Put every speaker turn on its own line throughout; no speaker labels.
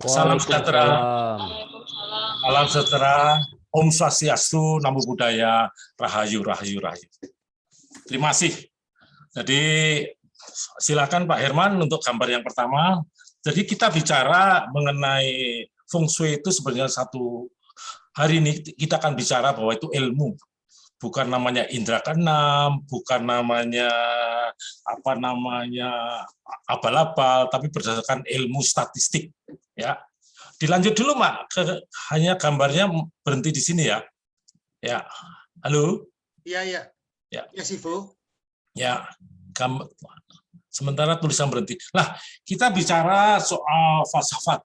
Salam sejahtera,
Waalaikumsalam.
salam sejahtera, Om Swastiastu, Namo Buddhaya, Rahayu, Rahayu, Rahayu. Terima kasih. Jadi silakan Pak Herman untuk gambar yang pertama. Jadi kita bicara mengenai Feng Shui itu sebenarnya hari ini kita akan bicara bahwa itu ilmu. Bukan namanya indra keenam, bukan namanya abal-abal, tapi berdasarkan ilmu statistik. Ya, dilanjut dulu, Mak. Hanya gambarnya berhenti di sini ya. Ya, halo.
Iya.
Ya,
Sifu.
Ya, sementara tulisan berhenti. Nah, kita bicara soal falsafat.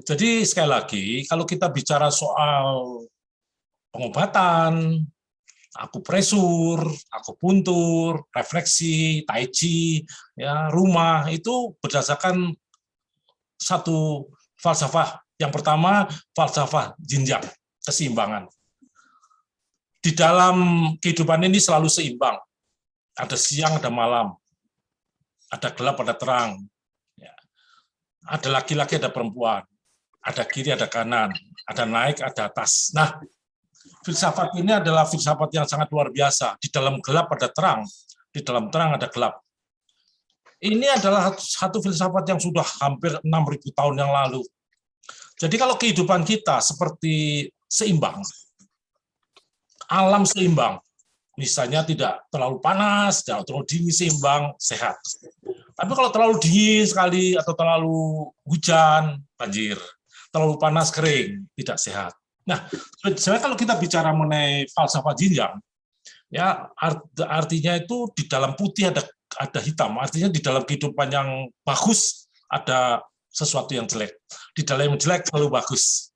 Jadi sekali lagi, kalau kita bicara soal pengobatan, akupresur, akupuntur, refleksi, tai chi, ya, rumah itu berdasarkan satu falsafah. Yang pertama, falsafah jinjang, keseimbangan. Di dalam kehidupan ini selalu seimbang. Ada siang, ada malam. Ada gelap, ada terang. Ada laki-laki, ada perempuan. Ada kiri, ada kanan. Ada naik, ada atas. Nah, filsafat ini adalah filsafat yang sangat luar biasa. Di dalam gelap ada terang, di dalam terang ada gelap. Ini adalah satu filsafat yang sudah hampir 6.000 tahun yang lalu. Jadi kalau kehidupan kita seperti seimbang, alam seimbang, misalnya tidak terlalu panas, tidak terlalu dingin, seimbang, sehat. Tapi kalau terlalu dingin sekali atau terlalu hujan, banjir. Terlalu panas, kering, tidak sehat. Nah, sebenarnya kalau kita bicara mengenai falsafah jinjang, ya artinya itu di dalam putih ada hitam. Artinya di dalam kehidupan yang bagus ada sesuatu yang jelek. Di dalam yang jelek selalu bagus.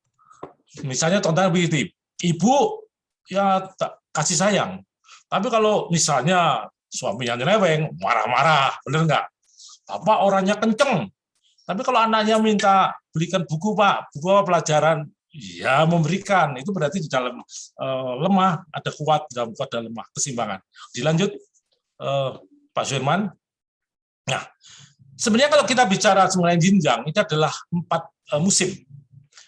Misalnya contohnya begitu, ibu ya kasih sayang. Tapi kalau misalnya suaminya nyeleweng, marah-marah, bener nggak? Bapak orangnya kenceng. Tapi kalau anaknya minta belikan buku, Pak, buku apa pelajaran, ya memberikan. Itu berarti di dalam lemah ada kuat, di dalam kuat ada lemah, keseimbangan. Dilanjut, Pak Suirman. Nah, sebenarnya kalau kita bicara mengenai jinjang, itu adalah 4 musim.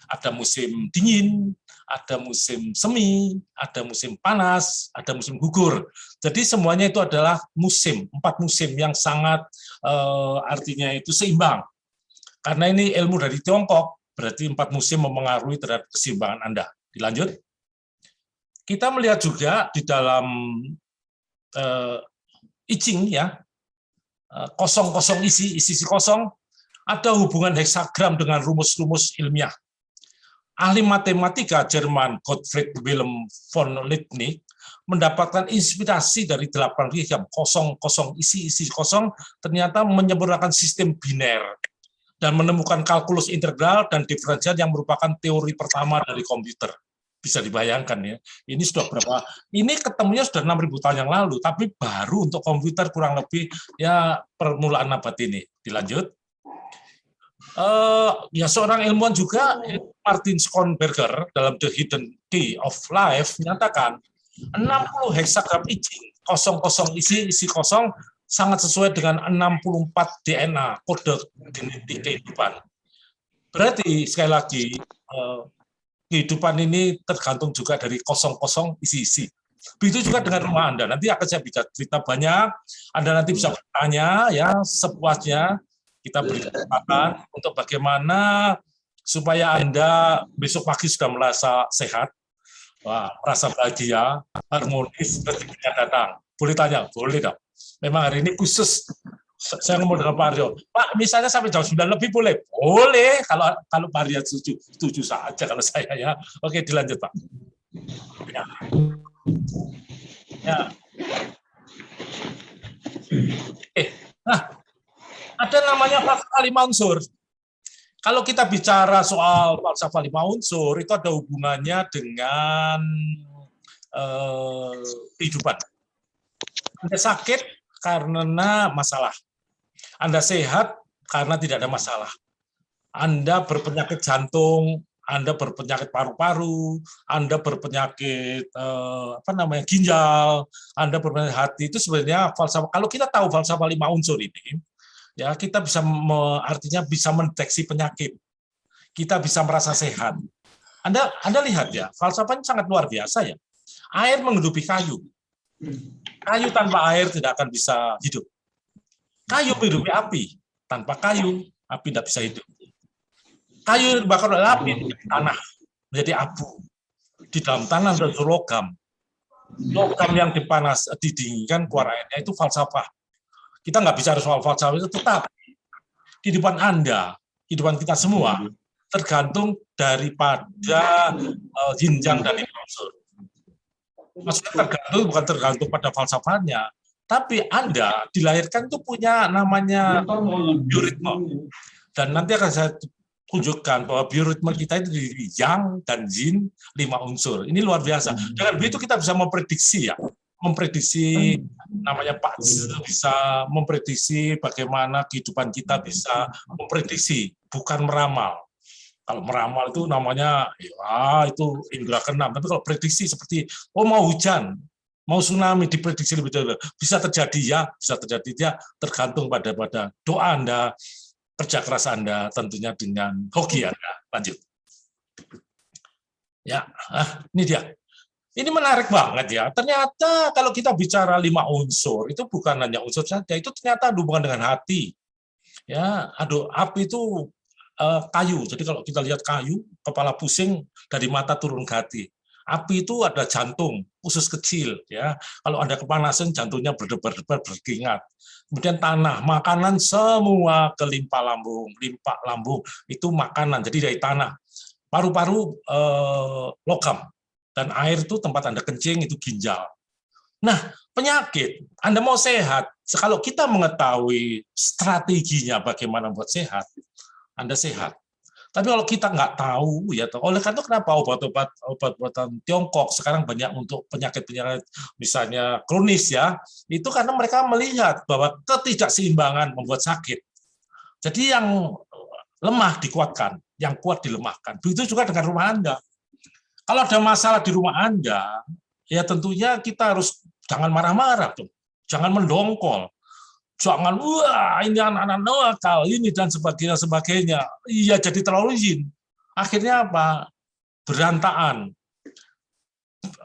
Ada musim dingin, ada musim semi, ada musim panas, ada musim gugur. Jadi semuanya itu adalah musim, 4 musim yang sangat artinya itu seimbang. Karena ini ilmu dari Tiongkok, berarti 4 musim memengaruhi terhadap keseimbangan Anda. Dilanjut. Kita melihat juga di dalam I Ching, ya, kosong-kosong isi kosong, ada hubungan heksagram dengan rumus-rumus ilmiah. Ahli matematika Jerman Gottfried Wilhelm von Leibniz mendapatkan inspirasi dari 8 ragam kosong-kosong isi kosong, ternyata menyempurnakan sistem biner dan menemukan kalkulus integral dan diferensial yang merupakan teori pertama dari komputer. Bisa dibayangkan ya, ini sudah berapa? Ini ketemunya sudah 6.000 tahun yang lalu, tapi baru untuk komputer kurang lebih ya permulaan abad ini. Dilanjut. Ya seorang ilmuwan juga, Martin Schonberger, dalam The Hidden Key of Life menyatakan 60 heksagram I Ching, kosong-kosong isi kosong, sangat sesuai dengan 64 DNA, kode genetik kehidupan. Berarti, sekali lagi, kehidupan ini tergantung juga dari kosong-kosong isi-isi. Begitu juga dengan rumah Anda. Nanti akan saya bisa cerita banyak, Anda nanti bisa bertanya ya sepuasnya, kita beri kesempatan untuk bagaimana supaya Anda besok pagi sudah merasa sehat, merasa bahagia, harmonis, rezekinya datang. Boleh tanya? Boleh dong. Memang hari ini khusus saya ngomong dengan Pak Aryo, Pak, misalnya sampai jam 9 lebih boleh? Boleh, kalau Pak Aryo setuju saja kalau saya ya. Oke, dilanjut Pak. Ya. Nah, ada namanya falsafah 5 unsur. Kalau kita bicara soal falsafah 5 unsur, itu ada hubungannya dengan kehidupan. Anda sakit karena masalah. Anda sehat karena tidak ada masalah. Anda berpenyakit jantung, Anda berpenyakit paru-paru, Anda berpenyakit ginjal, Anda berpenyakit hati, itu sebenarnya falsafah. Kalau kita tahu falsafah 5 unsur ini, ya kita bisa artinya bisa mendeteksi penyakit. kita bisa merasa sehat. Anda lihat ya, falsafahnya sangat luar biasa ya. Air menghidupi kayu. Kayu tanpa air tidak akan bisa hidup. Kayu menghidupi api. Tanpa kayu, api tidak bisa hidup. Kayu dibakar oleh api menjadi tanah, menjadi abu. Di dalam tanah ada logam. Logam yang didinginkan keluar airnya itu falsafah. Kita nggak bicara soal falsafah itu, tetap kehidupan Anda, kehidupan kita semua tergantung daripada jenjang dari unsur. Maksudnya tergantung, bukan tergantung pada falsafahnya, tapi Anda dilahirkan itu punya namanya bioritme. Dan nanti akan saya tunjukkan bahwa bioritme kita itu di yang dan yin 5 unsur. Ini luar biasa. Dengan begitu kita bisa memprediksi ya, memprediksi namanya Pak bisa memprediksi bagaimana kehidupan kita, bisa memprediksi, bukan meramal. Kalau meramal itu namanya ya itu indera keenam. Tapi kalau prediksi seperti mau hujan, mau tsunami, diprediksi lebih dahulu. Bisa terjadi ya, bisa terjadi ya, tergantung pada doa Anda, kerja keras Anda, tentunya dengan hoki Anda. Lanjut. Ya, ini dia. Ini menarik banget ya. Ternyata kalau kita bicara 5 unsur, itu bukan hanya unsur saja, itu ternyata ada hubungan dengan hati. Ya, api itu kayu. Jadi kalau kita lihat kayu, kepala pusing, dari mata turun ke hati. Api itu ada jantung, usus kecil. Ya, kalau ada kepanasan, jantungnya berdebar-debar, berkeringat. Kemudian tanah, makanan semua ke limpa lambung itu makanan. Jadi dari tanah. Paru-paru logam. Dan air itu tempat Anda kencing, itu ginjal. Nah, penyakit, Anda mau sehat, kalau kita mengetahui strateginya bagaimana buat sehat, Anda sehat. Tapi kalau kita nggak tahu, ya, oleh karena itu kenapa obat-obatan Tiongkok sekarang banyak untuk penyakit-penyakit misalnya kronis ya, itu karena mereka melihat bahwa ketidakseimbangan membuat sakit. Jadi yang lemah dikuatkan, yang kuat dilemahkan. Begitu juga dengan rumah Anda. Kalau ada masalah di rumah Anda, ya tentunya kita harus jangan marah-marah tuh, jangan mendongkol, jangan wah ini anak-anak nakal ini dan sebagainya. Iya jadi terlalu yin. Akhirnya apa? Berantakan.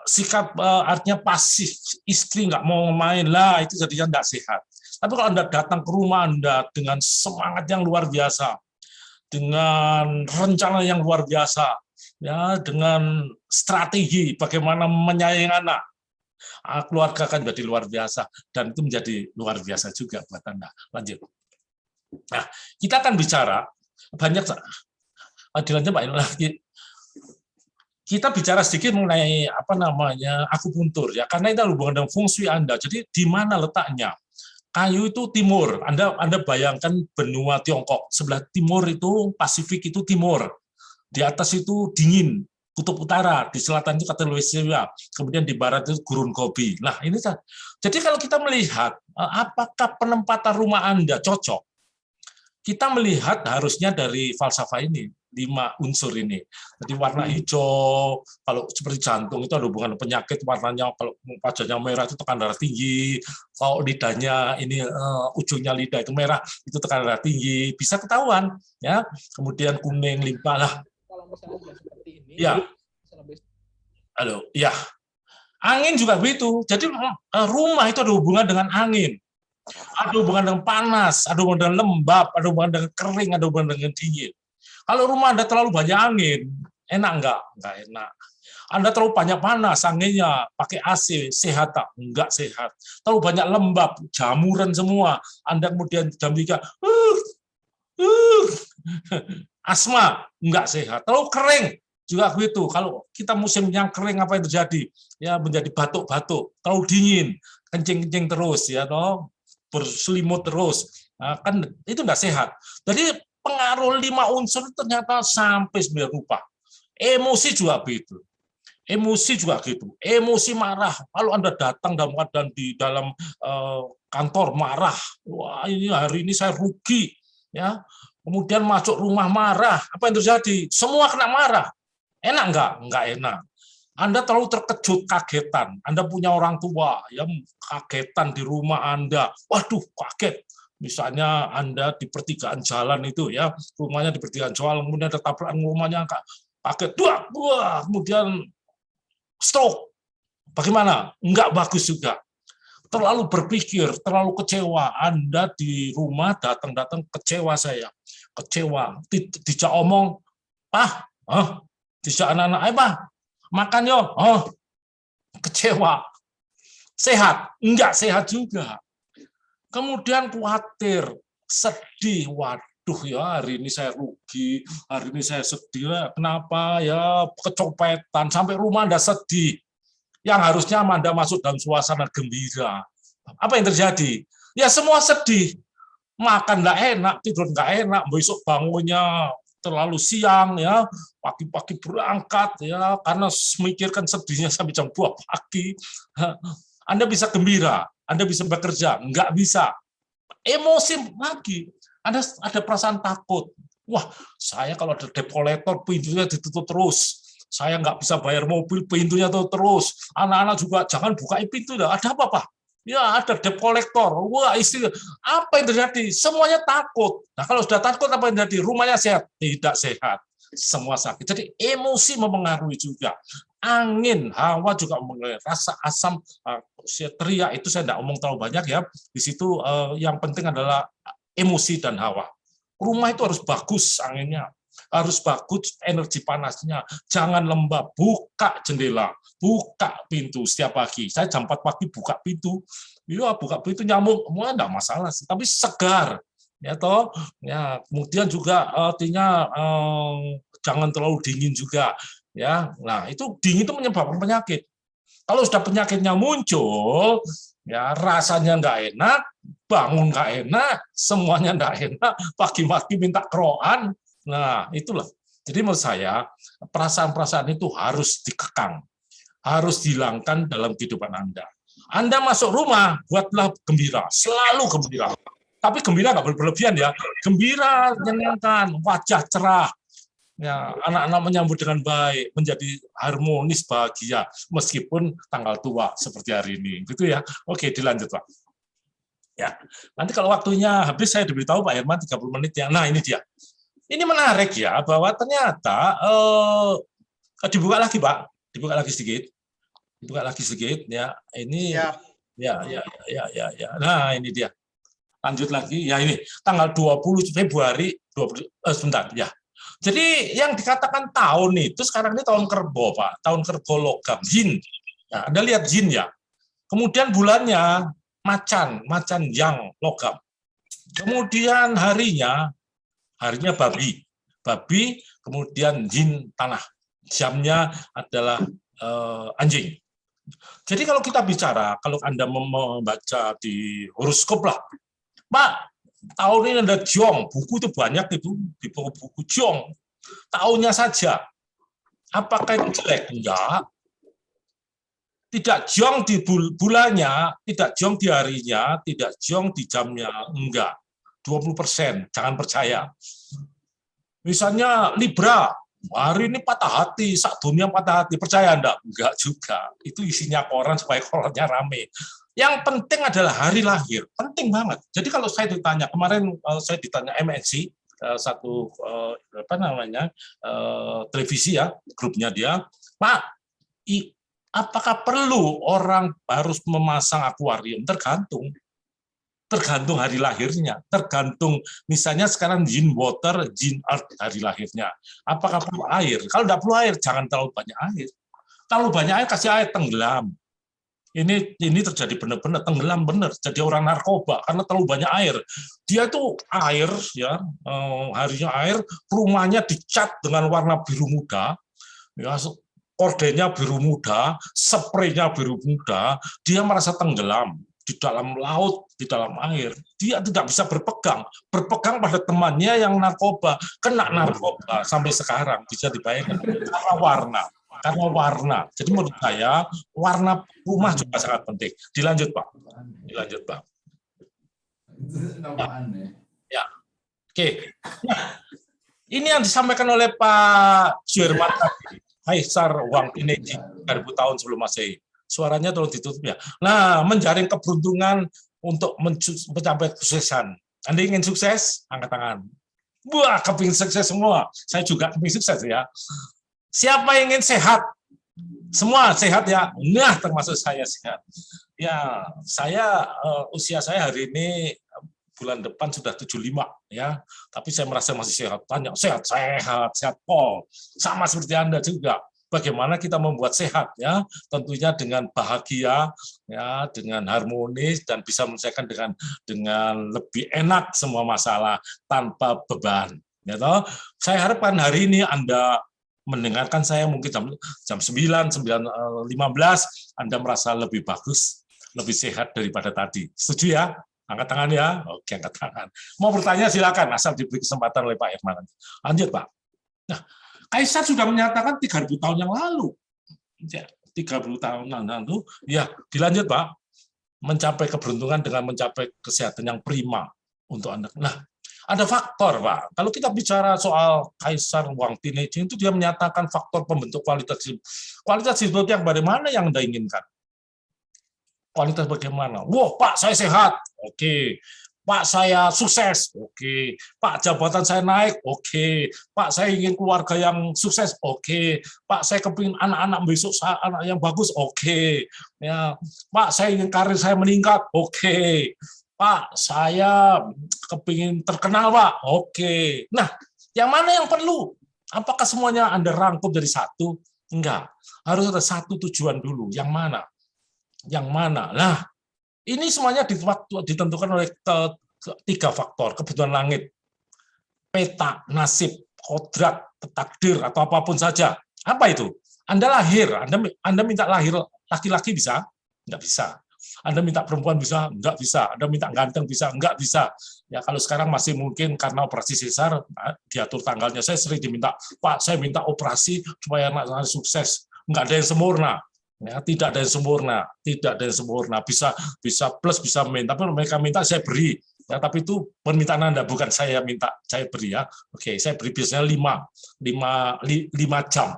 Sikap artinya pasif, istri nggak mau main lah, itu jadinya nggak sehat. Tapi kalau Anda datang ke rumah Anda dengan semangat yang luar biasa, dengan rencana yang luar biasa, ya, dengan strategi bagaimana menyayangi anak, keluarga akan jadi luar biasa, dan itu menjadi luar biasa juga buat Anda. Lanjut. Nah, kita akan bicara banyak dilanjut Pak lagi. Kita bicara sedikit mengenai apa namanya akupuntur ya, karena itu hubungan dengan fungsi Anda. Jadi di mana letaknya? Kayu itu timur. Anda bayangkan benua Tiongkok, sebelah timur itu Pasifik itu timur. Di atas itu dingin, kutub utara, di selatan itu Katulistiwa, kemudian di barat itu Gurun Gobi. Nah, ini jadi kalau kita melihat apakah penempatan rumah Anda cocok, kita melihat harusnya dari falsafah ini, 5 unsur ini. Jadi warna hijau, kalau seperti jantung itu ada hubungan penyakit, warnanya kalau wajahnya merah itu tekanan darah tinggi, kalau lidahnya ini ujungnya lidah itu merah, itu tekanan darah tinggi, bisa ketahuan ya. Kemudian kuning limpa lah.
Kalau misalnya seperti ini,
ya. Halo, ya. Angin juga begitu. Jadi rumah itu ada hubungan dengan angin. Ada hubungan dengan panas, ada hubungan dengan lembab, ada hubungan dengan kering, ada hubungan dengan dingin. Kalau rumah Anda terlalu banyak angin, enak enggak? Enggak enak. Anda terlalu banyak panas, anginnya pakai AC, sehat tak? Enggak sehat. Terlalu banyak lembab, jamuran semua. Anda kemudian jam 3, asma, enggak sehat. Terlalu kering, juga begitu. Kalau kita musim yang kering, apa yang terjadi? Ya menjadi batuk-batuk, terlalu dingin, kencing-kencing terus, ya toh, berselimut terus. Nah, kan itu enggak sehat. Jadi pengaruh 5 unsur ternyata sampai 9 rupa. Emosi juga begitu. Emosi juga gitu. Emosi marah. Kalau Anda datang dalam keadaan di dalam kantor marah, wah ini hari ini saya rugi, ya. Kemudian masuk rumah marah, apa yang terjadi? Semua kena marah. Enak enggak? Enggak enak. Anda terlalu terkejut, kagetan. Anda punya orang tua, yang kagetan di rumah Anda. Waduh, kaget. Misalnya Anda di pertigaan jalan itu ya, rumahnya di pertigaan jalan, kemudian ada tabrakan rumahnya pakai dua, kemudian stroke. Bagaimana? Enggak bagus juga. Terlalu berpikir, terlalu kecewa. Anda di rumah datang kecewa saya. Kecewa. Dijak omong, dijak anak-anak, Pak, makan yo. Kecewa. Sehat? Enggak sehat juga. Kemudian khawatir, sedih, waduh ya hari ini saya rugi, hari ini saya sedih, kenapa ya kecopetan, sampai rumah Anda sedih. Yang harusnya Anda masuk dalam suasana gembira. Apa yang terjadi? Ya semua sedih, makan nggak enak, tidur nggak enak, besok bangunnya terlalu siang ya, pagi-pagi berangkat ya, karena memikirkan sedihnya sampai jam 2 pagi. Anda bisa gembira, Anda bisa bekerja, nggak bisa. Emosi lagi, ada perasaan takut. Wah, saya kalau ada debt collector, pintunya ditutup terus. Saya nggak bisa bayar mobil, pintunya tutup terus. Anak-anak juga, jangan buka pintu. Ada apa, Pak? Ya, ada debt collector. Wah, istri, apa yang terjadi? Semuanya takut. Nah, kalau sudah takut, apa yang terjadi? Rumahnya sehat? Tidak sehat. Semua sakit. Jadi emosi mempengaruhi juga. Angin, hawa juga mempengaruhi. Rasa asam, teriak itu saya tidak ngomong terlalu banyak ya. Di situ yang penting adalah emosi dan hawa. Rumah itu harus bagus anginnya, harus bagus energi panasnya. Jangan lembab, buka jendela, buka pintu setiap pagi. Saya jam 4 pagi buka pintu. Ya, buka pintu nyamuk, enggak masalah sih, tapi segar. Ya toh, ya kemudian juga artinya jangan terlalu dingin juga ya. Nah, itu dingin itu menyebabkan penyakit. Kalau sudah penyakitnya muncul, ya rasanya nggak enak, bangun nggak enak, semuanya nggak enak, pagi-pagi minta keroan. Nah, itulah. Jadi menurut saya, perasaan-perasaan itu harus dikekang, harus dihilangkan dalam kehidupan Anda. Anda masuk rumah, buatlah gembira, selalu gembira. Tapi gembira nggak berlebihan ya, gembira, menyenangkan, wajah cerah, ya, anak-anak menyambut dengan baik, menjadi harmonis, bahagia, meskipun tanggal tua seperti hari ini. Gitu ya. Oke, dilanjut, Pak. Ya, nanti kalau waktunya habis saya diberitahu Pak Herman 30 menit ya. Nah, ini dia. Ini menarik ya, bahwa ternyata dibuka lagi, Pak. Dibuka lagi sedikit. Dibuka lagi sedikit ya. Ini ya. Nah, ini dia. Lanjut lagi. Ya, ini tanggal 20 Februari 20 sebentar ya. Jadi yang dikatakan tahun itu sekarang ini tahun kerbau, Pak. Tahun kerbau logam, jin. Nah, Anda lihat jin ya. Kemudian bulannya macan yang logam. Kemudian harinya babi. Babi, kemudian jin tanah. Jamnya adalah anjing. Jadi kalau kita bicara, kalau Anda membaca di horoskop lah, Pak, tahun ini ada jong, buku itu banyak itu di buku jong. Tahunnya saja. Apakah itu jelek? Enggak. Tidak jong di bulannya, tidak jong di harinya, tidak jong di jamnya. Enggak. 20%, jangan percaya. Misalnya Libra, hari ini patah hati, sak dunia patah hati. Percaya Anda? Enggak juga. Itu isinya koran supaya korannya rame. Yang penting adalah hari lahir, penting banget. Jadi kalau saya ditanya, kemarin saya ditanya MNC, satu televisi ya, grupnya dia, Pak, apakah perlu orang harus memasang akuarium? Tergantung hari lahirnya, tergantung misalnya sekarang jin water, jin earth hari lahirnya. Apakah perlu air? Kalau tidak perlu air, jangan terlalu banyak air. Terlalu banyak air, kasih air tenggelam. Ini terjadi benar-benar tenggelam benar, jadi orang narkoba karena terlalu banyak air. Dia itu air ya, harinya air, rumahnya dicat dengan warna biru muda, ya, kordennya biru muda, spraynya biru muda, dia merasa tenggelam di dalam laut, di dalam air. Dia tidak bisa berpegang pada temannya yang narkoba, kena narkoba sampai sekarang bisa dibayangkan karena warna. Jadi menurut saya warna rumah juga sangat penting. Dilanjut, Pak. Ya. Oke. Nah, ini yang disampaikan oleh Pak Suherman tadi. Kaisar Wang Ineji 2000 tahun sebelum Masehi. Suaranya tolong ditutup ya. Nah, menjaring keberuntungan untuk mencapai kesuksesan. Anda ingin sukses? Angkat tangan. Wah, kepingin sukses semua. Saya juga kepingin sukses ya. Siapa yang ingin sehat? Semua sehat ya. Nah, termasuk saya sehat. Ya, saya usia saya hari ini bulan depan sudah 75 ya. Tapi saya merasa masih sehat. Tanya, sehat Paul. Sama seperti Anda juga. Bagaimana kita membuat sehat ya, tentunya dengan bahagia ya, dengan harmonis dan bisa menyelesaikan dengan lebih enak semua masalah tanpa beban ya toh. Saya harapkan hari ini Anda mendengarkan saya mungkin jam 9, 9.15 Anda merasa lebih bagus, lebih sehat daripada tadi. Setuju ya? Angkat tangan ya. Oke, angkat tangan. Mau bertanya silakan asal diberi kesempatan oleh Pak Herman. Lanjut, Pak. Nah, Kaisar sudah menyatakan 3.000 tahun yang lalu. 3.000 tahun yang lalu, ya dilanjut Pak, mencapai keberuntungan dengan mencapai kesehatan yang prima untuk Anda. Nah, ada faktor Pak. Kalau kita bicara soal Kaisar Wang Tinejing itu dia menyatakan faktor pembentuk kualitas hidup. Kualitas hidup yang bagaimana yang Anda inginkan? Kualitas bagaimana? Wah, Pak, saya sehat. Oke. Pak, saya sukses. Oke. Pak, jabatan saya naik. Oke. Pak, saya ingin keluarga yang sukses. Oke. Pak, saya kepingin anak-anak besok anak yang bagus. Oke. Ya. Pak, saya ingin karir saya meningkat. Oke. Pak, saya kepingin terkenal, Pak. Oke. Nah, yang mana yang perlu? Apakah semuanya Anda rangkum dari satu? Enggak. Harus ada satu tujuan dulu. Yang mana? Yang mana? Nah, ini semuanya ditentukan oleh 3 faktor, kebutuhan langit, peta, nasib, kodrat, takdir, atau apapun saja. Apa itu? Anda lahir, Anda minta lahir laki-laki bisa? Enggak bisa. Anda minta perempuan bisa? Enggak bisa. Anda minta ganteng bisa? Enggak bisa. Ya kalau sekarang masih mungkin karena operasi sesar, diatur tanggalnya. Saya sering diminta, Pak, saya minta operasi supaya anak saya sukses. Enggak ada yang sempurna. Ya, tidak ada yang sempurna, tidak ada yang sempurna. Bisa plus, bisa min. Tapi mereka minta saya beri. Ya, tapi itu permintaan Anda, bukan saya minta, saya beri ya. Oke, saya beri biasanya 5 jam.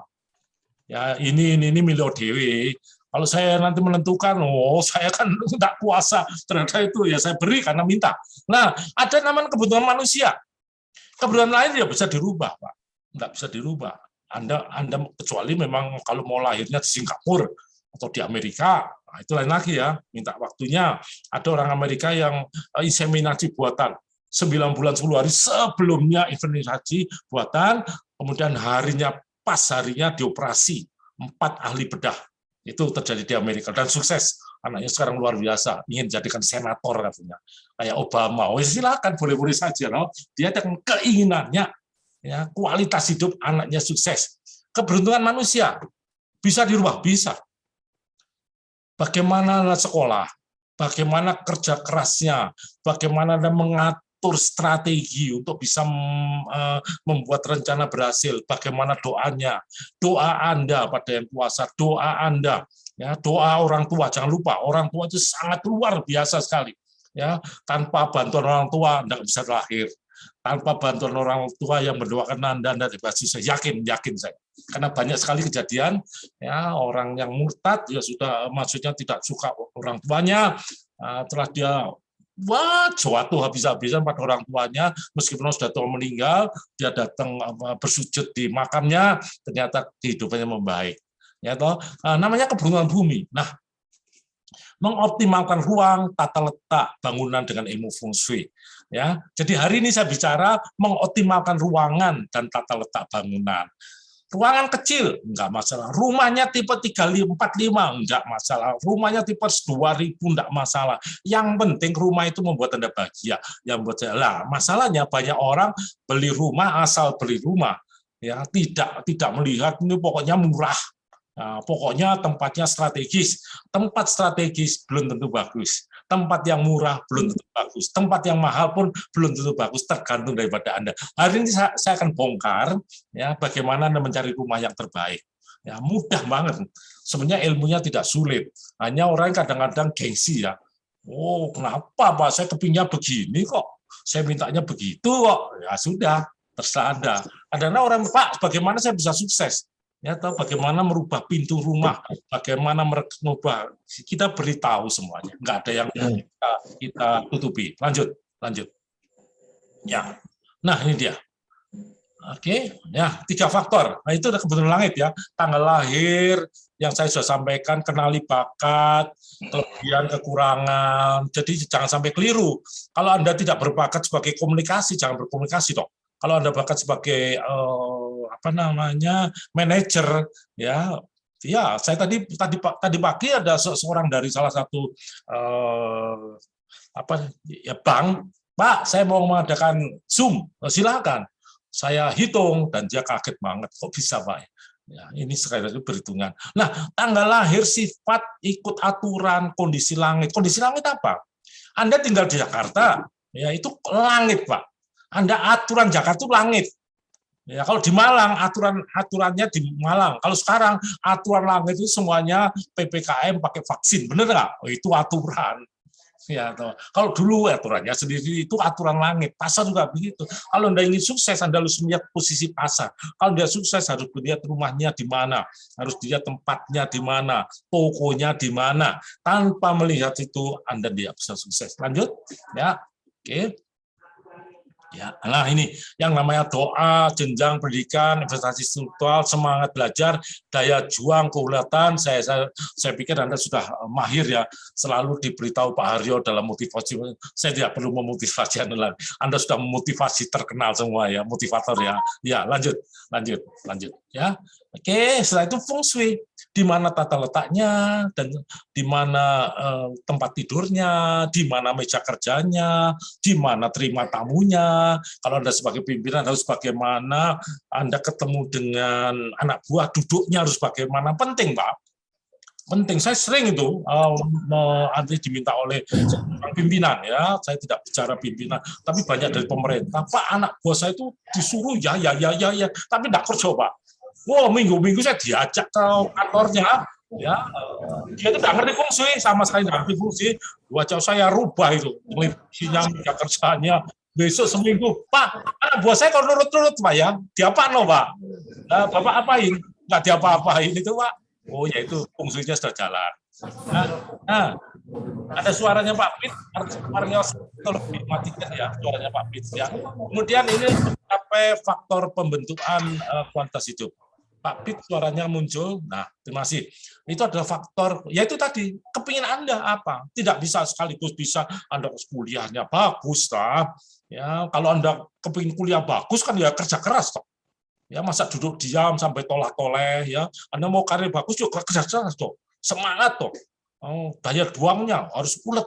Ya, ini milik dewe. Kalau saya nanti menentukan, saya kan tidak kuasa terhadap itu, ya saya beri karena minta. Nah, ada namanya kebutuhan manusia. Kebutuhan lain ya bisa dirubah, Pak. Tidak bisa dirubah. Anda kecuali memang kalau mau lahirnya di Singapura atau di Amerika, nah itu lain lagi ya, minta waktunya. Ada orang Amerika yang inseminasi buatan 9 bulan 10 hari sebelumnya inseminasi buatan, kemudian pas harinya dioperasi 4 ahli bedah. Itu terjadi di Amerika dan sukses. Anaknya sekarang luar biasa, ingin jadikan senator katanya. Kayak Obama, silakan boleh-boleh saja loh. Dia dengan keinginannya ya, kualitas hidup anaknya sukses. Keberuntungan manusia bisa dirubah, bisa. Bagaimana sekolah, bagaimana kerja kerasnya, bagaimana Anda mengatur strategi untuk bisa membuat rencana berhasil, bagaimana doanya, doa Anda pada yang puasa, doa Anda, ya, doa orang tua, jangan lupa, orang tua itu sangat luar biasa sekali. Ya, tanpa bantuan orang tua Anda bisa lahir. Tanpa bantuan orang tua yang mendoakan Anda pasti saya yakin saya. Karena banyak sekali kejadian ya orang yang murtad ya sudah maksudnya tidak suka orang tuanya, telah dia jatuh habis-habisan pada orang tuanya meskipun sudah tua meninggal, dia datang bersujud di makamnya, ternyata kehidupannya membaik. Ya toh, namanya keberuntungan bumi. Nah, mengoptimalkan ruang, tata letak bangunan dengan ilmu feng shui. Ya, jadi hari ini saya bicara mengoptimalkan ruangan dan tata letak bangunan. Ruangan kecil enggak masalah, rumahnya tipe 3545 enggak masalah, rumahnya tipe 2000 enggak masalah. Yang penting rumah itu membuat Anda bahagia. Yang buat saya lah, masalahnya banyak orang beli rumah asal beli rumah, ya tidak melihat ini pokoknya murah. Nah, pokoknya tempatnya strategis. Tempat strategis belum tentu bagus. Tempat yang murah belum tentu bagus. Tempat yang mahal pun belum tentu bagus, tergantung daripada Anda. Hari ini saya akan bongkar ya bagaimana Anda mencari rumah yang terbaik. Ya, mudah banget. Sebenarnya ilmunya tidak sulit. Hanya orang kadang-kadang gengsi ya. Oh, kenapa Pak? Saya kepingnya begini kok. Saya mintanya begitu kok. Ya sudah, terserah Anda. Ada orang, Pak, bagaimana saya bisa sukses? Ya, tahu bagaimana merubah pintu rumah, bagaimana merubah, kita beritahu semuanya, nggak ada yang kita tutupi. Lanjut. Ya. Nah, ini dia. Oke, ya 3 faktor. Nah, itu udah kebetulan langit ya. Tanggal lahir yang saya sudah sampaikan, kenali bakat, kelebihan, kekurangan. Jadi jangan sampai keliru. Kalau Anda tidak berbakat sebagai komunikasi, jangan berkomunikasi dong. Kalau Anda bakat sebagai apa namanya manajer, ya, ya saya tadi pagi ada seorang dari salah satu apa ya bank, Pak, saya mau mengadakan Zoom, silakan. Saya hitung dan dia kaget banget, kok bisa Pak? Ya, ini sekali lagi perhitungan. Nah, tanggal lahir, sifat, ikut aturan, kondisi langit. Kondisi langit apa? Anda tinggal di Jakarta, ya itu langit Pak. Anda aturan Jakarta itu langit. Ya, kalau di Malang aturannya di Malang. Kalau sekarang aturan langit itu semuanya PPKM pakai vaksin, benar nggak? Oh, itu aturan. Ya, kalau dulu aturannya sendiri itu aturan langit, pasar juga begitu. Kalau Anda ingin sukses, Anda harus melihat posisi pasar. Kalau Anda sukses, harus melihat rumahnya di mana, harus dilihat tempatnya di mana, tokonya di mana. Tanpa melihat itu, Anda tidak bisa sukses. Lanjut, ya, oke. Ya, nah ini yang namanya doa, jenjang pendidikan, investasi struktural, semangat belajar, daya juang, keulatan. Saya pikir Anda sudah mahir ya, selalu diberitahu Pak Haryo dalam motivasi. Saya tidak perlu memotivasi Anda lagi. Anda sudah memotivasi terkenal semua ya, motivator ya. Ya, lanjut ya. Oke, setelah itu feng shui, di mana tata letaknya dan di mana tempat tidurnya, di mana meja kerjanya, di mana terima tamunya. Kalau Anda sebagai pimpinan harus bagaimana, Anda ketemu dengan anak buah, duduknya harus bagaimana. Penting, Pak. Penting. Saya sering itu nanti diminta oleh pimpinan ya. Saya tidak bicara pimpinan, tapi banyak dari pemerintah. Pak, anak buah saya itu disuruh ya, tapi tidak kerja, Pak. Wah, minggu-minggu saya diajak ke kantornya, ya dia itu tidak ngerti fungsi, sama sekali tidak ngerti fungsi. Wajah saya rubah itu, fungsinya, kerjanya. Besok seminggu, Pak, anak buah saya kalau nurut-nurut, Pak ya, diapa no, Pak? Nah, Bapak apain? Nggak diapa-apain itu, Pak. Oh ya itu fungsinya sudah jalan. Nah, ada suaranya Pak Pit, suaranya lebih matikan ya, suaranya Pak Pit ya. Kemudian ini sampai faktor pembentukan kualitas hidup. Pak Pit suaranya muncul. Nah, terima kasih. Itu adalah faktor, yaitu tadi, kepingin Anda apa? Tidak bisa sekaligus bisa Anda kuliahnya bagus, lah. Ya, kalau Anda kepingin kuliah bagus kan ya kerja keras, toh. Ya, masa duduk diam sampai tolah-toleh ya. Anda mau karir bagus juga kerja keras, toh. Semangat, toh. Oh, daya juangnya harus ulet.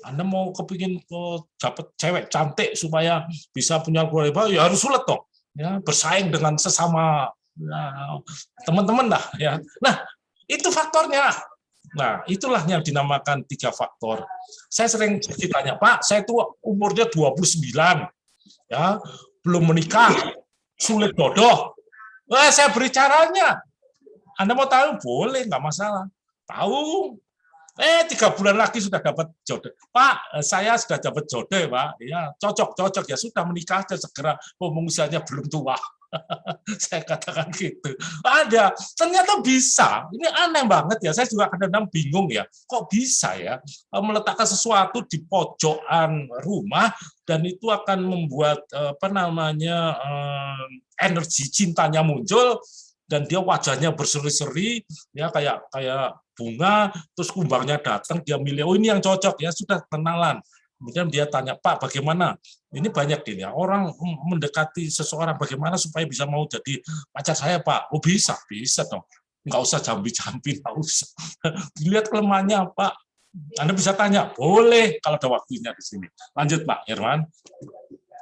Anda mau kepingin dapat cewek cantik supaya bisa punya keluarga, ya harus ulet, toh. Ya, bersaing dengan sesama teman-teman lah ya. Nah, itu faktornya. Nah, itulah yang dinamakan 3 faktor. Saya sering ditanya, Pak, saya itu umurnya 29, ya, belum menikah, sulit jodoh. Wah, saya beri caranya. Anda mau tahu? Boleh, nggak masalah. Tahu. 3 bulan lagi sudah dapat jodoh. Pak, saya sudah dapat jodoh, Pak. Ya, cocok ya, sudah menikah aja segera. Usianya belum tua. Saya katakan gitu. Ada, ternyata bisa. Ini aneh banget ya. Saya juga kadang-kadang bingung ya. Kok bisa ya meletakkan sesuatu di pojokan rumah dan itu akan membuat apa namanya energi cintanya muncul dan dia wajahnya berseri-seri ya kayak bunga, terus kumbangnya datang, dia milih, oh ini yang cocok ya, sudah kenalan. Kemudian dia tanya, Pak, bagaimana? Ini banyak ini ya, orang mendekati seseorang bagaimana supaya bisa mau jadi pacar saya, Pak. Oh bisa dong. Nggak usah jambi-jambi, nggak usah. Dilihat kelemahannya, Pak. Anda bisa tanya, boleh kalau ada waktunya di sini. Lanjut, Pak Herman.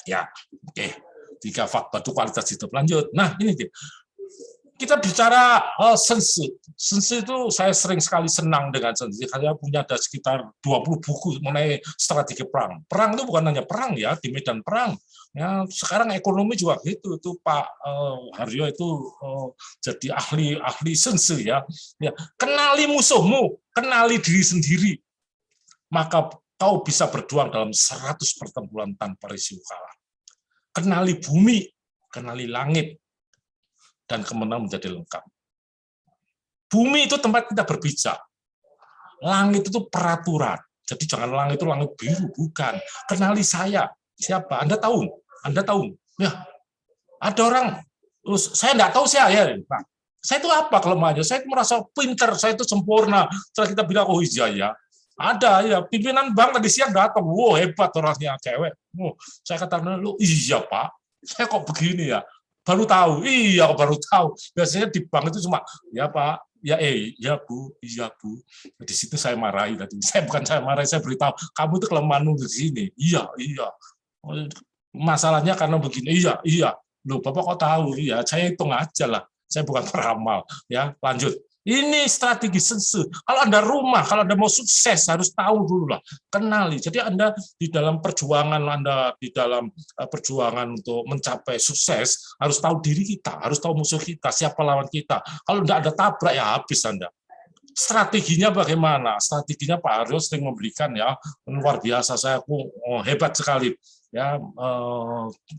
Ya, oke. 3 faktor itu kualitas hidup. Lanjut. Nah, ini dia. Kita bicara sensi. Sensi itu saya sering sekali senang dengan sensi. Saya punya ada sekitar 20 buku mengenai strategi perang. Perang itu bukan hanya perang ya, di medan perang. Ya, sekarang ekonomi juga gitu. Itu Pak Haryo itu jadi ahli sensi ya. Ya. Kenali musuhmu, kenali diri sendiri. Maka kau bisa berjuang dalam 100 pertempuran tanpa risiko kalah. Kenali bumi, kenali langit, dan kemenangan menjadi lengkap. Bumi itu tempat kita berpijak. Langit itu peraturan. Jadi jangan langit itu langit biru, bukan. Kenali saya. Siapa? Anda tahu? Anda tahu? Ya, ada orang, saya nggak tahu saya ya, Pak. Saya itu apa kelemahannya? Saya itu merasa pinter, saya itu sempurna. Setelah kita bilang, oh iya ya, ada ya pimpinan bank tadi siang datang, wow hebat orangnya cewek. Oh, saya katakan lu iya Pak, saya kok begini ya? Baru tahu, iya baru tahu. Biasanya di bank itu cuma ya Pak, ya ya Bu, iya Bu. Di situ saya marahi tadi. Saya marahi, saya beritahu kamu itu kelemahanmu di sini. Iya, iya. Masalahnya karena begini, iya, iya. Loh, Bapak kok tahu? Iya, saya hitung aja lah. Saya bukan peramal. Ya, lanjut. Ini strategi sense. Kalau Anda rumah, kalau Anda mau sukses, harus tahu dulu lah. Kenali. Jadi Anda di dalam perjuangan, Anda di dalam perjuangan untuk mencapai sukses, harus tahu diri kita, harus tahu musuh kita, siapa lawan kita. Kalau tidak ada tabrak, ya habis Anda. Strateginya bagaimana? Strateginya Pak Aryo sering memberikan ya, luar biasa. Saya hebat sekali. Ya,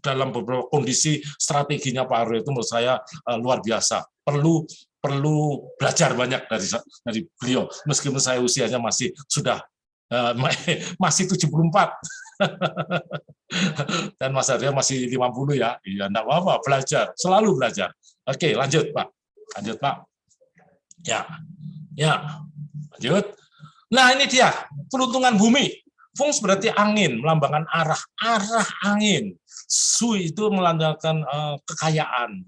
dalam beberapa kondisi strateginya Pak Aryo itu menurut saya luar biasa. Perlu belajar banyak dari beliau. Meskipun saya usianya masih 74 dan Mas Aryo masih 50 ya. Iya, enggak apa-apa, belajar, selalu belajar. Oke, lanjut Pak. Lanjut Pak. Ya, lanjut. Nah, ini dia peruntungan bumi. Fungs berarti angin, melambangkan arah angin. Sui itu melambangkan kekayaan.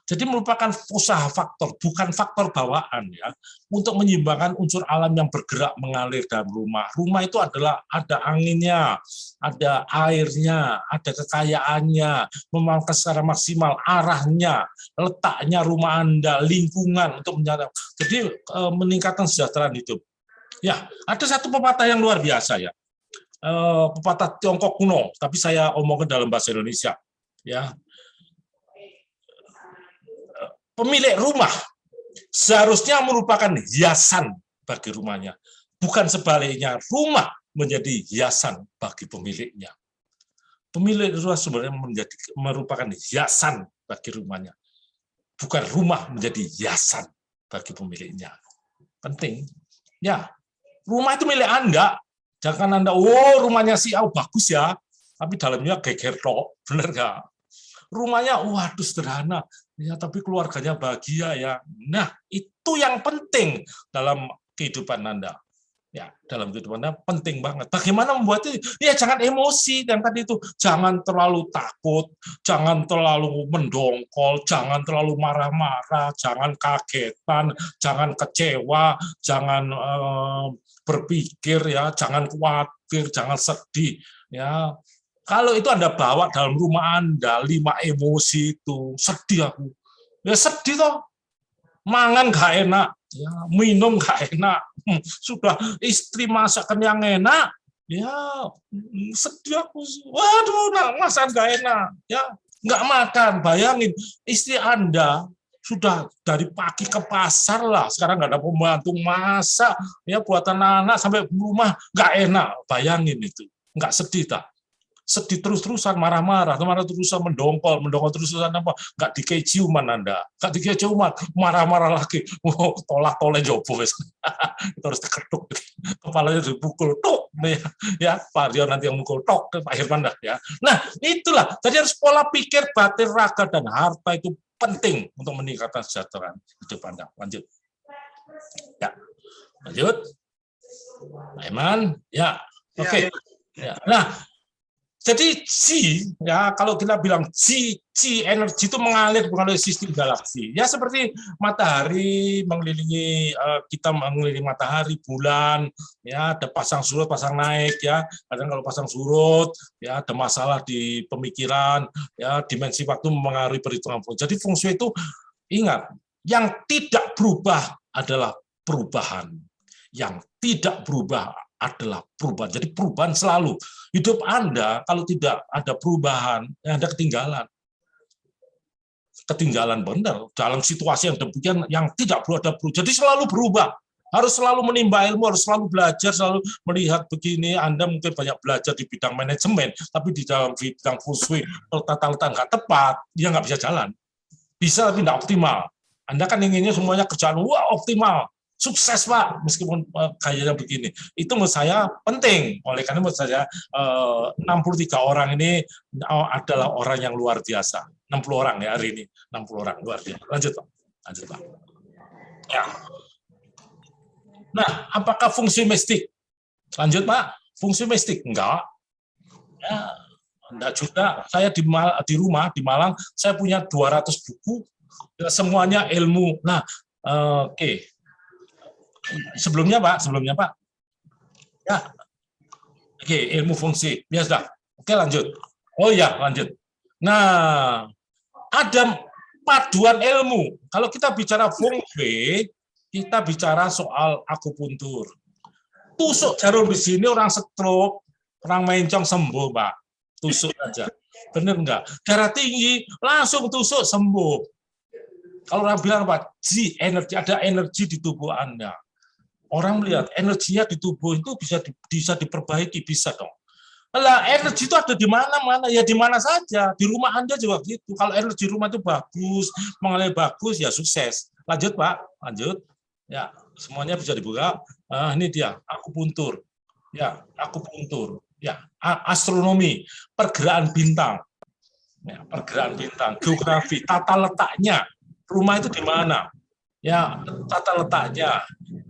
Jadi merupakan usaha faktor, bukan faktor bawaan ya, untuk menyeimbangkan unsur alam yang bergerak mengalir dalam rumah. Rumah itu adalah ada anginnya, ada airnya, ada kekayaannya, memangkas secara maksimal arahnya, letaknya rumah Anda, lingkungan untuk menyadap. Jadi meningkatkan kesejahteraan hidup. Ya, ada satu pepatah yang luar biasa ya. Pepatah Tiongkok kuno, tapi saya omongin dalam bahasa Indonesia. Ya. Pemilik rumah seharusnya merupakan hiasan bagi rumahnya, bukan sebaliknya rumah menjadi hiasan bagi pemiliknya. Pemilik rumah sebenarnya merupakan hiasan bagi rumahnya, bukan rumah menjadi hiasan bagi pemiliknya. Penting, ya. Rumah itu milik Anda, jangan Anda, rumahnya si A bagus ya, tapi dalamnya geger tok, bener nggak? Rumahnya, waduh sederhana, ya tapi keluarganya bahagia ya. Nah, itu yang penting dalam kehidupan Anda. Ya, dalam kehidupan Anda penting banget. Bagaimana membuatnya? Ya jangan emosi yang tadi itu, jangan terlalu takut, jangan terlalu mendongkol, jangan terlalu marah-marah, jangan kagetan, jangan kecewa, jangan berpikir ya, jangan khawatir, jangan sedih ya. Kalau itu Anda bawa dalam rumah Anda, 5 emosi itu, sedih aku. Ya sedih toh. Mangan gak enak, ya, minum gak enak. Sudah istri masakan yang enak, ya sedih aku. Waduh, masakan gak enak. Ya, nggak makan. Bayangin, istri Anda sudah dari pagi ke pasar lah, sekarang nggak ada pembantu masak, ya buat anak-anak sampai rumah nggak enak. Bayangin itu, nggak sedih tak? Sedih terus-terusan, marah-marah terusan, mendongkol terus-terusan apa? Nggak dikei ciuman Anda, nggak dikei ciuman, marah-marah lagi, tolak-tolak jopo, itu harus diketuk, kepalanya dipukul, tok, ya Pak Rio nanti yang mukul, tok, Pak Hirman dah, ya. Nah itulah, jadi harus pola pikir, batin, raga dan harta itu penting untuk meningkatkan kesejahteraan hidup Anda. Lanjut, ya, lanjut, Pak Iman, ya, oke. Ya. Nah, jadi Qi, ya kalau kita bilang Qi energi itu mengalir sistem galaksi. Ya seperti matahari mengelilingi kita mengelilingi matahari, bulan, ya ada pasang surut, pasang naik, ya. Kadang kalau pasang surut, ya ada masalah di pemikiran, ya dimensi waktu mempengaruhi perhitungan. Jadi feng shui itu ingat, yang tidak berubah adalah perubahan. Yang tidak berubah adalah perubahan. Jadi perubahan selalu. Hidup Anda kalau tidak ada perubahan, Anda ketinggalan. Ketinggalan benar dalam situasi yang demikian yang tidak perlu ada perubahan. Jadi selalu berubah. Harus selalu menimba ilmu, harus selalu belajar, selalu melihat begini. Anda mungkin banyak belajar di bidang manajemen, tapi di dalam bidang feng shui, tata-tata nggak tepat, dia nggak bisa jalan. Bisa tapi nggak optimal. Anda kan inginnya semuanya kerjaan, wah optimal. Sukses Pak, meskipun gayanya begini. Itu menurut saya penting. Oleh karena menurut saya 63 orang ini adalah orang yang luar biasa. 60 orang ya hari ini, 60 orang luar biasa. Lanjut Pak. Lanjut Pak. Ya. Nah, apakah fungsi mistik? Lanjut Pak. Fungsi mistik enggak? Ya, enggak juga. Saya di rumah di Malang, saya punya 200 buku, semuanya ilmu. Nah, oke. Sebelumnya Pak. Ya, oke, ilmu fungsi. Ya sudah. Oke, lanjut. Oh ya, lanjut. Nah, ada paduan ilmu. Kalau kita bicara feng shui, kita bicara soal akupuntur. Tusuk jarum di sini orang stroke, orang mencong sembuh, Pak. Tusuk aja. Benar enggak? Darah tinggi, langsung tusuk sembuh. Kalau orang bilang, Pak, ada energi di tubuh Anda. Orang melihat energinya di tubuh itu bisa diperbaiki, bisa dong. Lah, energi itu ada di mana-mana, ya di mana saja. Di rumah Anda juga gitu. Kalau energi rumah itu bagus, mengalir bagus, ya sukses. Lanjut, Pak. Lanjut. Ya, semuanya bisa dibuka. Ini dia, akupuntur. Ya, akupuntur. Ya, astronomi, pergerakan bintang. Ya, pergerakan bintang, geografi, tata letaknya. Rumah itu di mana? Ya, tata letaknya,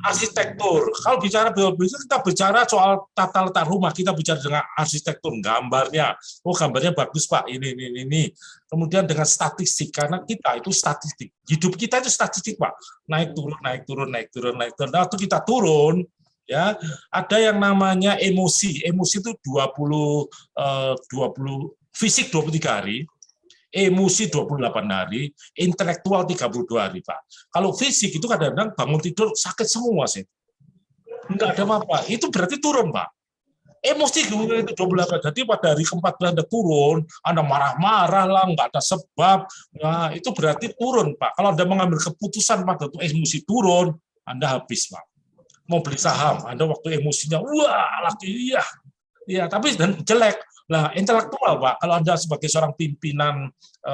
arsitektur. Kalau bicara biologi, kita bicara soal tata letak rumah, kita bicara dengan arsitektur, gambarnya. Oh, gambarnya bagus Pak, ini. Kemudian dengan statistik, karena kita itu statistik. Hidup kita itu statistik Pak. Naik turun. Nah, waktu kita turun, ya ada yang namanya emosi. Emosi itu 20 fisik 23 hari. Emosi 28 hari, intelektual 32 hari, Pak. Kalau fisik itu kadang-kadang bangun tidur sakit semua sih. Enggak ada apa-apa. Itu berarti turun, Pak. Emosi itu 28. Jadi pada hari ke-14 Anda turun, Anda marah-marah lah, enggak ada sebab. Nah, itu berarti turun, Pak. Kalau Anda mengambil keputusan pada waktu emosi turun, Anda habis, Pak. Mau beli saham, Anda waktu emosinya, wah, lagi iya. Iya, tapi dan jelek. Nah, intelektual, Pak, kalau Anda sebagai seorang pimpinan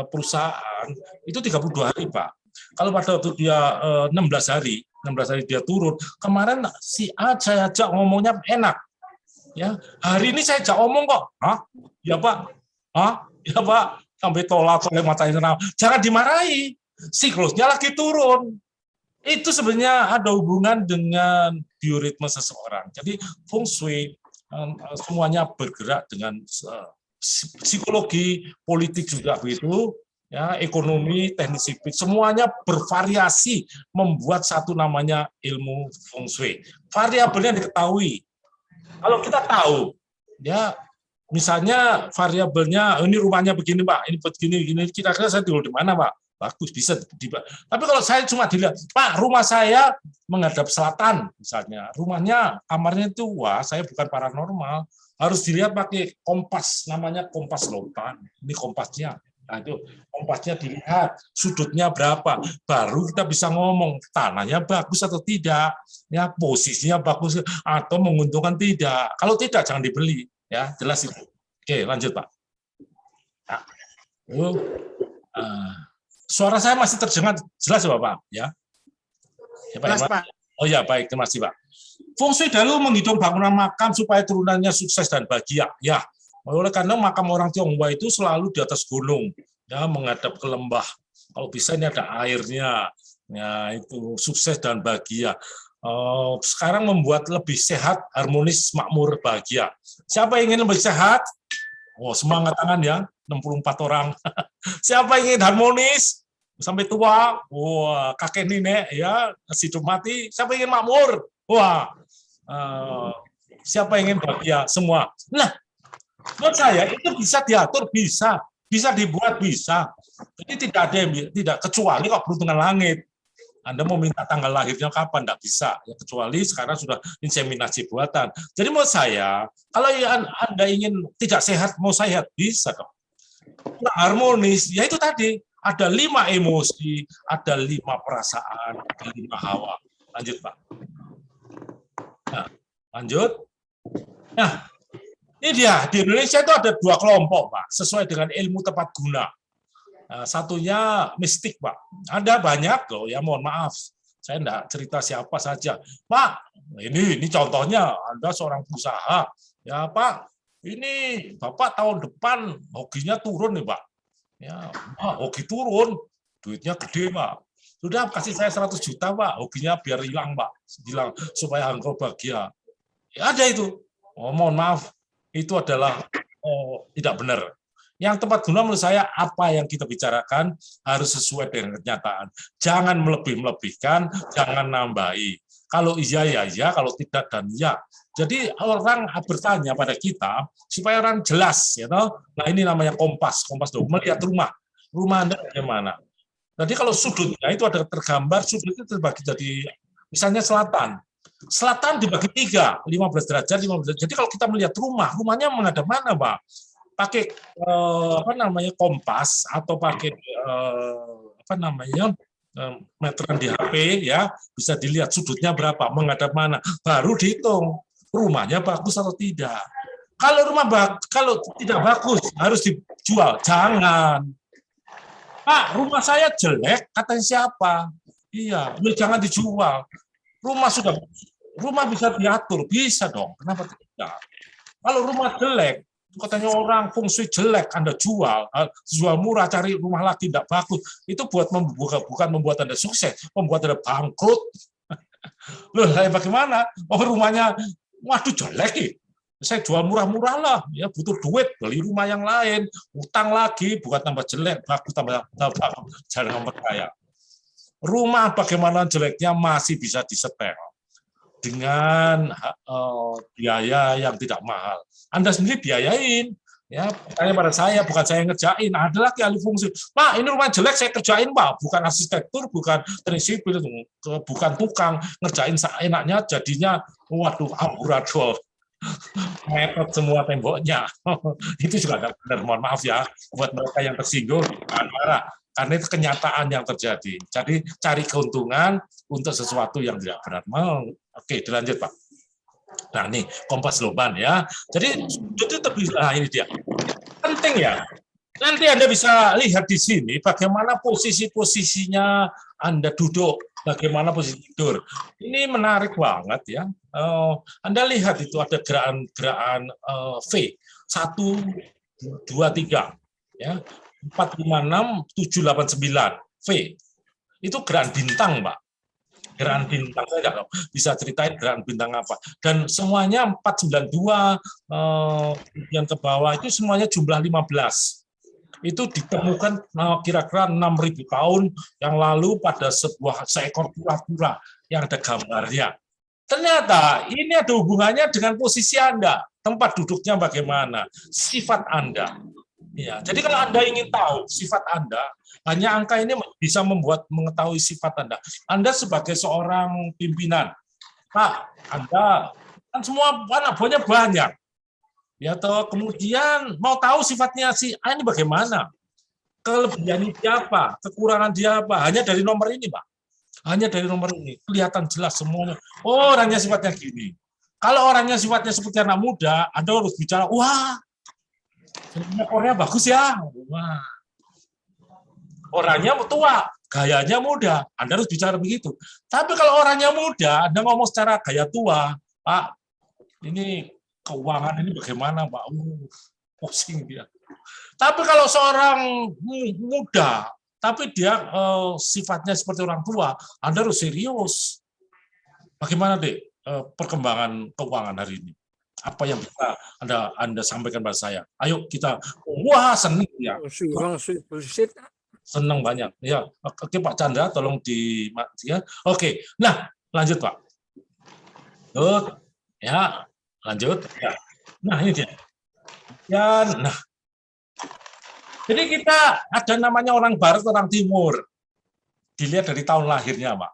perusahaan, itu 32 hari, Pak. Kalau pada waktu dia 16 hari dia turun, kemarin si A saya ajak ngomongnya enak. Ya, hari ini saya ajak ngomong kok. Hah? Ya, Pak. Hah? Ya, Pak. Sampai tolak oleh matanya. Jangan dimarahi. Siklusnya lagi turun. Itu sebenarnya ada hubungan dengan bioritme seseorang. Jadi, feng shui semuanya bergerak dengan psikologi, politik juga begitu, ya, ekonomi, teknik sipil, semuanya bervariasi membuat satu namanya ilmu feng shui. Variabelnya diketahui. Kalau kita tahu, ya, misalnya variabelnya ini rumahnya begini Pak, ini begini, kira-kira saya tinggal di mana Pak? Bagus, bisa. Tapi kalau saya cuma dilihat, Pak, rumah saya menghadap selatan, misalnya. Rumahnya, kamarnya itu, wah, saya bukan paranormal. Harus dilihat pakai kompas, namanya kompas lautan. Ini kompasnya. Nah, itu kompasnya dilihat, sudutnya berapa. Baru kita bisa ngomong, tanahnya bagus atau tidak. Ya, posisinya bagus atau menguntungkan tidak. Kalau tidak, jangan dibeli. Ya, jelas itu. Oke, lanjut, Pak. Nah, suara saya masih terdengar jelas ya Pak? Ya, Pak. Oh ya, baik, terima kasih Pak. Feng Shui dahulu menghitung bangunan makam supaya turunannya sukses dan bahagia. Ya, oleh karena makam orang Tionghoa itu selalu di atas gunung, ya, menghadap ke lembah. Kalau bisa ini ada airnya, ya itu sukses dan bahagia. Sekarang membuat lebih sehat, harmonis, makmur, bahagia. Siapa yang ingin lebih sehat? Oh, semangat tangan ya, 64 orang. Siapa yang ingin harmonis? Sampai tua, wah, kakek nenek ya, hidup mati. Siapa ingin makmur? Wah, siapa ingin bahagia? Semua. Nah, menurut saya itu bisa diatur, bisa dibuat, bisa. Jadi tidak ada yang tidak, kecuali kok peruntungan langit. Anda mau minta tanggal lahirnya kapan? Tidak bisa. Ya, kecuali sekarang sudah inseminasi buatan. Jadi menurut saya, kalau Anda ingin tidak sehat, mau sehat, bisa dong. Harmonis, ya itu tadi. Ada 5 emosi, ada 5 perasaan, ada 5 hawa. Lanjut, Pak. Nah, lanjut. Nah, ini dia. Di Indonesia itu ada 2 kelompok, Pak, sesuai dengan ilmu tepat guna. Satunya mistik, Pak. Ada banyak loh, ya mohon maaf. Saya enggak cerita siapa saja. Pak, ini contohnya Anda seorang pengusaha. Ya, Pak, ini Bapak tahun depan hokinya turun nih, Pak. Ya, hoki turun, duitnya gede, Pak. Sudah kasih saya 100 juta, Pak. Hokinya biar hilang, Pak. Hilang supaya engkau bahagia. Ya, ada itu. Oh, mohon maaf, itu adalah tidak benar. Yang tepat guna menurut saya apa yang kita bicarakan harus sesuai dengan kenyataan. Jangan melebih-melebihkan, jangan nambahi. Kalau iya ya iya, kalau tidak dan ya. Jadi orang bertanya pada kita supaya orang jelas, ya toh. Nah ini namanya kompas dong. Melihat rumah Anda bagaimana. Jadi kalau sudutnya itu ada tergambar, sudutnya terbagi jadi misalnya selatan. Selatan dibagi 3, 15 derajat, 15 derajat. Jadi kalau kita melihat rumahnya menghadap mana, Pak? Pakai kompas atau pakai meteran di HP ya, bisa dilihat sudutnya berapa, menghadap mana, baru dihitung rumahnya bagus atau tidak. Kalau tidak bagus harus dijual, jangan. Pak, rumah saya jelek, katanya siapa? Iya, jangan dijual. Rumah bisa diatur, bisa dong. Kenapa tidak? Kalau rumah jelek, katanya orang fungsi jelek, Anda jual murah, cari rumah lagi tidak bagus. Itu bukan membuat Anda sukses, membuat Anda bangkrut. Loh, bagaimana? Rumahnya, waduh jelek nih. Saya jual murah-murah lah, ya butuh duit, beli rumah yang lain, utang lagi, bukan tambah jelek, bagus tambah jangan percaya. Rumah bagaimana jeleknya masih bisa disetel dengan biaya yang tidak mahal. Anda sendiri biayain, ya. Tanya pada saya, bukan saya ngerjain. Ada lagi ahli fungsi. Pak, ini rumah jelek saya kerjain, Pak. Bukan arsitektur, bukan teknik sipil, bukan tukang ngerjain seenaknya, jadinya waduh amburadul. Mepet semua temboknya. Itu juga tidak benar. Mohon maaf ya, buat mereka yang tersinggung, jangan marah. Karena itu kenyataan yang terjadi. Jadi cari keuntungan untuk sesuatu yang tidak benar. Oke, dilanjut Pak. Nah ini kompas loban ya. Jadi itu ini dia. Penting ya. Nanti Anda bisa lihat di sini bagaimana posisinya Anda duduk, bagaimana posisi tidur. Ini menarik banget ya. Anda lihat itu ada gerakan V 1, 2, 3 ya. 4, 5, 6, 7, 8, 9 V. Itu gerakan bintang, Pak. Gerakan bintang saya nggak bisa ceritain gerakan bintang apa. Dan semuanya 492 yang ke bawah itu semuanya jumlah 15. Itu ditemukan kira-kira 6.000 tahun yang lalu pada seekor kura-kura yang ada gambarnya. Ternyata ini ada hubungannya dengan posisi Anda, tempat duduknya bagaimana, sifat Anda. Ya, jadi kalau Anda ingin tahu sifat Anda, hanya angka ini bisa mengetahui sifat Anda. Anda sebagai seorang pimpinan, Pak, Anda kan semua anak buahnya banyak. Ya toh, kemudian mau tahu sifatnya si A ini bagaimana? Kelebihan dia apa? Kekurangan dia apa? Hanya dari nomor ini, Pak. Hanya dari nomor ini. Kelihatan jelas semuanya. Oh, orangnya sifatnya gini. Kalau orangnya sifatnya seperti anak muda, Anda harus bicara, wah, filmnya Korea bagus ya. Wah. Orangnya tua, gayanya muda. Anda harus bicara begitu. Tapi kalau orangnya muda, Anda ngomong secara gaya tua, Pak, ini keuangan ini bagaimana, Pak? Pusing dia. Tapi kalau seorang muda, tapi dia sifatnya seperti orang tua, Anda harus serius. Bagaimana, Dek, perkembangan keuangan hari ini? Apa yang bisa Anda sampaikan pada saya? Ayo kita, wah senang ya. Senang banyak. Ya, oke Pak Chandra, tolong ya. Oke, nah lanjut Pak. Ya, lanjut. Ya. Nah ini dia. Ya, nah. Jadi kita ada namanya orang Barat, orang Timur. Dilihat dari tahun lahirnya, Pak.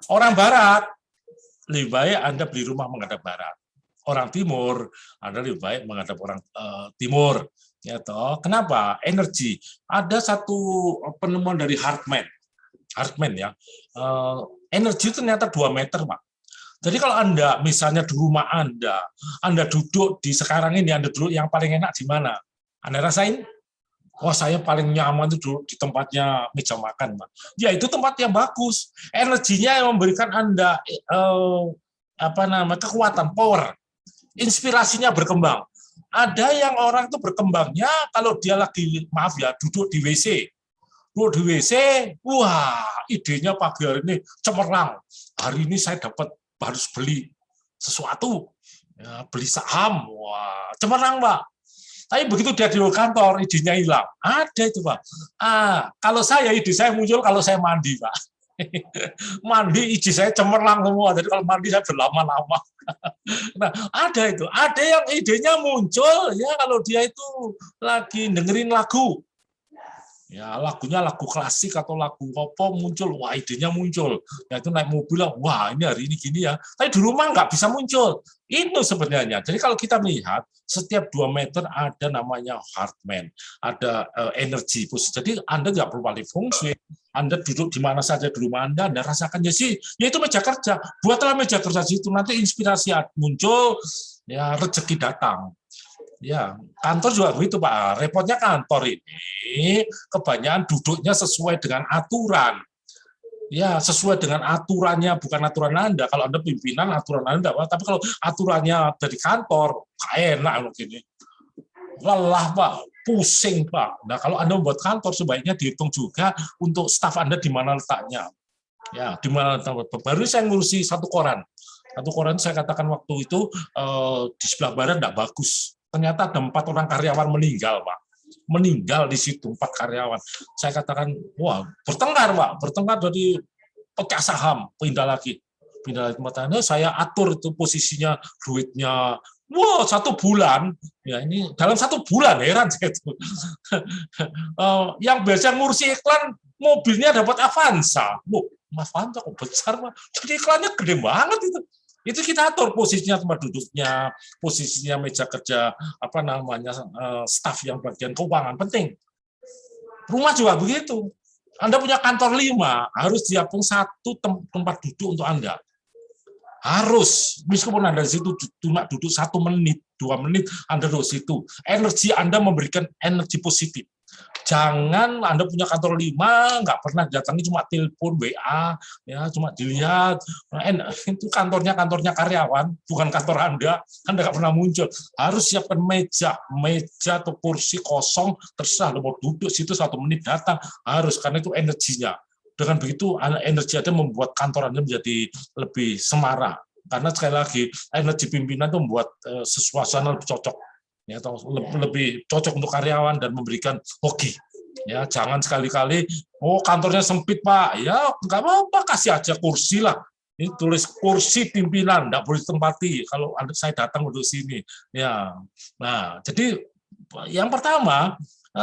Orang Barat lebih baik Anda beli rumah menghadap Barat. Orang Timur, Anda lebih baik menghadap orang Timur. Ya toh. Kenapa? Energi. Ada satu penemuan dari Hartman ya. Energi itu ternyata 2 meter, Pak. Jadi kalau Anda misalnya di rumah Anda duduk di sekarang ini, Anda duduk yang paling enak di mana? Anda rasain? Wah, saya paling nyaman itu duduk di tempatnya meja makan, Pak. Ya, itu tempat yang bagus. Energinya yang memberikan Anda kekuatan, power. Inspirasinya berkembang. Ada yang orang itu berkembangnya kalau dia lagi, maaf ya, duduk di WC. Duduk di WC, wah, idenya pagi hari ini cemerlang. Hari ini saya harus beli sesuatu, ya, beli saham, wah, cemerlang, Pak. Tapi begitu dia di kantor, idenya hilang. Ada itu, Pak. Kalau ide saya muncul kalau saya mandi, Pak. Mandi, ide saya cemerlang semua. Jadi kalau mandi saya berlama-lama. Nah, ada itu. Ada yang idenya muncul, ya kalau dia itu lagi dengerin lagu. Ya, lagunya lagu klasik atau lagu apa muncul, wah idenya muncul. Ya itu naik mobil, wah ini hari ini gini ya. Tapi di rumah nggak bisa muncul. Itu sebenarnya. Jadi kalau kita melihat setiap 2 meter ada namanya heartman, ada energi positif. Jadi Anda nggak perlu balik fungsi. Anda duduk di mana saja di rumah Anda rasakan ya sih. Ya itu meja kerja. Buatlah meja kerja situ, nanti inspirasi muncul, ya rezeki datang. Ya, kantor juga begitu, Pak. Repotnya kantor ini kebanyakan duduknya sesuai dengan aturan. Ya, sesuai dengan aturannya, bukan aturan Anda. Kalau Anda pimpinan, aturan Anda. Tapi kalau aturannya dari kantor, enak begini. Lelah, Pak. Pusing, Pak. Nah, kalau Anda membuat kantor, sebaiknya dihitung juga untuk staf Anda di mana letaknya. Ya, di mana baru saya ngurusi satu koran. Satu koran saya katakan waktu itu di sebelah barat tidak bagus. Ternyata ada 4 orang karyawan meninggal, Pak. Meninggal di situ 4 karyawan. Saya katakan, wah, bertengkar, Pak. Bertengkar dari pecah saham, pindah lagi tempatnya. Saya atur itu posisinya, duitnya. Wah, 1 bulan. Ya ini dalam 1 bulan heran saya itu. Yang biasa ngurusi iklan, mobilnya dapat Avanza. Loh, Avanza kok besar, Pak. Jadi iklannya gede banget itu. Itu kita atur posisinya, tempat duduknya, posisinya meja kerja, staf yang bagian keuangan, penting. Rumah juga begitu. Anda punya kantor 5, harus siapkan 1 tempat duduk untuk Anda. Harus, meskipun Anda di situ cuma duduk 1 menit, 2 menit, Anda duduk situ. Energi Anda memberikan energi positif. Jangan Anda punya kantor 5, nggak pernah datangi, cuma telepon, WA, ya cuma dilihat. Itu kantornya karyawan, bukan kantor Anda nggak pernah muncul. Harus siapkan meja atau kursi kosong, terserah mau duduk situ 1 menit datang, harus, karena itu energinya. Dengan begitu, energi Anda membuat kantor Anda menjadi lebih semarak. Karena sekali lagi, energi pimpinan itu membuat suasana lebih cocok. Ya, atau lebih cocok untuk karyawan dan memberikan hoki. Ya, jangan sekali-kali, kantornya sempit, Pak. Ya, nggak apa-apa, kasih aja kursi lah. Ini tulis kursi pimpinan, nggak boleh ditempati kalau saya datang untuk sini. Ya, nah, jadi yang pertama,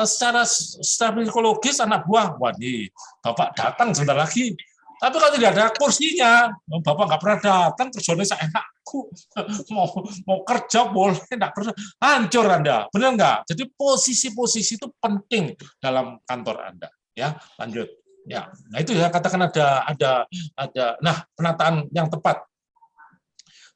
secara psikologis anak buah, wah nih, Bapak datang sebentar lagi. Tapi kalau tidak ada kursinya, Bapak nggak pernah datang, kerjanya saya enakku. Mau kerja boleh, enggak kerja, hancur Anda. Benar nggak? Jadi posisi-posisi itu penting dalam kantor Anda. Ya, lanjut. Ya, nah itu ya katakan ada. Nah, penataan yang tepat,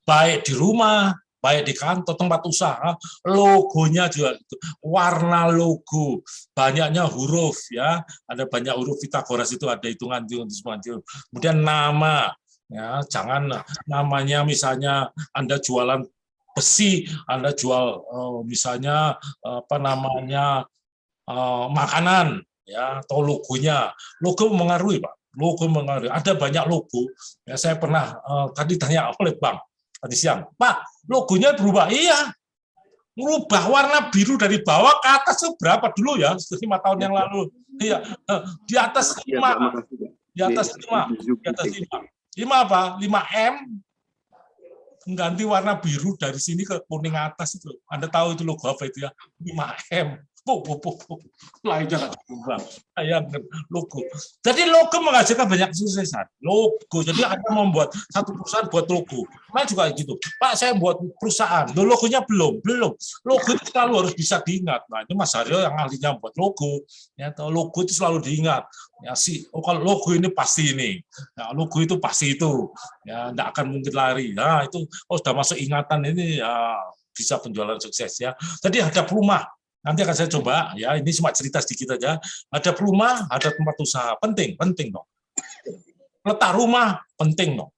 baik di rumah, baik di kantor, tempat usaha, logonya juga gitu. Warna logo, banyaknya huruf, ya, ada banyak huruf Pitagoras itu, ada hitungan semua. Kemudian nama, ya, jangan namanya misalnya Anda jualan besi, Anda jual misalnya makanan, ya, atau logonya. Logo mengaruhi, Pak. Logo mengaruhi. Ada banyak logo. Ya, saya pernah tadi tanya oleh Bang tadi siang, Pak, logonya berubah. Iya, merubah warna biru dari bawah ke atas itu berapa dulu ya, 5 tahun yang lalu. Iya, di atas 5, di atas 5, di atas 5. 5 apa? 5M, mengganti warna biru dari sini ke kuning atas itu. Anda tahu itu logo apa itu ya? 5M. Lainnya bayangkan logo. Jadi logo menghasilkan banyak kesuksesan. Logo. Jadi Anda membuat satu perusahaan buat logo. Mana juga gitu. Pak, saya buat perusahaan. Logonya belum. Logo itu selalu harus bisa diingat. Nah, itu Mas Haryo yang ahlinya buat logo. Ya, logo itu selalu diingat. Ya kalau logo ini pasti ini. Ya, logo itu pasti itu. Ya, enggak akan mungkin lari. Nah, itu sudah masuk ingatan ini ya, bisa penjualan sukses ya. Jadi hadap rumah. Nanti akan saya coba, ya ini cuma cerita sedikit aja. Ada rumah, ada tempat usaha, penting dong. Letak rumah, penting dong.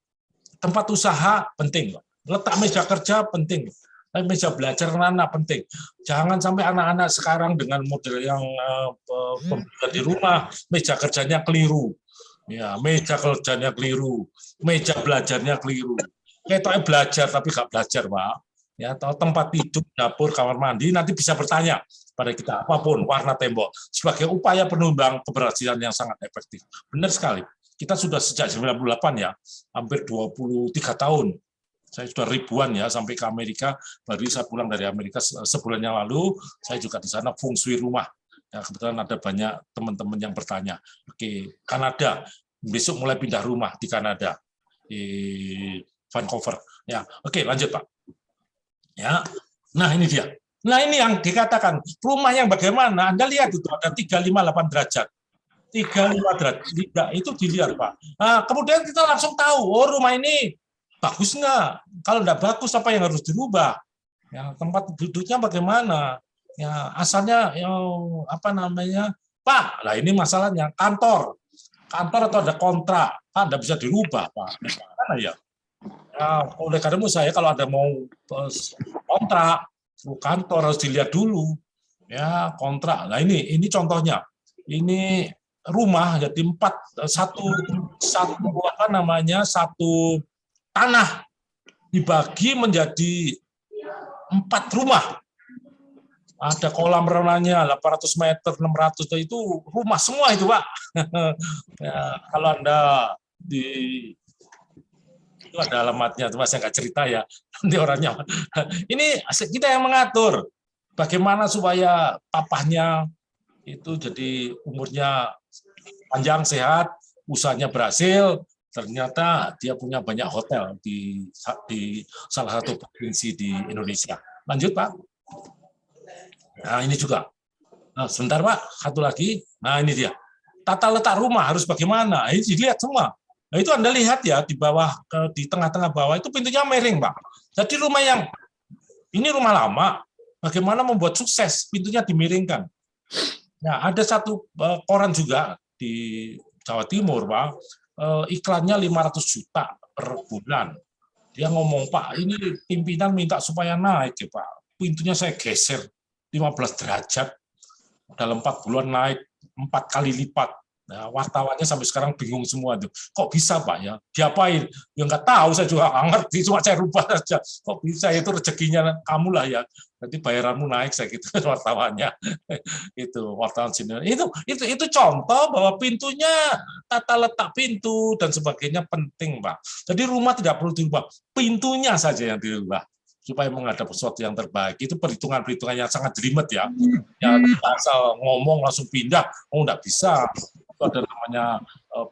Tempat usaha, penting dong. Letak meja kerja, penting. Meja belajar anak penting. Jangan sampai anak-anak sekarang dengan model yang pembelajaran di rumah, meja kerjanya keliru. Ya, meja kerjanya keliru, meja belajarnya keliru. Kayak belajar tapi nggak belajar, Pak. Ya, atau tempat tidur, dapur, kamar mandi, nanti bisa bertanya pada kita apapun warna tembok sebagai upaya penunjang keberhasilan yang sangat efektif. Benar sekali. Kita sudah sejak 98 ya, hampir 23 tahun. Saya sudah ribuan ya sampai ke Amerika. Baru saya pulang dari Amerika sebulan yang lalu. Saya juga di sana feng shui rumah. Ya, kebetulan ada banyak teman-teman yang bertanya. Oke, Kanada besok mulai pindah rumah di Kanada di Vancouver. Ya, oke lanjut Pak. Ya, nah ini dia. Nah ini yang dikatakan rumah yang bagaimana? Anda lihat itu ada 358 derajat. 35 derajat itu dilihat Pak. Nah, kemudian kita langsung tahu, oh rumah ini bagus nggak? Kalau nggak bagus apa yang harus dirubah? Ya, tempat duduknya bagaimana? Ya, asalnya yang apa namanya? Pak, lah ini masalahnya kantor atau ada kontrak, kan nggak bisa dirubah Pak. Mana ya? Ya, oleh karena itu saya kalau ada mau kontrak kantor harus dilihat dulu ya kontrak. Nah ini contohnya. Ini rumah jadi satu apa namanya satu tanah dibagi menjadi 4 rumah. Ada kolam renangnya 800 meter, 600 itu rumah semua itu Pak. Ya, kalau Anda itu ada alamatnya, cuma saya nggak cerita ya. Nanti orangnya. Ini kita yang mengatur bagaimana supaya papahnya itu jadi umurnya panjang, sehat, usahanya berhasil. Ternyata dia punya banyak hotel di salah satu provinsi di Indonesia. Lanjut Pak. Nah ini juga. Nah, sebentar Pak, satu lagi. Nah ini dia. Tata letak rumah harus bagaimana? Ini dilihat semua. Nah, itu Anda lihat ya di bawah, di tengah-tengah bawah itu pintunya miring, Pak. Jadi rumah yang ini rumah lama, bagaimana membuat sukses pintunya dimiringkan. Nah, ada satu koran juga di Jawa Timur, Pak. Iklannya 500 juta per bulan. Dia ngomong, Pak, ini pimpinan minta supaya naik, ya, Pak. Pintunya saya geser 15 derajat. Dalam 4 bulan naik 4 kali lipat. Nah, wartawannya sampai sekarang bingung semua tuh. Kok bisa Pak ya? Diapain? Ya nggak tahu, saya juga nggak ngerti, cuma saya rubah saja. Kok bisa itu rezekinya kamu lah ya. Nanti bayaranmu naik saya gitu wartawannya. Itu wartawan sini. Itu contoh bahwa pintunya tata letak pintu dan sebagainya penting, Pak. Jadi rumah tidak perlu dirubah, pintunya saja yang dirubah supaya menghadap sesuatu yang terbaik. Itu perhitungan-perhitungan yang sangat jelimet ya. Ya asal ngomong langsung pindah, oh nggak bisa. Itu ada namanya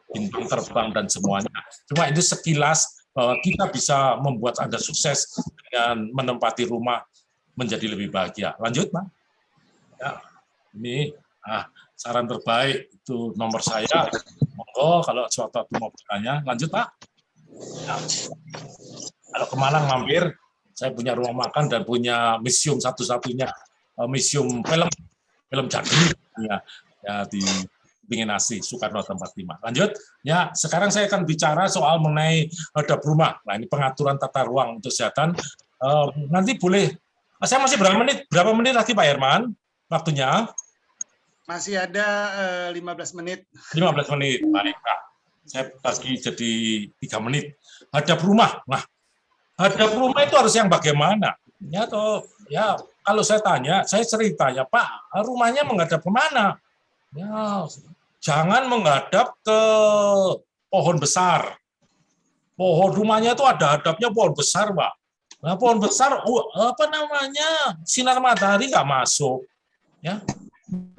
bintang terbang dan semuanya. Cuma itu sekilas bahwa kita bisa membuat Anda sukses dengan menempati rumah menjadi lebih bahagia. Lanjut, Pak. Ya, ini saran terbaik itu nomor saya. Monggo kalau suatu mau bertanya. Lanjut, Pak. Ya. Kalau ke Malang mampir, saya punya rumah makan dan punya museum satu-satunya, museum film Jagung ya di Pingin Asih, Soekarno 45. Lanjut, ya sekarang saya akan bicara soal mengenai hadap rumah. Nah ini pengaturan tata ruang untuk kesehatan. Nanti boleh, saya masih berapa menit lagi Pak Herman waktunya?
Masih ada 15 menit.
15 menit, baik Pak. Saya bagi jadi 3 menit. Hadap rumah, nah hadap rumah itu harus yang bagaimana? Ya toh, ya kalau saya tanya, saya cerita ya Pak, rumahnya menghadap kemana? Ya, jangan menghadap ke pohon besar. Pohon rumahnya itu ada hadapnya pohon besar, Pak. Nah, pohon besar, apa namanya, sinar matahari nggak masuk, ya,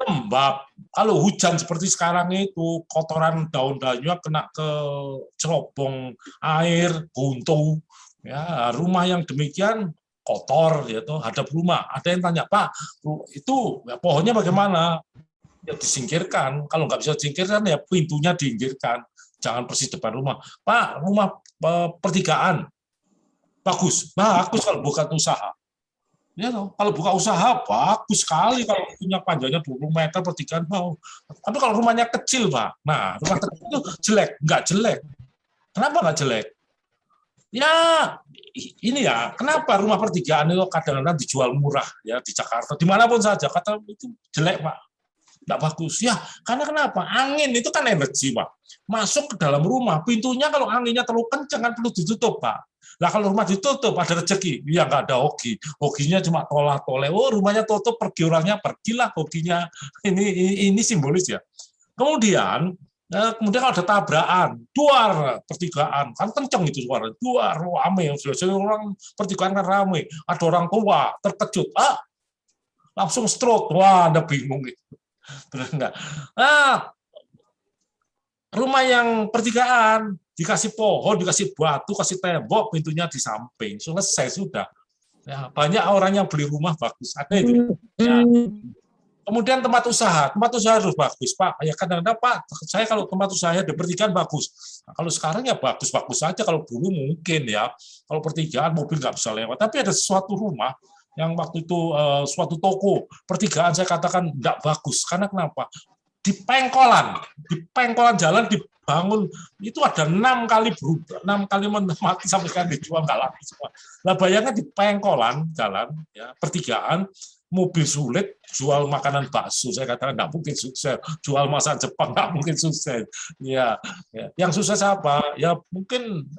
lembab. Kalau hujan seperti sekarang itu, kotoran daun-daunnya kena ke cerobong air, buntu. Ya, rumah yang demikian kotor, yaitu hadap rumah. Ada yang tanya, Pak, itu ya, pohonnya bagaimana? Ya disingkirkan. Kalau nggak bisa disingkirkan, ya pintunya diinggirkan. Jangan persis depan rumah. Pak, rumah pertigaan bagus kalau bukan usaha. Ya toh, kalau buka usaha bagus sekali kalau punya panjangnya 20 meter pertigaan mau. Tapi kalau rumahnya kecil, Pak. Nah, rumah kecil itu jelek, nggak jelek. Kenapa nggak jelek? Ya, ini ya, kenapa rumah pertigaan itu kadang-kadang dijual murah ya di Jakarta, dimanapun saja, kata itu jelek, Pak. Nggak bagus. Ya, karena kenapa? Angin itu kan energi, Pak. Masuk ke dalam rumah, pintunya kalau anginnya terlalu kencang kan perlu ditutup, Pak. Nah, kalau rumah ditutup, ada rezeki. Ya, nggak ada hoki. Hokinya cuma tolak-toleh. Oh, rumahnya tutup, pergi orangnya, pergilah hokinya. Ini simbolis ya. Kemudian kalau ada tabrakan, duar pertigaan, kan kenceng itu suara, duar, rame, biasanya orang pertigaan kan rame, ada orang tua terkejut, langsung stroke, wah Anda bingung gitu. Terus enggak. Rumah yang pertigaan dikasih pohon, dikasih batu, kasih tembok, pintunya di samping, selesai sudah. Ya, banyak orang yang beli rumah bagus, ada itu. Ya. Kemudian tempat usaha harus bagus, Pak. Ya kadang-kadang Pak, saya kalau tempat usaha di pertigaan bagus. Nah, kalau sekarang ya bagus-bagus saja. Kalau dulu mungkin ya, kalau pertigaan mobil nggak bisa lewat. Tapi ada suatu rumah yang waktu itu suatu toko pertigaan saya katakan nggak bagus. Karena kenapa? Di pengkolan jalan dibangun itu ada 6 kali berubah, 6 kali mati sampai sekarang dijual nggak laku semua. Nah bayangkan di pengkolan jalan ya pertigaan mobil sulit jual makanan bakso, saya katakan nggak mungkin sukses. Jual masak Jepang nggak mungkin sukses. Ya. Yang sukses apa? Ya mungkin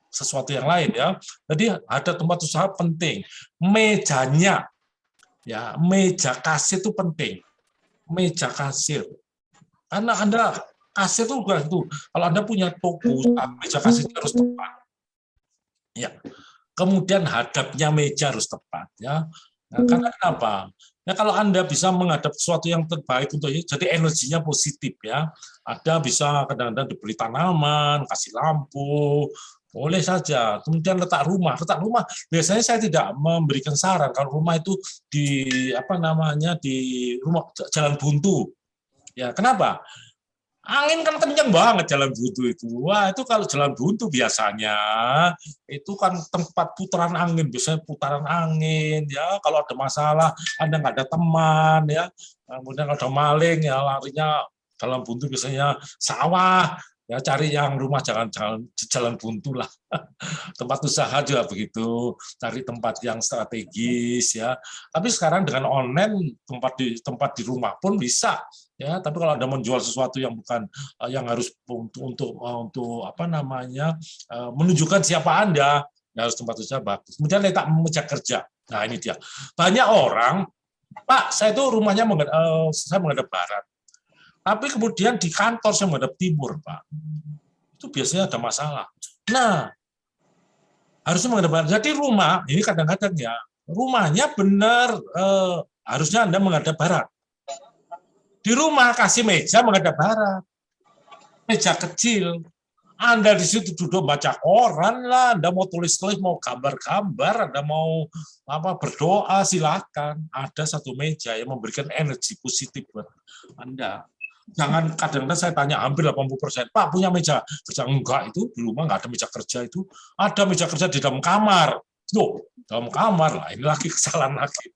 sesuatu yang lain ya. Jadi ada tempat usaha penting. Mejanya, ya meja kasir itu penting. Meja kasir. Karena Anda kasir itu bukan itu. Kalau Anda punya toko, meja kasir harus tepat. Ya. Kemudian hadapnya meja harus tepat ya. Nah, karena kenapa? Ya kalau Anda bisa menghadap sesuatu yang terbaik untuk jadi energinya positif ya. Ada bisa kadang-kadang diberi tanaman, kasih lampu, boleh saja. Kemudian letak rumah biasanya saya tidak memberikan saran kalau rumah itu di di rumah jalan buntu. Ya, kenapa? Angin kan kencang banget jalan buntu itu. Wah, itu kalau jalan buntu biasanya itu kan tempat putaran angin, biasanya putaran angin ya. Kalau ada masalah, Anda nggak ada teman ya. Kemudian kalau ada maling ya larinya jalan buntu biasanya sawah. Ya cari yang rumah jalan buntu lah. Tempat usaha juga begitu, cari tempat yang strategis ya. Tapi sekarang dengan online tempat di rumah pun bisa ya. Tapi kalau Anda menjual sesuatu yang bukan yang harus untuk menunjukkan siapa Anda, ya harus tempat usaha bagus. Kemudian letak meja kerja. Nah ini dia. Banyak orang, Pak, saya itu rumahnya saya menghadap barat. Tapi kemudian di kantor saya menghadap timur, Pak. Itu biasanya ada masalah. Nah, harusnya menghadap barat. Jadi rumah, ini kadang-kadang ya, rumahnya benar harusnya Anda menghadap barat. Di rumah kasih meja menghadap barat. Meja kecil. Anda di situ duduk baca koran lah, Anda mau tulis-tulis, mau gambar-gambar, Anda mau berdoa, silakan. Ada satu meja yang memberikan energi positif buat Anda. Jangan kadang-kadang saya tanya hampir 80%, Pak punya meja kerja? Enggak, itu di rumah nggak ada meja kerja itu. Ada meja kerja di dalam kamar. Loh, dalam kamar lah, ini lagi kesalahan lagi.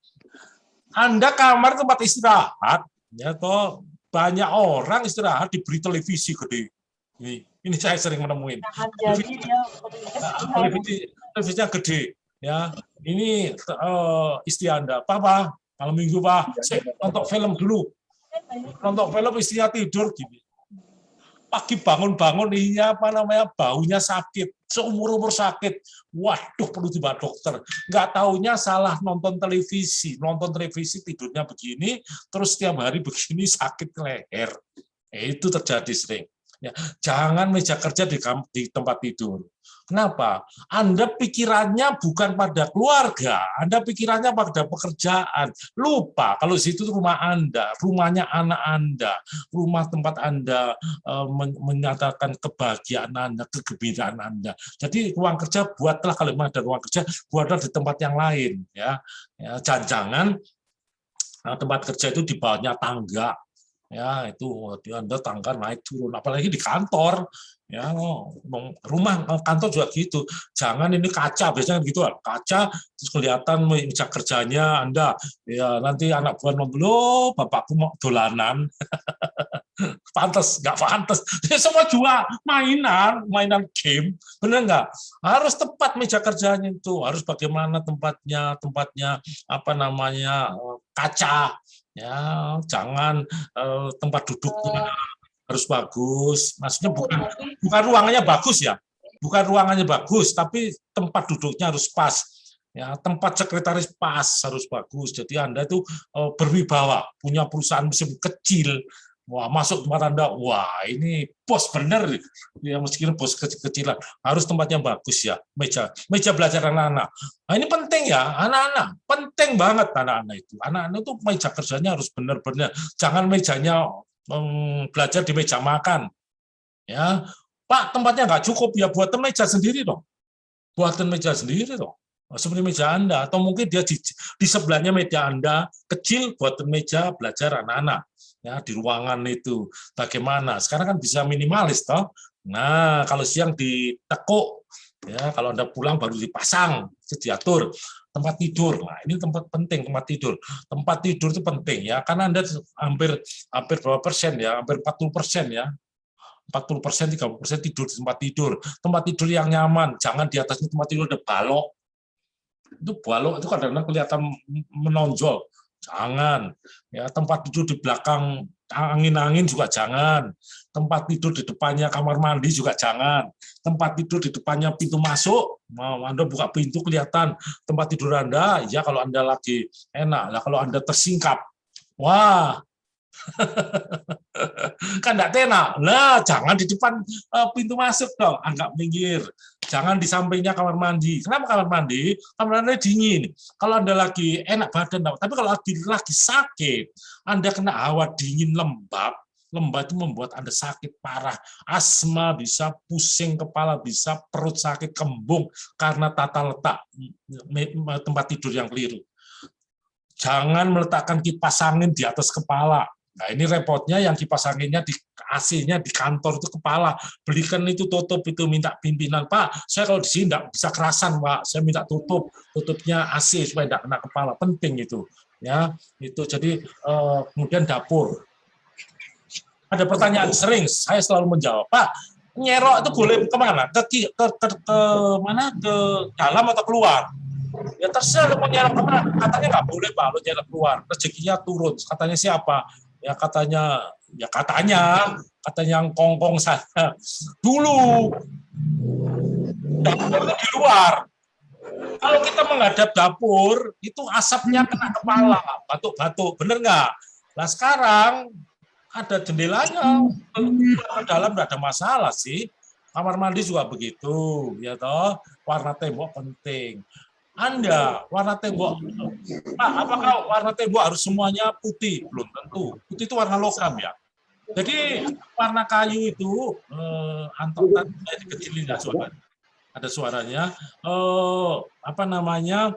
Anda kamar tempat istirahat, ya toh banyak orang istirahat diberi televisi gede. Ini saya sering menemuin. Televisinya gede, ya. Ini istri Anda, Papa, malam minggu Pak, saya nonton film dulu. Nonton film istrinya tidur gini. Pagi bangun-bangun baunya sakit, seumur-umur sakit. Waduh, perlu dibawa dokter. Nggak taunya salah nonton televisi tidurnya begini, terus setiap hari begini sakit leher. Itu terjadi sering. Ya, jangan meja kerja di tempat tidur. Kenapa? Anda pikirannya bukan pada keluarga, Anda pikirannya pada pekerjaan. Lupa kalau situ rumah Anda, rumahnya anak Anda, rumah tempat Anda menyatakan kebahagiaan Anda, kegembiraan Anda. Jadi ruang kerja buatlah, kalau memang ada ruang kerja, buatlah di tempat yang lain. Ya, jangan tempat kerja itu di bawahnya tangga. Ya, itu Anda tangga naik turun, apalagi di kantor. Ya, rumah kantor juga gitu. Jangan ini kaca, biasanya gitu kan. Kaca terus kelihatan meja kerjanya Anda. Ya, nanti anak buah ngomong, "Loh, bapakku mau dolanan." Pantas, nggak pantas. Semua juga mainan game, bener nggak? Harus tepat meja kerjanya itu, harus bagaimana tempatnya apa namanya kaca, ya, jangan tempat duduknya harus bagus. Maksudnya bukan ruangannya bagus ya, bukan ruangannya bagus, tapi tempat duduknya harus pas. Ya, tempat sekretaris pas harus bagus. Jadi Anda itu berwibawa, punya perusahaan mesin kecil. Wah, masuk tempat Anda, wah ini bos bener, ya meskipun bos kecil-kecilan, harus tempatnya bagus ya, meja belajar anak-anak. Nah, ini penting ya, anak-anak, penting banget anak-anak itu. Anak-anak itu meja kerjanya harus benar-benar, jangan mejanya belajar di meja makan. Ya, Pak, tempatnya nggak cukup ya, buatan meja sendiri dong, buatan meja sendiri dong. Seperti meja Anda, atau mungkin dia di sebelahnya meja Anda kecil, buatan meja belajar anak-anak. Ya, di ruangan itu bagaimana sekarang kan bisa minimalis toh. Nah, kalau siang ditekuk, ya kalau Anda pulang baru dipasang, diatur tempat tidur. Nah, ini tempat penting, tempat tidur itu penting ya, karena Anda hampir berapa persen ya, hampir 40% ya, 40%, 30% tidur di tempat tidur yang nyaman, jangan di atasnya tempat tidur ada balok. Itu balok itu kadang-kadang kelihatan menonjol. Jangan. Ya, tempat tidur di belakang angin-angin juga jangan. Tempat tidur di depannya kamar mandi juga jangan. Tempat tidur di depannya pintu masuk, mau Anda buka pintu kelihatan tempat tidur Anda, ya kalau Anda lagi enak. Lah kalau Anda tersingkap, wah, kan enggak enak. Nah, jangan di depan pintu masuk dong, agak minggir. Jangan di sampingnya kamar mandi. Kenapa kamar mandi? Kamar mandi dingin. Kalau Anda lagi enak badan, tapi kalau lagi sakit, Anda kena hawa dingin lembab itu membuat Anda sakit parah. Asma bisa, pusing kepala bisa, perut sakit, kembung karena tata letak tempat tidur yang keliru. Jangan meletakkan kipas angin di atas kepala. Nah, ini repotnya yang kipas anginnya di AC-nya di kantor itu kepala. Belikan itu tutup, itu minta pimpinan, Pak, saya kalau di sini tidak bisa kerasan, Pak. Saya minta tutupnya AC supaya tidak kena kepala. Penting itu. Ya, itu jadi kemudian dapur. Ada pertanyaan sering, saya selalu menjawab, Pak, nyerok itu boleh kemana? Ke mana? Ke dalam atau keluar? Ya terserah mau nyerok kemana. Katanya nggak boleh, Pak, lo nyerok keluar. Rezekinya turun. Katanya siapa? Ya katanya yang kongkong saya dulu dapur di luar. Kalau kita menghadap dapur itu asapnya kena kepala, batuk-batuk, bener nggak? Nah sekarang ada jendelanya, ke dalam nggak ada masalah sih. Kamar mandi juga begitu, ya toh. Warna tembok penting. Anda warna tembok, Pak, apakah warna tembok harus semuanya putih? Belum tentu. Putih itu warna logam ya. Jadi warna kayu itu, Anton tadi dikecilin ya suara. Ada suaranya. Apa namanya?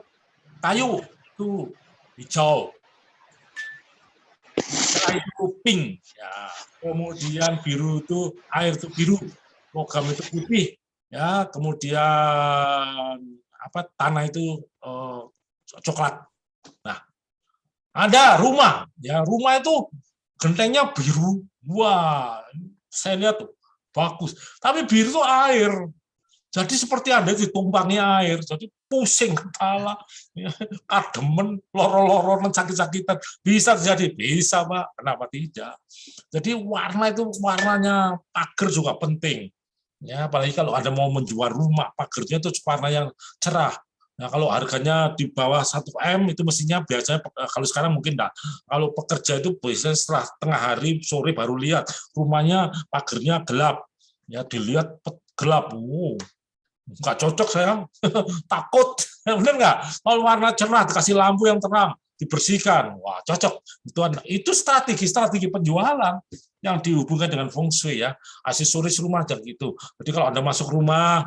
Kayu itu hijau. Setelah itu pink. Ya. Kemudian biru itu air itu biru. Logam itu putih. Ya. Kemudian tanah itu coklat. Nah, ada rumah, ya rumah itu gentengnya biru. Wah, saya lihat tuh bagus. Tapi biru itu air. Jadi seperti Anda ditumpangi air, jadi pusing kepala, kademen, loro-loronan, sakit-sakitan. Bisa terjadi, bisa Pak. Kenapa tidak? Jadi warnanya pagar juga penting. Ya, apalagi kalau Anda mau menjual rumah, pagarnya itu warna yang cerah. Nah, kalau harganya di bawah 1 M itu mestinya biasanya, kalau sekarang mungkin enggak. Kalau pekerja itu biasanya setelah tengah hari, sore baru lihat rumahnya pagarnya gelap. Ya, dilihat gelap. Enggak cocok saya. Takut. Benar enggak? Kalau warna cerah dikasih lampu yang terang, dibersihkan. Wah, cocok. Itu strategi penjualan yang dihubungkan dengan feng shui ya, aksesoris rumah dan gitu. Jadi kalau Anda masuk rumah,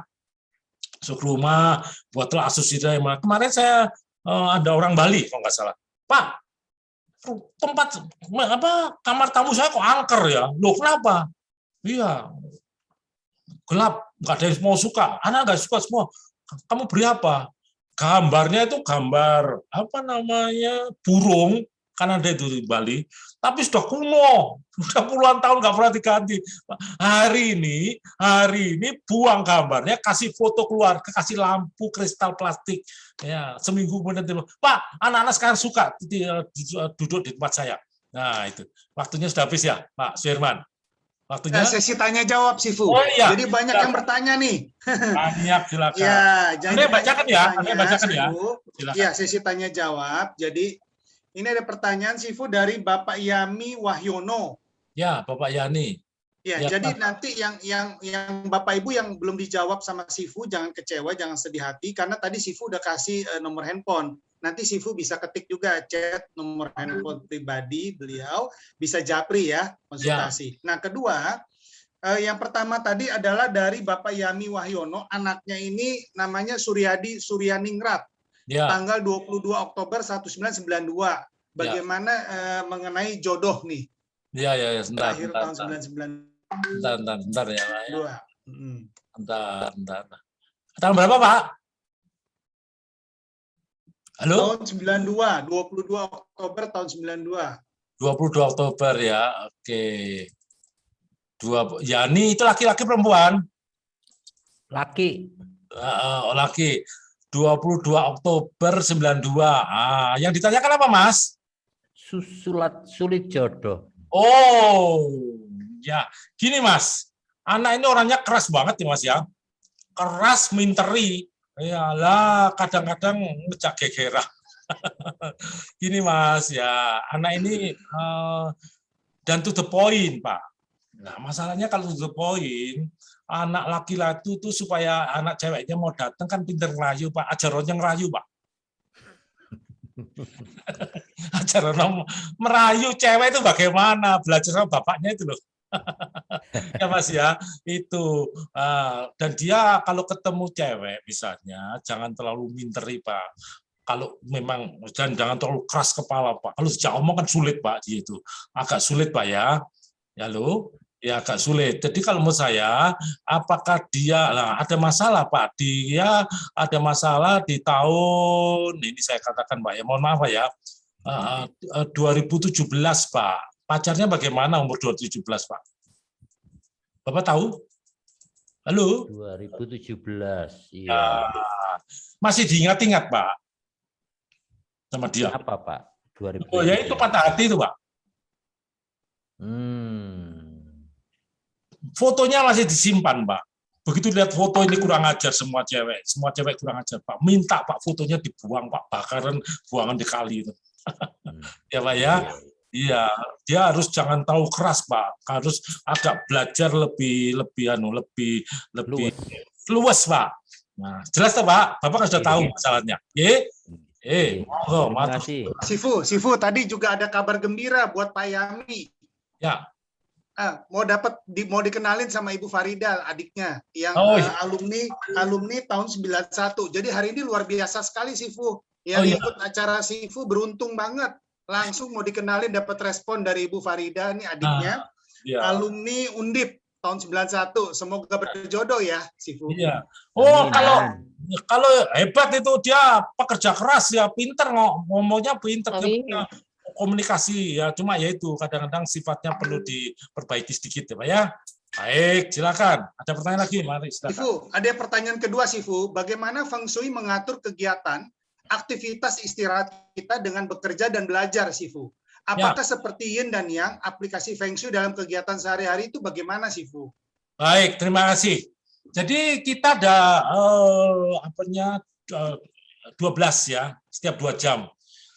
buatlah aksesoris. Kemarin saya ada orang Bali kalau nggak salah, Pak, tempat kamar tamu saya kok angker ya. Loh kenapa? Iya, gelap, nggak ada yang mau suka. Anak nggak suka semua. Kamu beri apa? Gambarnya itu gambar apa namanya burung, kan ada itu di Bali, tapi sudah kuno, sudah puluhan tahun nggak pernah diganti. Hari ini buang gambarnya, kasih foto keluar, kasih lampu kristal plastik. Ya, seminggu kemudian Pak, anak-anak sekarang suka duduk di tempat saya. Nah itu, waktunya sudah habis ya, Pak Suherman. Waktunya.
Sesi tanya jawab, Sifu.
Oh iya.
Jadi banyak yang bertanya nih.
Banyak, silakan.
Ya,
Anda bacakan ya, Anda bacakan ya.
Silakan. Ya, sesi tanya jawab. Jadi ini ada pertanyaan Sifu dari Bapak Yami Wahyono.
Ya, Bapak Yani.
Ya, jadi nanti yang Bapak Ibu yang belum dijawab sama Sifu jangan kecewa, jangan sedih hati karena tadi Sifu udah kasih nomor handphone. Nanti Sifu bisa ketik juga chat nomor handphone pribadi beliau, bisa japri ya konsultasi. Ya. Nah, kedua, yang pertama tadi adalah dari Bapak Yami Wahyono, anaknya ini namanya Suryadi Suryaningrat. Ya. Tanggal 22 Oktober 1992. Bagaimana mengenai jodoh nih?
Iya, sebentar.
Akhir tahun 99.
Bentar ya, Pak. Ya. Bentar. Tanggal berapa, Pak? Halo?
Tahun 92, 22 Oktober tahun 92.
22 Oktober ya, oke. Yani itu laki-laki perempuan?
Laki.
Laki. 22 Oktober 92. Yang ditanyakan apa, Mas?
Sulit jodoh.
Oh, ya. Gini, Mas. Anak ini orangnya keras banget ya, Mas ya. Keras, minteri. Yalah, kadang-kadang ngejak gegerah. Gini, Mas ya. Anak ini dan to the point, Pak. Nah, masalahnya kalau to the point, anak laki-laki itu supaya anak ceweknya mau datang kan pinter ngerayu, Pak. Ajarannya ngerayu, Pak. Ajaran merayu cewek itu bagaimana? Belajar sama bapaknya itu loh. Ya Mas ya, itu. Dan dia kalau ketemu cewek misalnya, jangan terlalu minteri, Pak. Kalau memang jangan terlalu keras kepala, Pak. Kalau sejak omong kan sulit, Pak, dia itu. Agak sulit, Pak ya. Ya lo. Ya agak sulit. Jadi kalau menurut saya, apakah dia ada masalah, Pak? Dia ada masalah di tahun ini saya katakan, Pak ya. Mohon maaf, Pak ya. 2017, Pak. Pacarnya bagaimana umur 2017, Pak? Bapak tahu? Halo?
2017. Iya.
Masih diingat-ingat, Pak. Sama dia.
Apa, Pak? 2017.
Oh, ya itu patah hati itu, Pak. Fotonya masih disimpan, Pak. Begitu lihat foto ini kurang ajar semua cewek kurang ajar, Pak. Minta Pak fotonya dibuang, Pak, bakaran buangan di kali itu. Ya, Pak ya. Iya, dia harus jangan terlalu keras, Pak. Harus agak belajar lebih luas, Pak. Nah, jelas toh, Pak? Bapak kan sudah tahu masalahnya. Monggo,
Sifu, tadi juga ada kabar gembira buat Pak Yami.
Ya.
Mau dikenalin sama Ibu Farida, adiknya yang alumni tahun 91. Jadi hari ini luar biasa sekali Sifu. Yang ikut acara Sifu beruntung banget. Langsung mau dikenalin dapat respon dari Ibu Farida, ini adiknya. Alumni Undip tahun 91. Semoga berjodoh ya, Sifu.
Iya. Oh, kalau hebat itu dia pekerja keras ya, pinter ngomongnya pinter. Komunikasi ya, cuma ya itu kadang-kadang sifatnya perlu diperbaiki sedikit ya Pak ya. Baik, silakan. Ada pertanyaan lagi? Mari silakan.
Sifu, ada pertanyaan kedua Sifu, bagaimana Feng Shui mengatur kegiatan aktivitas istirahat kita dengan bekerja dan belajar Sifu? Apakah seperti Yin dan Yang, aplikasi Feng Shui dalam kegiatan sehari-hari itu bagaimana Sifu?
Baik, terima kasih. Jadi kita ada 12 ya, setiap 2 jam.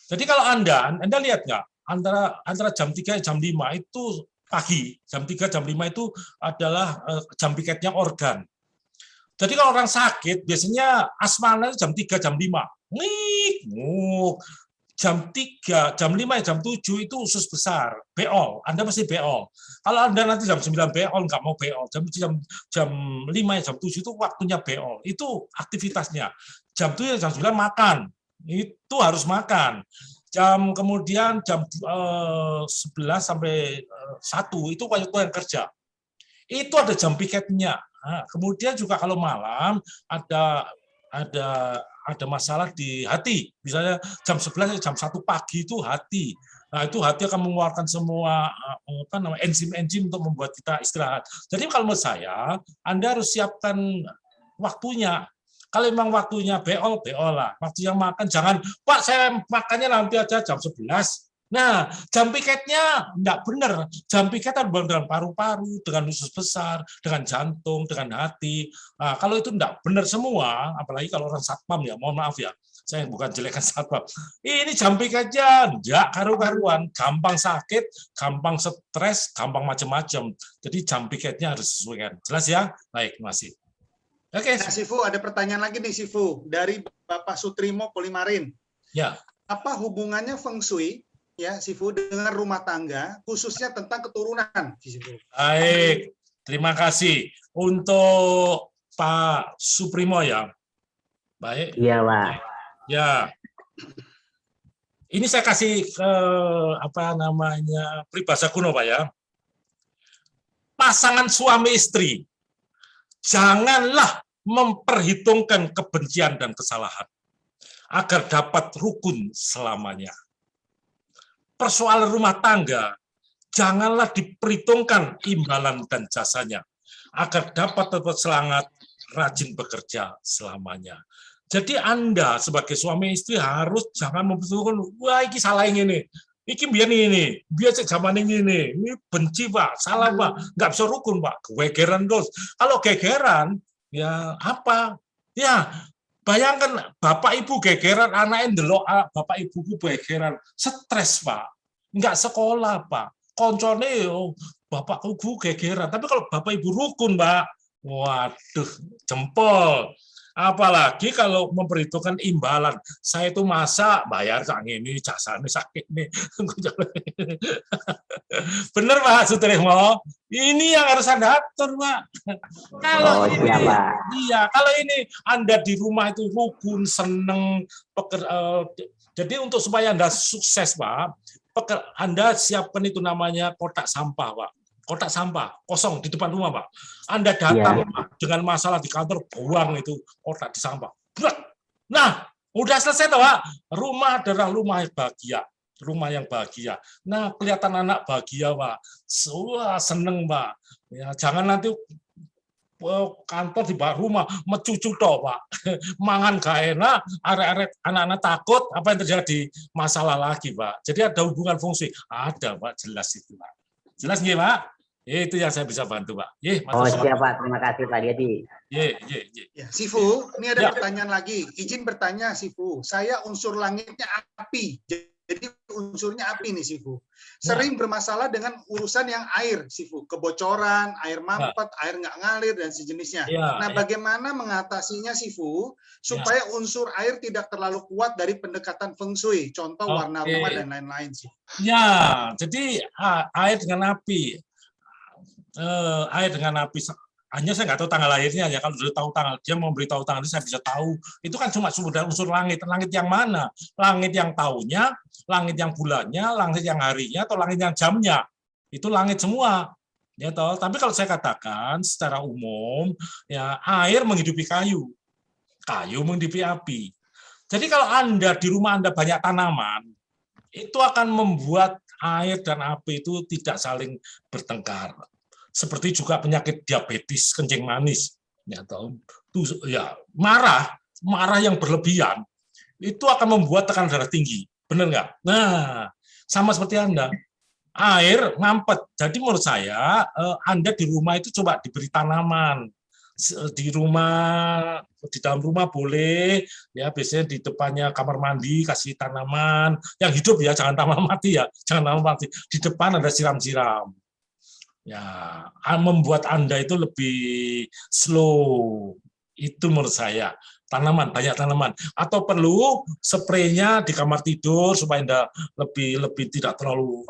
Jadi kalau Anda lihat nggak, antara jam 3 dan jam 5 itu pagi, jam 3 jam 5 itu adalah jam piketnya organ. Jadi kalau orang sakit biasanya asmanya jam 3 jam 5. Jam 3, jam 5, jam 7 itu usus besar, beol. Anda pasti beol. Kalau Anda nanti jam 9 beol, nggak mau beol. Jam 5, jam 7 itu waktunya beol. Itu aktivitasnya. Jam 7, jam 9 makan. Itu harus makan. Kemudian jam 11 sampai 1 itu waktu yang kerja. Itu ada jam piketnya. Nah, kemudian juga kalau malam ada masalah di hati. Misalnya jam 11 jam 1 pagi itu hati. Nah, itu hati akan mengeluarkan semua enzim-enzim untuk membuat kita istirahat. Jadi kalau menurut saya, Anda harus siapkan waktunya. Kalau memang waktunya beol lah. Waktunya makan, jangan, Pak saya makannya nanti aja jam 11. Nah, jam piketnya enggak benar. Jam piket harus dengan paru-paru, dengan usus besar, dengan jantung, dengan hati. Nah, kalau itu enggak benar semua, apalagi kalau orang satpam ya, mohon maaf ya, saya bukan jelekan satpam. Ini jam piketnya enggak karu-karuan, gampang sakit, gampang stres, gampang macam-macam. Jadi jam piketnya harus disesuaikan. Jelas ya? Baik, masih. Oke.
Nah, Sifu, ada pertanyaan lagi nih, Sifu. Dari Bapak Sutrimo Polimarin.
Ya.
Apa hubungannya Feng Shui, ya, Sifu, dengan rumah tangga, khususnya tentang keturunan, Sifu?
Baik, terima kasih. Untuk Pak Suprimo ya. Baik.
Iya, Pak.
Ya. Ini saya kasih peribahasa kuno, Pak ya. Pasangan suami istri, janganlah memperhitungkan kebencian dan kesalahan agar dapat rukun selamanya. Persoalan rumah tangga, janganlah diperhitungkan imbalan dan jasanya agar dapat tetap semangat, rajin bekerja selamanya. Jadi Anda sebagai suami istri harus jangan memperhitungkan, wah ini salah ini. Iki biar ini, biar zaman ini benci Pak, salah Pak, nggak bisa rukun Pak, gegeran terus. Kalau gegeran, ya apa? Ya bayangkan bapak ibu gegeran, anaknya ndelok bapak ibuku gegeran, stres Pak, nggak sekolah Pak, koncone bapak ibu gegeran. Tapi kalau bapak ibu rukun Pak, waduh jempol. Apalagi kalau memperhitungkan imbalan. Saya itu masa bayar sang ini, jasanya sakit nih. Bener Pak Sutrimo. Ini yang harus Anda atur, Pak. Kalau kalau ini Anda di rumah itu rukun, seneng, jadi untuk supaya Anda sukses, Pak, Anda siapkan itu namanya kotak sampah, Pak. Kotak sampah kosong di depan rumah, Pak. Anda datang dengan masalah di kantor, buang itu kotak di sampah. Nah, udah selesai toh, Pak. Rumah adalah rumah yang bahagia, rumah yang bahagia. Nah, kelihatan anak bahagia, Pak. Wah, seneng, Pak. Ya, jangan nanti kantor di bawah rumah mencucu toh, Pak. Mangan gak enak, arek-arek anak-anak takut, apa yang terjadi? Masalah lagi, Pak. Jadi ada hubungan fungsi. Ada, Pak, jelas itu, Pak. Jelas nggih, Pak? Itu yang saya bisa bantu, Pak.
Siap, Pak. Terima kasih, Pak Dedi.
Ya, Sifu, ini ada pertanyaan lagi. Izin bertanya, Sifu. Saya unsur langitnya api. Jadi unsurnya api nih, Sifu. Sering bermasalah dengan urusan yang air, Sifu. Kebocoran, air mampet, air nggak ngalir, dan sejenisnya. Nah, bagaimana mengatasinya, Sifu, supaya unsur air tidak terlalu kuat dari pendekatan Feng Shui? Contoh warna rumah dan lain-lain, Sifu.
Ya, jadi air dengan api. Air dengan api, hanya saya nggak tahu tanggal lahirnya ya. Kalau sudah tahu tanggal, dia mau beritahu tanggal itu saya bisa tahu. Itu kan cuma unsur langit. Langit yang mana? Langit yang tahunnya, langit yang bulannya, langit yang harinya, atau langit yang jamnya. Itu langit semua. Ya toh. Tapi kalau saya katakan secara umum, ya air menghidupi kayu, kayu menghidupi api. Jadi kalau Anda di rumah Anda banyak tanaman, itu akan membuat air dan api itu tidak saling bertengkar. Seperti juga penyakit diabetes kencing manis, ya marah yang berlebihan itu akan membuat tekanan darah tinggi, benar nggak? Nah, sama seperti Anda, air mampet. Jadi menurut saya Anda di rumah itu coba diberi tanaman. Di dalam rumah boleh ya, biasanya di depannya kamar mandi kasih tanaman yang hidup ya, jangan tanaman mati ya, jangan tanaman mati. Di depan ada siram-siram. Ya, membuat Anda itu lebih slow. Itu menurut saya. Tanaman, banyak tanaman. Atau perlu spraynya di kamar tidur supaya Anda lebih tidak terlalu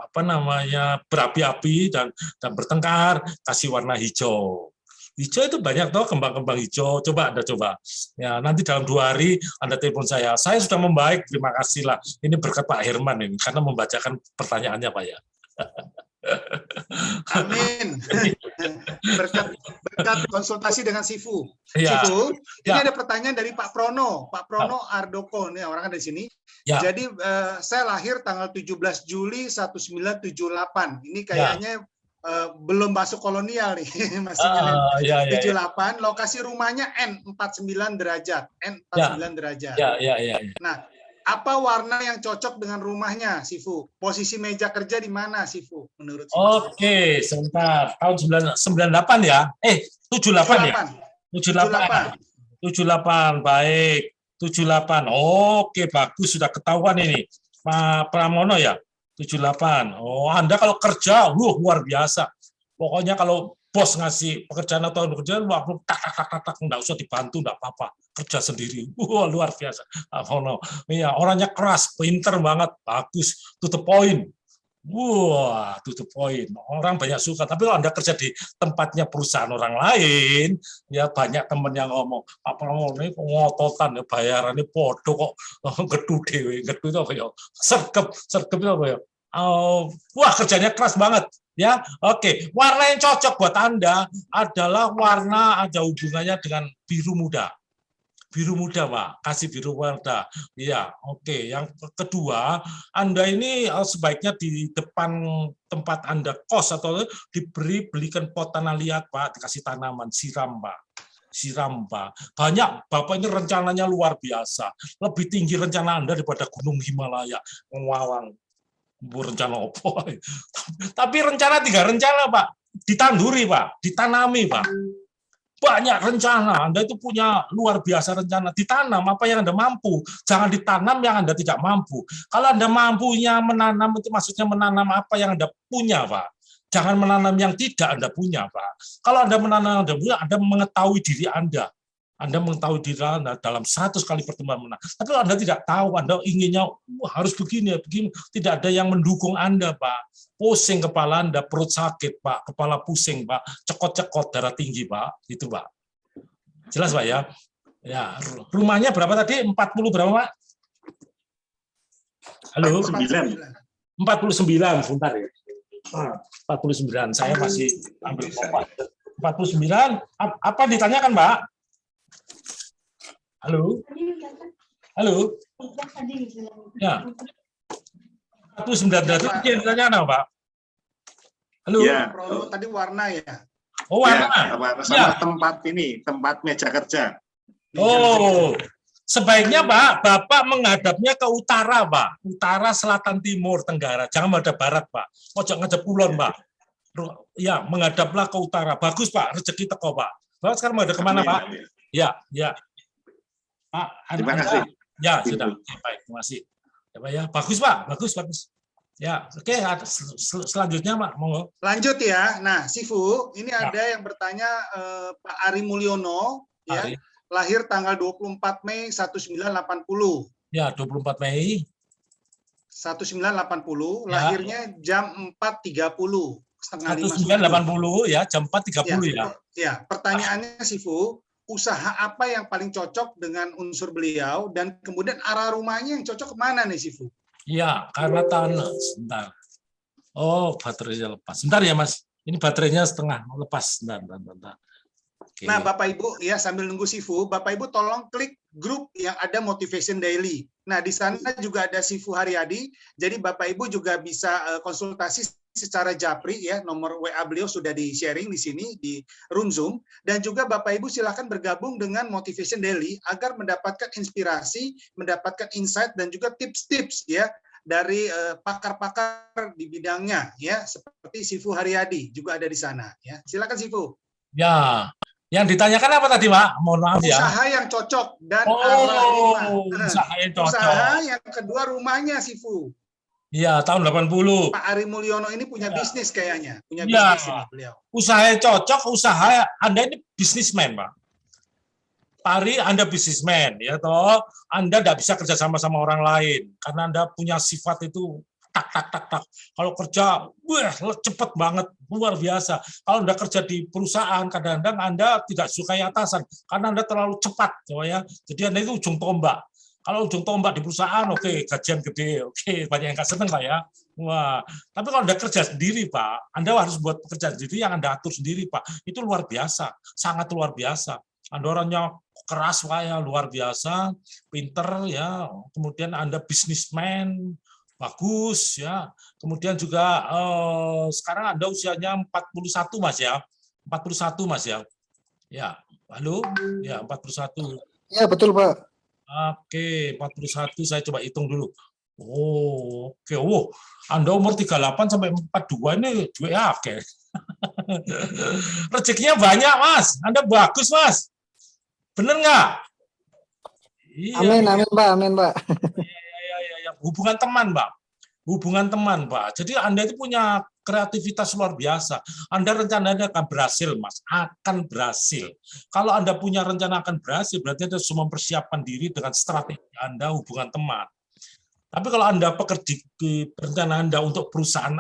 berapi-api dan bertengkar, kasih warna hijau. Hijau itu banyak toh kembang-kembang hijau. Coba Anda coba. Ya, nanti dalam 2 hari Anda telepon saya. Saya sudah membaik, terima kasih lah. Ini berkat Pak Herman ini karena membacakan pertanyaannya Pak ya.
Amin. berkat konsultasi dengan Sifu.
Ya.
Sifu, ini
Ya.
ada pertanyaan dari Pak Prono Ardoko, ini orang dari sini.
Ya.
Jadi saya lahir tanggal 17 Juli 1978. Ini kayaknya belum masuk kolonial nih, masih
Ya.
78. Lokasi rumahnya N49 derajat, N49 derajat.
Ya.
Nah, apa warna yang cocok dengan rumahnya, Sifu? Posisi meja kerja di mana, Sifu? Menurut Sifu?
Oke, sebentar. Tahun 98 ya? 78 ya? 78. Baik. 78. Oke, bagus, sudah ketahuan ini. Pak Pramono ya? 78. Oh, Anda kalau kerja, luar biasa. Pokoknya kalau bos ngasih pekerjaan atau pekerjaan, waktu tak, nggak usah dibantu, nggak apa-apa. Kerja sendiri. Wah, luar biasa. Iya, orangnya keras, pinter banget, bagus, to the point. Wah, to the point. Orang banyak suka. Tapi kalau Anda kerja di tempatnya perusahaan orang lain, ya banyak teman yang ngomong, Pak Pramono ini ngototan, ya bayarannya podo kok, gedu dewe, gedu itu apa ya? Sergep itu apa ya? Wah, kerjanya keras banget. Ya, oke. Warna yang cocok buat Anda adalah warna ada hubungannya dengan biru muda. Biru muda, Pak. Kasih biru muda. Iya, oke. Yang kedua, Anda ini sebaiknya di depan tempat Anda kos atau belikan pot tanah liat, Pak. Dikasih tanaman, siram, Pak. Siram, Pak. Banyak, Bapak ini rencananya luar biasa. Lebih tinggi rencana Anda daripada Gunung Himalaya. Ngawang. Rencana apa? Tapi rencana 3 rencana, Pak. Ditanduri, Pak. Ditanami, Pak. Banyak rencana. Anda itu punya luar biasa rencana. Ditanam apa yang Anda mampu. Jangan ditanam yang Anda tidak mampu. Kalau Anda mampunya menanam, itu maksudnya menanam apa yang Anda punya, Pak. Jangan menanam yang tidak Anda punya, Pak. Kalau Anda menanam yang Anda punya, Anda mengetahui diri Anda. Anda mengetahui diri Anda dalam 100 kali pertemuan menang. Tapi kalau Anda tidak tahu, Anda inginnya harus begini, begini, tidak ada yang mendukung Anda, Pak. Pusing kepala Anda, perut sakit, Pak. Kepala pusing, Pak. Cekot-cekot, darah tinggi, Pak. Itu, Pak. Jelas, Pak ya? Ya, rumahnya berapa tadi? 40 berapa, Pak? Halo? 49, sebentar ya. 49, saya masih ambil kopas. 49, apa ditanyakan, Pak? Halo? Halo? Ya. 49 derajat itu yang ditanya apa, Pak? Halo?
Ya. Tadi warna ya?
Oh, warna.
Sama tempat ini, tempat meja kerja.
Oh, sebaiknya, Pak, Bapak menghadapnya ke utara, Pak. Utara, selatan, timur, tenggara. Jangan menghadap barat, Pak. Pojok ngadep kulon, Pak. Ya, menghadaplah ke utara. Bagus, Pak. Rezeki teko, Pak. Bapak sekarang menghadap kemana, Pak? Ya. Pak,
terima kasih.
Ya, sudah. Baik, terima kasih. Ya, Pak, ya. Bagus, Pak. Bagus. Ya, oke. Selanjutnya, Pak. Monggo.
Lanjut ya. Nah, Sifu, ini ada yang bertanya Pak Ari Mulyono, ya. Lahir tanggal 24 Mei 1980.
Ya, 24 Mei.
1980, lahirnya jam 4.30. Setengah
1980 ya, jam 4.30 ya.
Ya, pertanyaannya Sifu, usaha apa yang paling cocok dengan unsur beliau dan kemudian arah rumahnya yang cocok kemana nih Sifu?
Iya, karena sebentar. Oh, baterainya lepas. Sebentar ya, Mas. Ini baterainya setengah lepas. Sebentar. Oke.
Nah, Bapak Ibu ya sambil nunggu Sifu, Bapak Ibu tolong klik grup yang ada Motivation Daily. Nah, di sana juga ada Sifu Haryadi. Jadi Bapak Ibu juga bisa konsultasi secara japri ya, nomor WA beliau sudah di-sharing di sini di room Zoom, dan juga Bapak Ibu silakan bergabung dengan Motivation Daily agar mendapatkan inspirasi, mendapatkan insight dan juga tips-tips ya dari pakar-pakar di bidangnya ya, seperti Sifu Haryadi juga ada di sana ya. Silakan Sifu.
Ya. Yang ditanyakan apa tadi, Pak? Mohon maaf ya.
Usaha yang cocok dan arah rumah.
Usaha yang cocok.
Usaha yang kedua rumahnya Sifu.
Iya, tahun 80.
Pak Ari Mulyono ini punya bisnis kayaknya, punya bisnis ini beliau.
Usaha yang cocok, usaha Anda ini bisnismen, Pak. Pak Ari, Anda bisnismen, ya toh. Anda tidak bisa kerja sama orang lain karena Anda punya sifat itu tak tak tak tak. Kalau kerja, wah cepet banget, luar biasa. Kalau Anda kerja di perusahaan, kadang-kadang Anda tidak sukai atasan karena Anda terlalu cepat, ya. Jadi Anda itu ujung tombak. Kalau ujung tombak di perusahaan, oke, gajian gede, oke, banyak yang nggak seneng, Pak ya. Wah, tapi kalau Anda kerja sendiri, Pak, Anda harus buat pekerjaan sendiri yang Anda atur sendiri, Pak. Itu luar biasa, sangat luar biasa. Anda orangnya keras, Pak ya, luar biasa, pinter ya. Kemudian Anda bisnismen, bagus ya. Kemudian juga sekarang Anda usianya 41, Mas ya. 41, Mas ya. Ya, halo? Ya, 41.
Ya, betul, Pak.
Oke, 41 saya coba hitung dulu. Oh, oke. Oh, Anda umur 38 sampai 42 ini duit ya, oke. Rezekinya banyak, Mas. Anda bagus, Mas. Bener nggak? Iya.
Amin, amin, Pak. Amin, Pak.
Ya. Hubungan teman, Pak. Hubungan teman, Pak. Jadi Anda itu punya kreativitas luar biasa. Anda rencananya akan berhasil, Mas. Akan berhasil. Kalau Anda punya rencana akan berhasil, berarti Anda harus mempersiapkan diri dengan strategi Anda hubungan teman. Tapi kalau Anda bekerja di rencana Anda untuk perusahaan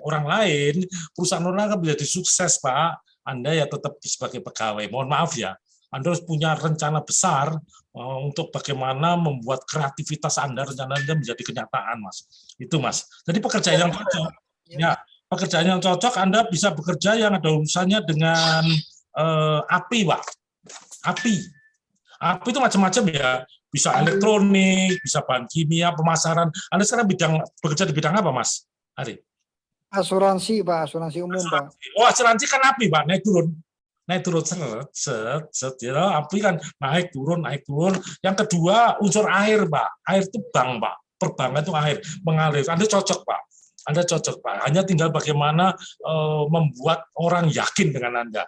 orang lain, perusahaan orang lain akan menjadi sukses, Pak. Anda ya tetap sebagai pegawai. Mohon maaf ya. Anda harus punya rencana besar untuk bagaimana membuat kreativitas Anda, rencana Anda menjadi kenyataan, Mas. Itu, Mas. Jadi pekerjaan yang cocok. Ya, pekerjaan yang cocok Anda bisa bekerja yang ada urusannya dengan api, Pak. Api itu macam-macam ya. Bisa elektronik, bisa bahan kimia, pemasaran. Anda sekarang bekerja di bidang apa, Mas Ari?
Asuransi, Pak. Asuransi umum, Pak.
Oh, asuransi kan api, Pak. Naik turun, set, ya. Api kan naik turun. Yang kedua unsur air, Pak. Air itu bank, Pak. Perbankan itu air, mengalir. Anda cocok, Pak. Hanya tinggal bagaimana membuat orang yakin dengan Anda.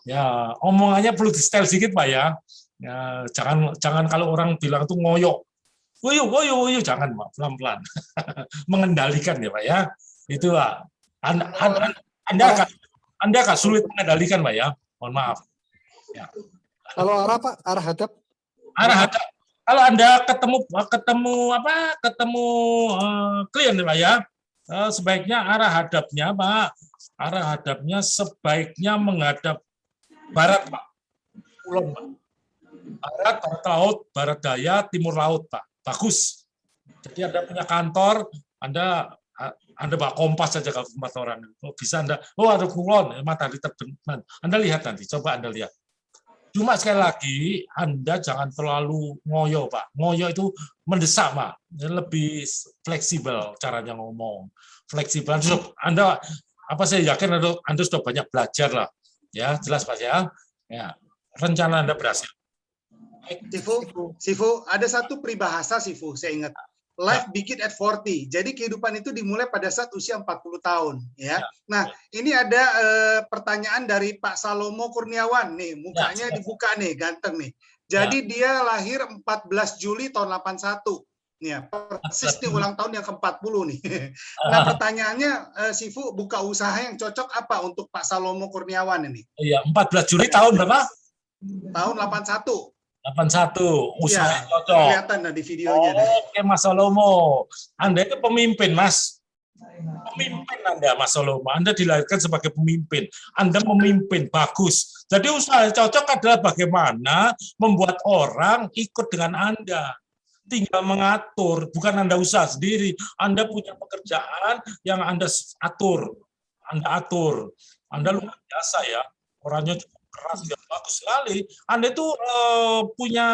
Ya, omongannya perlu di-style sedikit, Pak ya. Ya, jangan kalau orang bilang itu ngoyo, jangan, Pak, pelan-pelan. Mengendalikan ya, Pak ya. Itu, Pak. Anda akan sulit mengendalikan, Pak ya. Mohon maaf. Ya.
Kalau arah, Pak, arah hadap.
Kalau Anda ketemu klien, Pak ya, sebaiknya arah hadapnya, Pak. Arah hadapnya sebaiknya menghadap barat, Pak. Kulon, Pak. Barat laut, barat daya, timur laut, Pak. Bagus. Jadi Anda punya kantor, Anda bawa kompas saja kalau tempat orang. Bisa Anda, ada kulon, matahari terbenam. Anda lihat nanti, coba Anda lihat. Cuma sekali lagi, Anda jangan terlalu ngoyo, Pak. Ngoyo itu mendesak, Pak. Lebih fleksibel caranya ngomong. Fleksibel. Anda, saya yakin Anda sudah banyak belajar lah. Ya, jelas, Pak ya. Ya, rencana Anda berhasil.
Sifu, ada satu peribahasa, Sifu, saya ingat. Life begin at 40. Jadi kehidupan itu dimulai pada saat usia 40 tahun, ya. Nah, ini ada pertanyaan dari Pak Salomo Kurniawan nih, mukanya dibuka nih, ganteng nih. Jadi dia lahir 14 Juli tahun 81. Ya, persis nih ulang tahun yang ke-40 nih. Nah, pertanyaannya Sifu, buka usaha yang cocok apa untuk Pak Salomo Kurniawan ini?
Iya, 14 Juli tahun berapa?
Tahun 81.
81, usaha
ya,
cocok.
Kelihatan di videonya.
Oke, Mas Salomo. Anda itu pemimpin, Mas. Pemimpin Anda, Mas Salomo. Anda dilahirkan sebagai pemimpin. Anda memimpin, bagus. Jadi usaha cocok adalah bagaimana membuat orang ikut dengan Anda. Tinggal mengatur, bukan Anda usaha sendiri. Anda punya pekerjaan yang Anda atur. Anda luar biasa ya. Orangnya cukup keras dan bagus sekali. Anda itu punya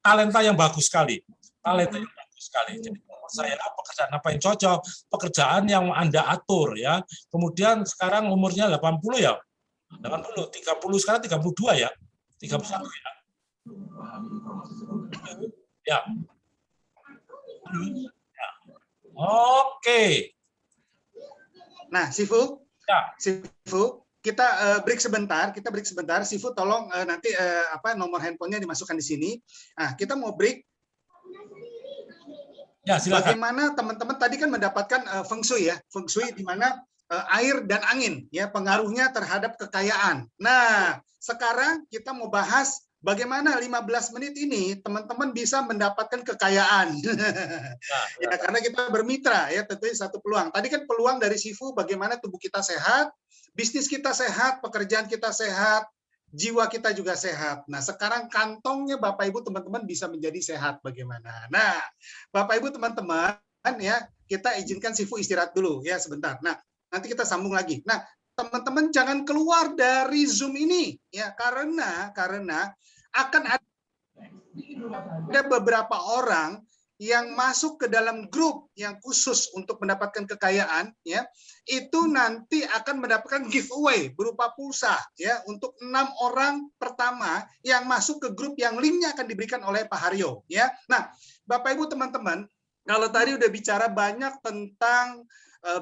talenta yang bagus sekali. Jadi menurut saya pekerjaan apa yang cocok? Pekerjaan yang Anda atur ya. Kemudian sekarang umurnya 80 ya. 80, 30 sekarang 32 ya. 31 ya. Ya. Oke.
Nah, Sifu.
Ya.
Sifu, kita break sebentar. Sifu, tolong nanti nomor handphonenya dimasukkan di sini. Nah, kita mau break.
Ya, silakan.
Bagaimana teman-teman tadi kan mendapatkan feng shui ya, feng shui di mana air dan angin ya pengaruhnya terhadap kekayaan. Nah, sekarang kita mau bahas bagaimana 15 menit ini teman-teman bisa mendapatkan kekayaan. Ya, karena kita bermitra ya, tentunya satu peluang. Tadi kan peluang dari Sifu bagaimana tubuh kita sehat, bisnis kita sehat, pekerjaan kita sehat, jiwa kita juga sehat. Nah, sekarang kantongnya Bapak Ibu teman-teman bisa menjadi sehat bagaimana. Nah, Bapak Ibu teman-teman ya, kita izinkan Sifu istirahat dulu ya sebentar. Nah, nanti kita sambung lagi. Nah, teman-teman jangan keluar dari Zoom ini ya, karena akan ada beberapa orang yang masuk ke dalam grup yang khusus untuk mendapatkan kekayaan ya, itu nanti akan mendapatkan giveaway berupa pulsa ya untuk 6 orang pertama yang masuk ke grup yang linknya akan diberikan oleh Pak Haryo ya. Nah, Bapak Ibu teman-teman, kalau tadi udah bicara banyak tentang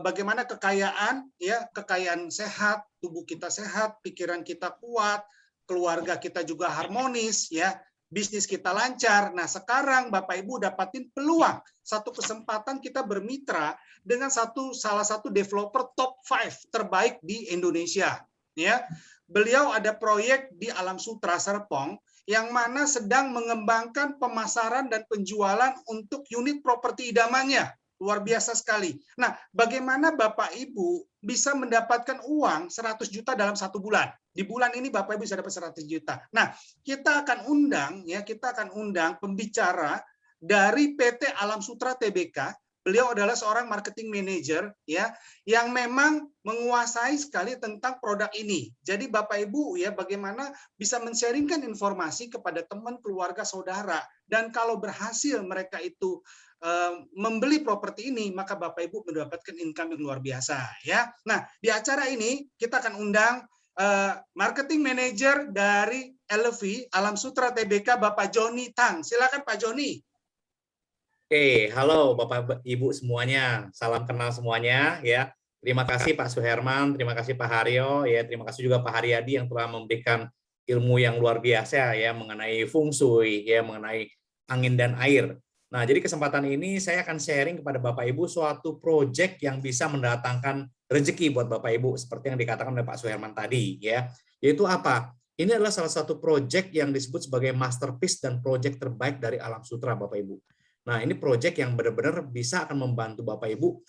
bagaimana kekayaan ya, kekayaan sehat, tubuh kita sehat, pikiran kita kuat, keluarga kita juga harmonis ya, bisnis kita lancar. Nah, sekarang Bapak Ibu dapatin peluang, satu kesempatan kita bermitra dengan salah satu developer top 5 terbaik di Indonesia ya. Beliau ada proyek di Alam Sutera Serpong yang mana sedang mengembangkan pemasaran dan penjualan untuk unit properti idamannya. Luar biasa sekali. Nah, bagaimana Bapak Ibu bisa mendapatkan uang 100 juta dalam 1 bulan? Di bulan ini Bapak Ibu bisa dapat 100 juta. Nah, kita akan undang pembicara dari PT Alam Sutera Tbk. Beliau adalah seorang marketing manager ya, yang memang menguasai sekali tentang produk ini. Jadi Bapak Ibu ya, bagaimana bisa men-sharingkan informasi kepada teman, keluarga, saudara. Dan kalau berhasil mereka itu membeli properti ini, maka Bapak Ibu mendapatkan income yang luar biasa ya. Nah, di acara ini kita akan undang marketing manager dari LV Alam Sutera Tbk, Bapak Joni Tang. Silakan Pak Joni.
Oke, halo Bapak Ibu semuanya, salam kenal semuanya ya. Terima kasih Pak Suherman, terima kasih Pak Haryo, ya terima kasih juga Pak Haryadi yang telah memberikan ilmu yang luar biasa ya mengenai feng shui, ya mengenai angin dan air. Nah, jadi kesempatan ini saya akan sharing kepada Bapak Ibu suatu proyek yang bisa mendatangkan rezeki buat Bapak Ibu seperti yang dikatakan oleh Pak Suherman tadi ya. Yaitu apa? Ini adalah salah satu proyek yang disebut sebagai masterpiece dan proyek terbaik dari Alam Sutera Bapak Ibu. Nah, ini proyek yang benar-benar bisa akan membantu Bapak Ibu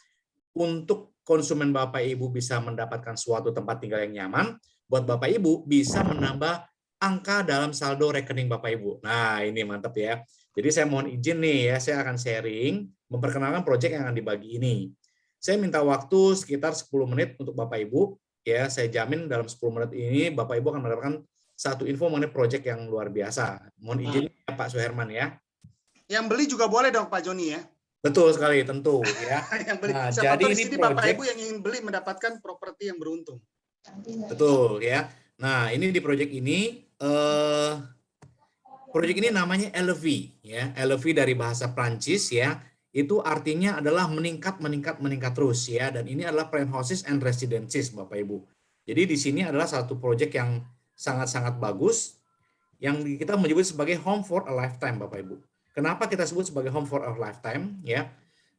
untuk konsumen Bapak Ibu bisa mendapatkan suatu tempat tinggal yang nyaman, buat Bapak Ibu bisa menambah angka dalam saldo rekening Bapak Ibu. Nah, ini mantap ya. Jadi saya mohon izin nih ya, saya akan sharing, memperkenalkan proyek yang akan dibagi ini. Saya minta waktu sekitar 10 menit untuk Bapak Ibu, ya saya jamin dalam 10 menit ini Bapak Ibu akan mendapatkan satu info mengenai proyek yang luar biasa. Mohon izin ya Pak Suherman ya.
Yang beli juga boleh dong Pak Joni ya.
Betul sekali, tentu ya.
Yang beli.
Nah,
Siapa
jadi
tahu di
ini
sini Bapak
proyek,
Ibu yang ingin beli mendapatkan properti yang beruntung.
betul ya. Nah, ini di proyek ini namanya LV ya. LV dari bahasa Prancis ya. Itu artinya adalah meningkat terus ya. Dan ini adalah Penthouses and Residences Bapak Ibu. Jadi di sini adalah satu proyek yang sangat-sangat bagus yang kita menyebut sebagai home for a lifetime Bapak Ibu. Kenapa kita sebut sebagai home for a lifetime ya?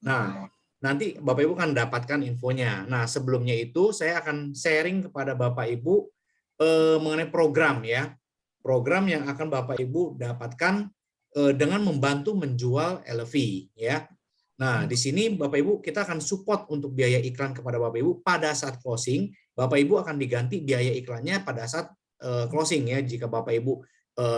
Nah, nanti Bapak Ibu kan dapatkan infonya. Nah, sebelumnya itu saya akan sharing kepada Bapak Ibu mengenai program ya. Program yang akan Bapak Ibu dapatkan dengan membantu menjual LV ya. Nah, di sini Bapak Ibu kita akan support untuk biaya iklan kepada Bapak Ibu pada saat closing. Bapak Ibu akan diganti biaya iklannya pada saat closing ya. Jika Bapak Ibu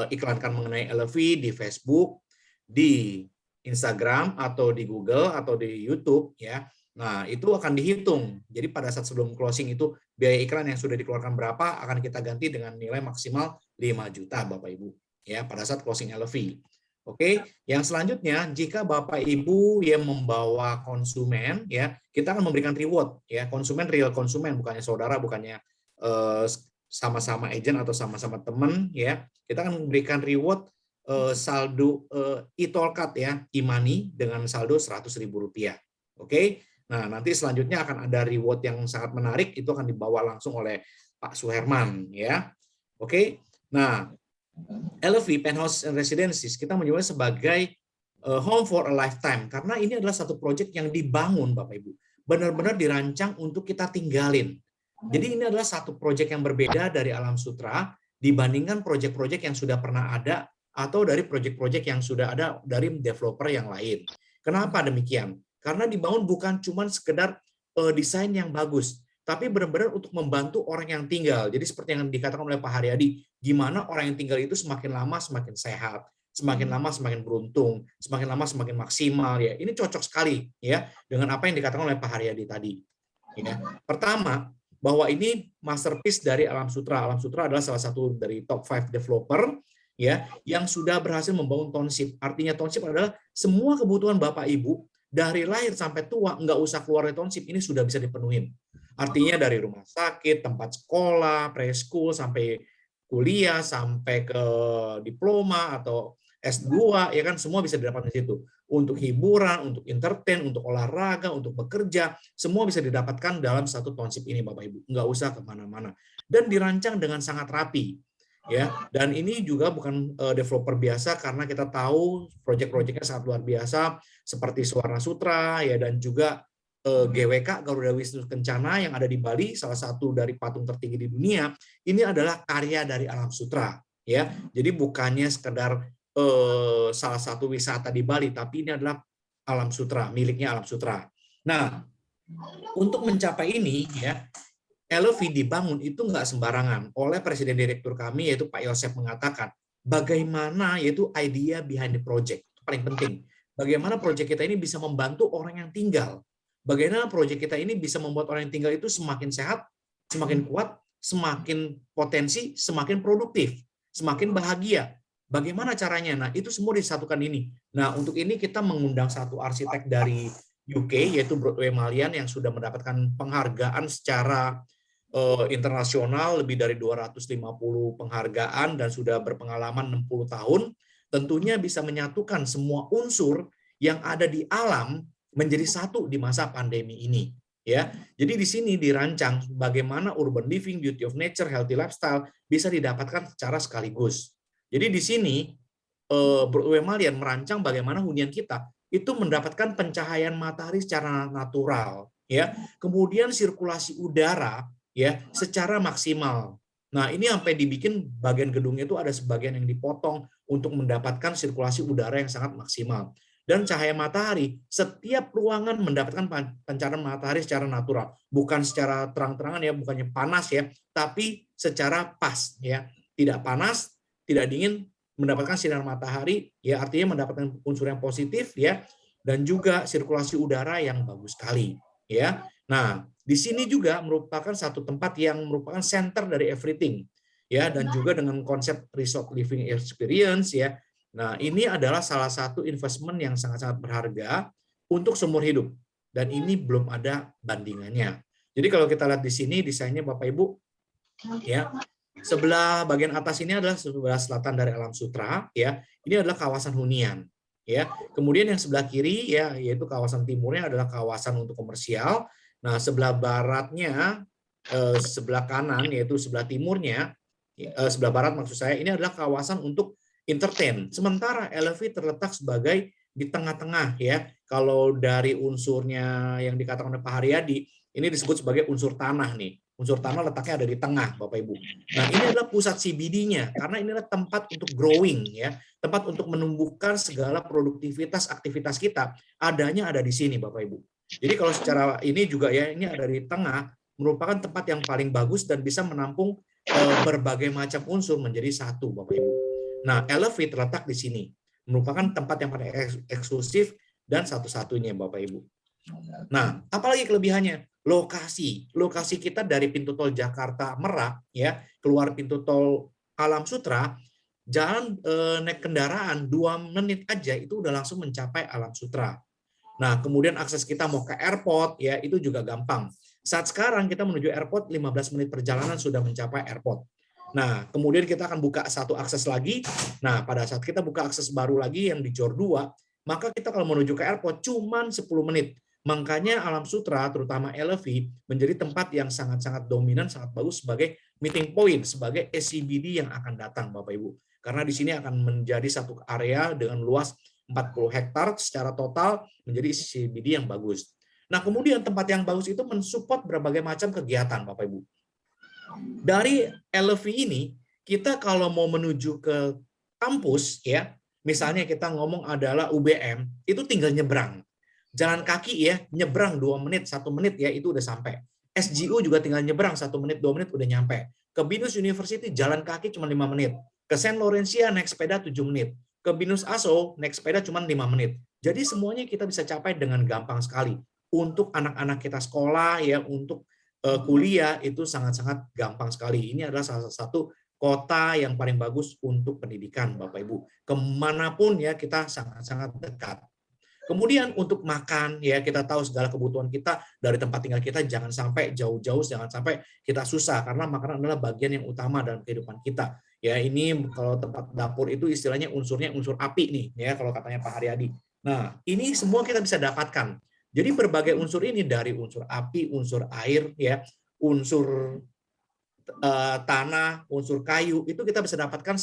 iklankan mengenai LV di Facebook, di Instagram atau di Google atau di YouTube ya. Nah, itu akan dihitung. Jadi pada saat sebelum closing itu biaya iklan yang sudah dikeluarkan berapa akan kita ganti dengan nilai maksimal 5 juta Bapak Ibu ya pada saat closing LV. Oke, yang selanjutnya jika Bapak Ibu yang membawa konsumen ya, kita akan memberikan reward ya. Konsumen real konsumen, bukannya saudara, bukannya sama-sama agent atau sama-sama teman ya. Kita akan memberikan reward saldo e-tolcard ya, e-money dengan saldo Rp100.000. Oke. Nah, nanti selanjutnya akan ada reward yang sangat menarik, itu akan dibawa langsung oleh Pak Suherman ya. Oke. Nah, LV Penthouse and Residences kita menyebutnya sebagai home for a lifetime karena ini adalah satu proyek yang dibangun Bapak Ibu. Benar-benar dirancang untuk kita tinggalin. Jadi ini adalah satu proyek yang berbeda dari Alam Sutera dibandingkan proyek-proyek yang sudah pernah ada atau dari proyek-proyek yang sudah ada dari developer yang lain. Kenapa demikian? Karena dibangun bukan cuma sekedar desain yang bagus, tapi benar-benar untuk membantu orang yang tinggal. Jadi seperti yang dikatakan oleh Pak Haryadi, gimana orang yang tinggal itu semakin lama semakin sehat, semakin lama semakin beruntung, semakin lama semakin maksimal ya. Ini cocok sekali ya dengan apa yang dikatakan oleh Pak Haryadi tadi. Ya. Pertama, bahwa ini masterpiece dari Alam Sutera. Alam Sutera adalah salah satu dari top 5 developer ya yang sudah berhasil membangun township. Artinya township adalah semua kebutuhan Bapak Ibu dari lahir sampai tua nggak usah keluar dari township ini sudah bisa dipenuhin. Artinya dari rumah sakit, tempat sekolah, preschool sampai kuliah sampai ke diploma atau S2 ya kan semua bisa didapat di situ. Untuk hiburan, untuk entertain, untuk olahraga, untuk bekerja, semua bisa didapatkan dalam satu township ini Bapak Ibu. Nggak usah kemana-mana. Dan dirancang dengan sangat rapi. Ya, dan ini juga bukan developer biasa karena kita tahu proyek-proyeknya sangat luar biasa seperti Suwarna Sutra ya dan juga GWK Garuda Wisnu Kencana yang ada di Bali, salah satu dari patung tertinggi di dunia. Ini adalah karya dari Alam Sutera ya. Jadi bukannya sekedar salah satu wisata di Bali, tapi ini adalah Alam Sutera, miliknya Alam Sutera. Nah, untuk mencapai ini ya, LV dibangun itu nggak sembarangan. Oleh Presiden Direktur kami yaitu Pak Yosef mengatakan bagaimana yaitu idea behind the project itu paling penting. Bagaimana proyek kita ini bisa membantu orang yang tinggal. Bagaimana proyek kita ini bisa membuat orang yang tinggal itu semakin sehat, semakin kuat, semakin potensi, semakin produktif, semakin bahagia. Bagaimana caranya? Nah, itu semua disatukan ini. Nah, untuk ini kita mengundang satu arsitek dari UK, yaitu Broadway Malian, yang sudah mendapatkan penghargaan secara internasional, lebih dari 250 penghargaan, dan sudah berpengalaman 60 tahun. Tentunya bisa menyatukan semua unsur yang ada di alam menjadi satu di masa pandemi ini. Ya, jadi di sini dirancang bagaimana urban living, beauty of nature, healthy lifestyle bisa didapatkan secara sekaligus. Jadi di sini Broadway Malian merancang bagaimana hunian kita itu mendapatkan pencahayaan matahari secara natural, ya. Kemudian sirkulasi udara, ya, secara maksimal. Nah, ini sampai dibikin bagian gedungnya itu ada sebagian yang dipotong untuk mendapatkan sirkulasi udara yang sangat maksimal. Dan cahaya matahari, setiap ruangan mendapatkan pancaran matahari secara natural, bukan secara terang-terangan ya, bukannya panas ya, tapi secara pas ya, tidak panas, tidak dingin, mendapatkan sinar matahari, ya artinya mendapatkan unsur yang positif ya, dan juga sirkulasi udara yang bagus sekali ya. Nah, di sini juga merupakan satu tempat yang merupakan center dari everything ya, dan juga dengan konsep resort living experience ya. Nah, ini adalah salah satu investment yang sangat-sangat berharga untuk seumur hidup dan ini belum ada bandingannya. Jadi kalau kita lihat di sini desainnya Bapak Ibu ya. Sebelah bagian atas ini adalah sebelah selatan dari Alam Sutera ya. Ini adalah kawasan hunian ya. Kemudian yang sebelah kiri ya yaitu kawasan timurnya adalah kawasan untuk komersial. Nah, sebelah baratnya sebelah kanan yaitu sebelah timurnya sebelah barat maksud saya ini adalah kawasan untuk entertain. Sementara LV terletak sebagai di tengah-tengah ya. Kalau dari unsurnya yang dikatakan oleh Pak Haryadi ini disebut sebagai unsur tanah nih. Unsur tanah letaknya ada di tengah, Bapak Ibu. Nah, ini adalah pusat CBD-nya, karena ini adalah tempat untuk growing, ya, tempat untuk menumbuhkan segala produktivitas aktivitas kita, adanya ada di sini, Bapak Ibu. Jadi kalau secara ini juga ya, ini ada di tengah, merupakan tempat yang paling bagus dan bisa menampung berbagai macam unsur menjadi satu, Bapak Ibu. Nah, LV terletak di sini, merupakan tempat yang paling eksklusif dan satu-satunya, Bapak Ibu. Nah, apalagi kelebihannya? Lokasi kita dari pintu tol Jakarta Merak ya keluar pintu tol Alam Sutera jalan naik kendaraan 2 menit aja itu udah langsung mencapai Alam Sutera. Nah, kemudian akses kita mau ke airport ya itu juga gampang. Saat sekarang kita menuju airport 15 menit perjalanan sudah mencapai airport. Nah, kemudian kita akan buka satu akses lagi. Nah, pada saat kita buka akses baru lagi yang di Jor 2, maka kita kalau menuju ke airport cuman 10 menit. Makanya Alam Sutera, terutama LV, menjadi tempat yang sangat-sangat dominan, sangat bagus sebagai meeting point, sebagai SCBD yang akan datang, Bapak Ibu. Karena di sini akan menjadi satu area dengan luas 40 hektar secara total menjadi SCBD yang bagus. Nah, kemudian tempat yang bagus itu mensupport berbagai macam kegiatan, Bapak Ibu. Dari LV ini, kita kalau mau menuju ke kampus ya, misalnya kita ngomong adalah UBM, itu tinggal nyebrang. Jalan kaki ya, nyebrang 2 menit, 1 menit ya, itu udah sampai. SGU juga tinggal nyebrang 1 menit, 2 menit udah nyampe. Ke Binus University jalan kaki cuma 5 menit. Ke Saint Laurentia naik sepeda 7 menit. Ke Binus ASO naik sepeda cuma 5 menit. Jadi semuanya kita bisa capai dengan gampang sekali. Untuk anak-anak kita sekolah ya, untuk kuliah itu sangat-sangat gampang sekali. Ini adalah salah satu kota yang paling bagus untuk pendidikan, Bapak Ibu. Kemanapun ya kita sangat-sangat dekat. Kemudian untuk makan ya, kita tahu segala kebutuhan kita dari tempat tinggal kita, jangan sampai jauh-jauh, jangan sampai kita susah, karena makanan adalah bagian yang utama dalam kehidupan kita. Ya, ini kalau tempat dapur itu istilahnya unsurnya unsur api nih ya, kalau katanya Pak Haryadi. Nah, ini semua kita bisa dapatkan. Jadi berbagai unsur ini, dari unsur api, unsur air ya, unsur tanah, unsur kayu, itu kita bisa dapatkan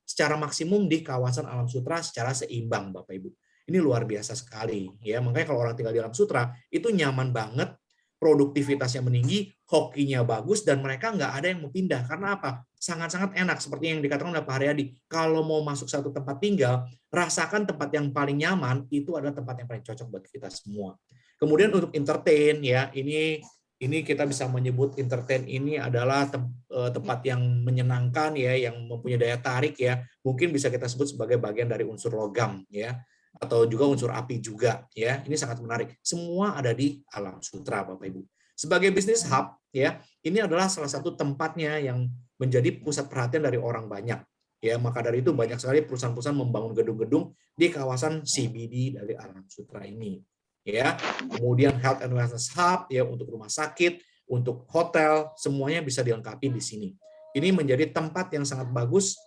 secara maksimum di kawasan Alam Sutera secara seimbang, Bapak Ibu. Ini luar biasa sekali ya. Makanya kalau orang tinggal di Alam Sutera itu nyaman banget, produktivitasnya meninggi, hokinya bagus, dan mereka nggak ada yang mau pindah. Karena apa? Sangat-sangat enak, seperti yang dikatakan oleh Pak Haryadi. Kalau mau masuk satu tempat tinggal, rasakan tempat yang paling nyaman itu adalah tempat yang paling cocok buat kita semua. Kemudian untuk entertain ya, ini kita bisa menyebut entertain ini adalah tempat yang menyenangkan ya, yang mempunyai daya tarik ya. Mungkin bisa kita sebut sebagai bagian dari unsur logam ya, atau juga unsur api juga ya. Ini sangat menarik. Semua ada di Alam Sutera, Bapak Ibu. Sebagai bisnis hub ya, ini adalah salah satu tempatnya yang menjadi pusat perhatian dari orang banyak ya. Maka dari itu banyak sekali perusahaan-perusahaan membangun gedung-gedung di kawasan CBD dari Alam Sutera ini ya. Kemudian health and wellness hub ya, untuk rumah sakit, untuk hotel, semuanya bisa dilengkapi di sini. Ini menjadi tempat yang sangat bagus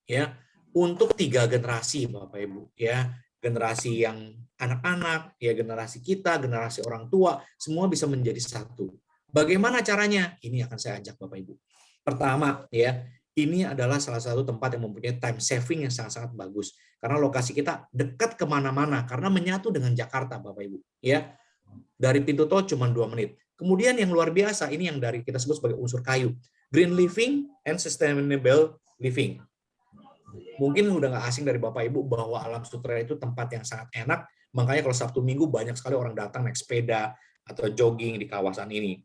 ya untuk 3 generasi, Bapak Ibu ya. Generasi yang anak-anak ya, generasi kita, generasi orang tua, semua bisa menjadi satu. Bagaimana caranya? Ini akan saya ajak Bapak Ibu. Pertama ya, ini adalah salah satu tempat yang mempunyai time saving yang sangat-sangat bagus. Karena lokasi kita dekat kemana-mana, karena menyatu dengan Jakarta, Bapak Ibu ya. Dari pintu tol cuma 2 menit. Kemudian yang luar biasa, ini yang dari kita sebut sebagai unsur kayu. Green living and sustainable living. Mungkin udah nggak asing dari Bapak Ibu bahwa Alam Sutera itu tempat yang sangat enak. Makanya kalau Sabtu Minggu banyak sekali orang datang naik sepeda atau jogging di kawasan ini.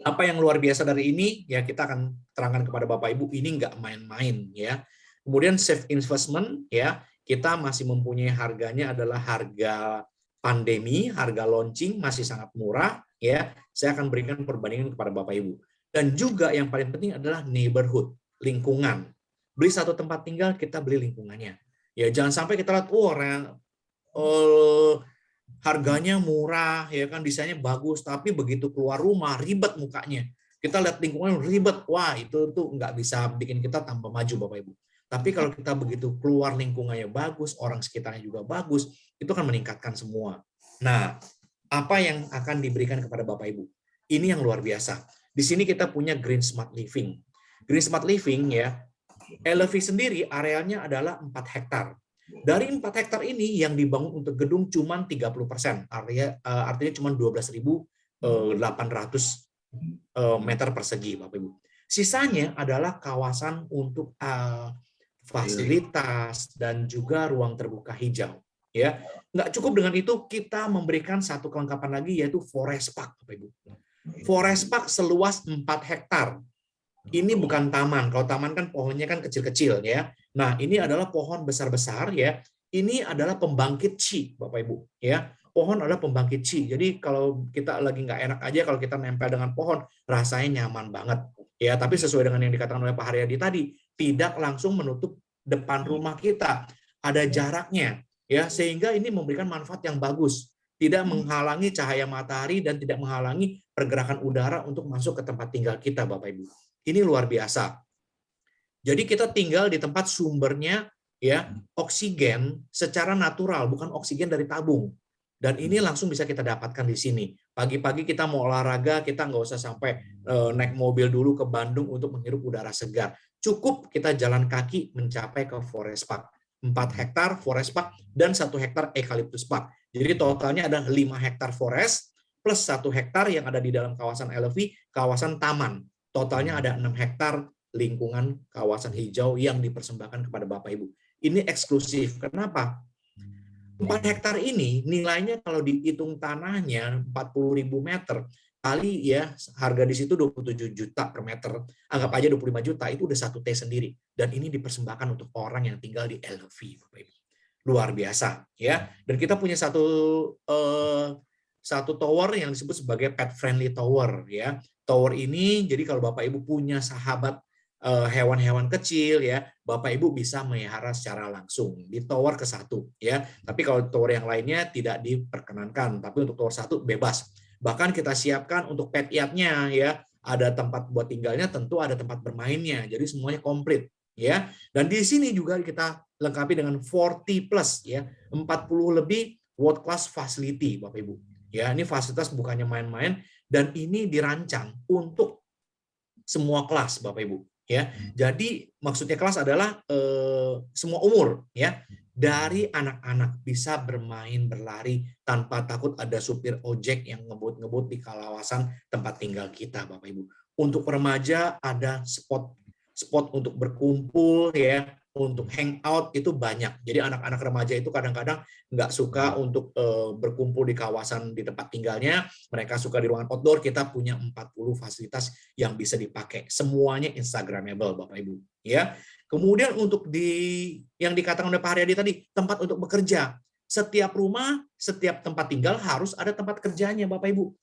Apa yang luar biasa dari ini? Ya, kita akan terangkan kepada Bapak Ibu, ini nggak main-main ya. Kemudian safe investment ya, kita masih mempunyai harganya adalah harga pandemi, harga launching masih sangat murah ya. Saya akan berikan perbandingan kepada Bapak Ibu. Dan juga yang paling penting adalah neighborhood, lingkungan. Beli satu tempat tinggal, kita beli lingkungannya. Ya, jangan sampai kita lihat, harganya murah, ya kan, desainnya bagus, tapi begitu keluar rumah ribet mukanya. Kita lihat lingkungan ribet, wah itu tuh nggak bisa bikin kita tambah maju, Bapak Ibu. Tapi kalau kita begitu keluar lingkungannya bagus, orang sekitarnya juga bagus, itu akan meningkatkan semua. Nah, apa yang akan diberikan kepada Bapak Ibu? Ini yang luar biasa. Di sini kita punya Green Smart Living. Green Smart Living ya, LV sendiri arealnya adalah 4 hektar. Dari 4 hektar ini yang dibangun untuk gedung cuma 30%. Artinya cuma 12.800 meter persegi, Bapak Ibu. Sisanya adalah kawasan untuk fasilitas dan juga ruang terbuka hijau. Ya, nggak cukup dengan itu, kita memberikan satu kelengkapan lagi, yaitu Forest Park, Bapak Ibu. Forest Park seluas 4 hektar. Ini bukan taman. Kalau taman kan pohonnya kan kecil-kecil ya. Nah, ini adalah pohon besar-besar ya. Ini adalah pembangkit qi, Bapak Ibu ya. Pohon adalah pembangkit qi. Jadi kalau kita lagi nggak enak aja kalau kita nempel dengan pohon, rasanya nyaman banget ya. Tapi sesuai dengan yang dikatakan oleh Pak Haryadi tadi, tidak langsung menutup depan rumah kita. Ada jaraknya ya, sehingga ini memberikan manfaat yang bagus. Tidak menghalangi cahaya matahari dan tidak menghalangi pergerakan udara untuk masuk ke tempat tinggal kita, Bapak Ibu. Ini luar biasa. Jadi kita tinggal di tempat sumbernya ya oksigen secara natural, bukan oksigen dari tabung. Dan ini langsung bisa kita dapatkan di sini. Pagi-pagi kita mau olahraga, kita nggak usah sampai naik mobil dulu ke Bandung untuk menghirup udara segar. Cukup kita jalan kaki mencapai ke Forest Park. 4 hektar Forest Park dan 1 hektar Eucalyptus Park. Jadi totalnya ada 5 hektar forest plus 1 hektar yang ada di dalam kawasan LV, kawasan taman. Totalnya ada 6 hektar lingkungan kawasan hijau yang dipersembahkan kepada Bapak Ibu. Ini eksklusif. Kenapa? 4 hektar ini nilainya kalau dihitung tanahnya 40.000 meter kali ya harga di situ 27 juta per meter, anggap aja 25 juta, itu udah 1 T sendiri, dan ini dipersembahkan untuk orang yang tinggal di LV, Bapak Ibu. Luar biasa ya. Dan kita punya satu tower yang disebut sebagai pet friendly tower ya. Tower ini jadi kalau Bapak Ibu punya sahabat hewan-hewan kecil ya, Bapak Ibu bisa melihara secara langsung di tower ke-1 ya. Tapi kalau tower yang lainnya tidak diperkenankan, tapi untuk tower 1 bebas. Bahkan kita siapkan untuk pet yard-nya ya, ada tempat buat tinggalnya, tentu ada tempat bermainnya. Jadi semuanya komplit ya. Dan di sini juga kita lengkapi dengan 40 plus ya, 40 lebih world class facility Bapak Ibu. Ya, ini fasilitas bukannya main-main, dan ini dirancang untuk semua kelas Bapak Ibu. Ya, jadi maksudnya kelas adalah semua umur ya, dari anak-anak bisa bermain berlari tanpa takut ada supir ojek yang ngebut-ngebut di kawasan tempat tinggal kita Bapak Ibu. Untuk remaja ada spot untuk berkumpul ya, untuk hangout itu banyak. Jadi anak-anak remaja itu kadang-kadang nggak suka untuk berkumpul di kawasan di tempat tinggalnya, mereka suka di ruangan outdoor. Kita punya 40 fasilitas yang bisa dipakai, semuanya instagramable Bapak Ibu ya. Kemudian untuk yang dikatakan oleh Pak Haryadi tadi, tempat untuk bekerja. Setiap rumah, setiap tempat tinggal harus ada tempat kerjanya Bapak Ibu.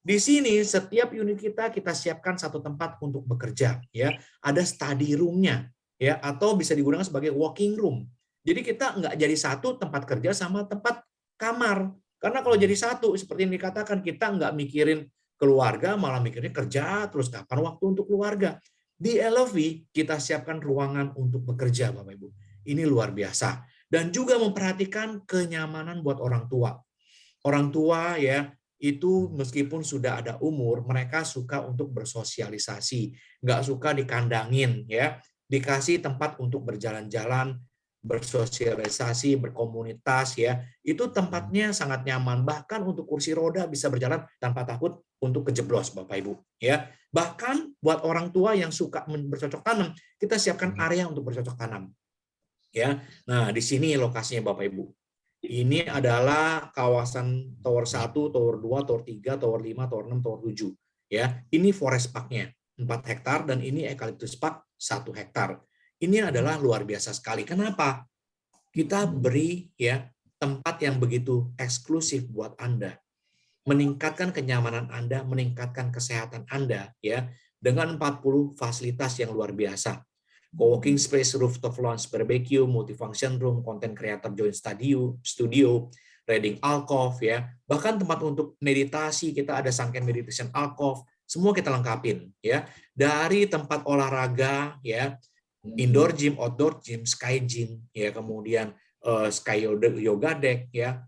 Di sini setiap unit kita siapkan satu tempat untuk bekerja ya. Ada study room-nya ya, atau bisa digunakan sebagai walking room. Jadi kita nggak jadi satu tempat kerja sama tempat kamar. Karena kalau jadi satu, seperti yang dikatakan, kita nggak mikirin keluarga, malah mikirnya kerja, terus kapan waktu untuk keluarga. Di LV, kita siapkan ruangan untuk bekerja, Bapak Ibu. Ini luar biasa. Dan juga memperhatikan kenyamanan buat orang tua. Orang tua ya, itu meskipun sudah ada umur, mereka suka untuk bersosialisasi. Nggak suka dikandangin ya. Dikasih tempat untuk berjalan-jalan, bersosialisasi, berkomunitas ya. Itu tempatnya sangat nyaman, bahkan untuk kursi roda bisa berjalan tanpa takut untuk kejeblos Bapak Ibu ya. Bahkan buat orang tua yang suka bercocok tanam, kita siapkan area untuk bercocok tanam. Ya. Nah, di sini lokasinya Bapak Ibu. Ini adalah kawasan Tower 1, Tower 2, Tower 3, Tower 5, Tower 6, Tower 7 ya. Ini forest park-nya 4 hektar, dan ini eucalyptus park 1 hektar. Ini adalah luar biasa sekali. Kenapa? Kita beri ya tempat yang begitu eksklusif buat Anda. Meningkatkan kenyamanan Anda, meningkatkan kesehatan Anda ya, dengan 40 fasilitas yang luar biasa. Co-working space, rooftop lounge, barbecue, multifunction room, content creator joint studio, reading alcove ya. Bahkan tempat untuk meditasi, kita ada sunken meditation alcove. Semua kita lengkapin ya. Dari tempat olahraga ya, indoor gym, outdoor gym, sky gym ya, kemudian sky yoga deck ya,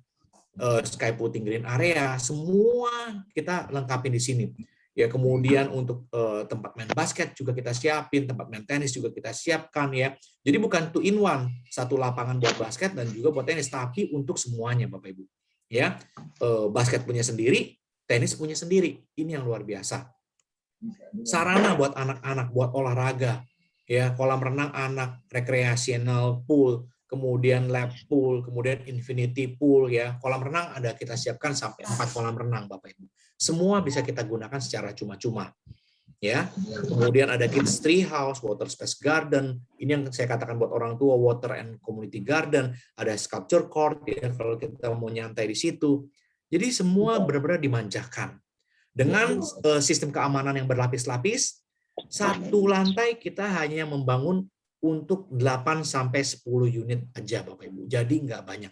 sky putting green area, semua kita lengkapin di sini. Ya, kemudian untuk tempat main basket juga kita siapin, tempat main tenis juga kita siapkan ya. Jadi bukan 2 in 1, satu lapangan buat basket dan juga buat tenis, tapi untuk semuanya Bapak Ibu. Ya, basket punya sendiri, tenis punya sendiri. Ini yang luar biasa. Sarana buat anak-anak, buat olahraga, ya, kolam renang anak, recreational pool, kemudian lap pool, kemudian infinity pool, ya. Kolam renang ada kita siapkan sampai 4 kolam renang, Bapak Ibu. Semua bisa kita gunakan secara cuma-cuma. Ya. Kemudian ada kids tree house, water space garden. Ini yang saya katakan buat orang tua, water and community garden, ada sculpture court ya kalau kita mau nyantai di situ. Jadi semua benar-benar dimanjakan. Dengan sistem keamanan yang berlapis-lapis, satu lantai kita hanya membangun untuk 8 sampai 10 unit aja Bapak Ibu. Jadi nggak banyak.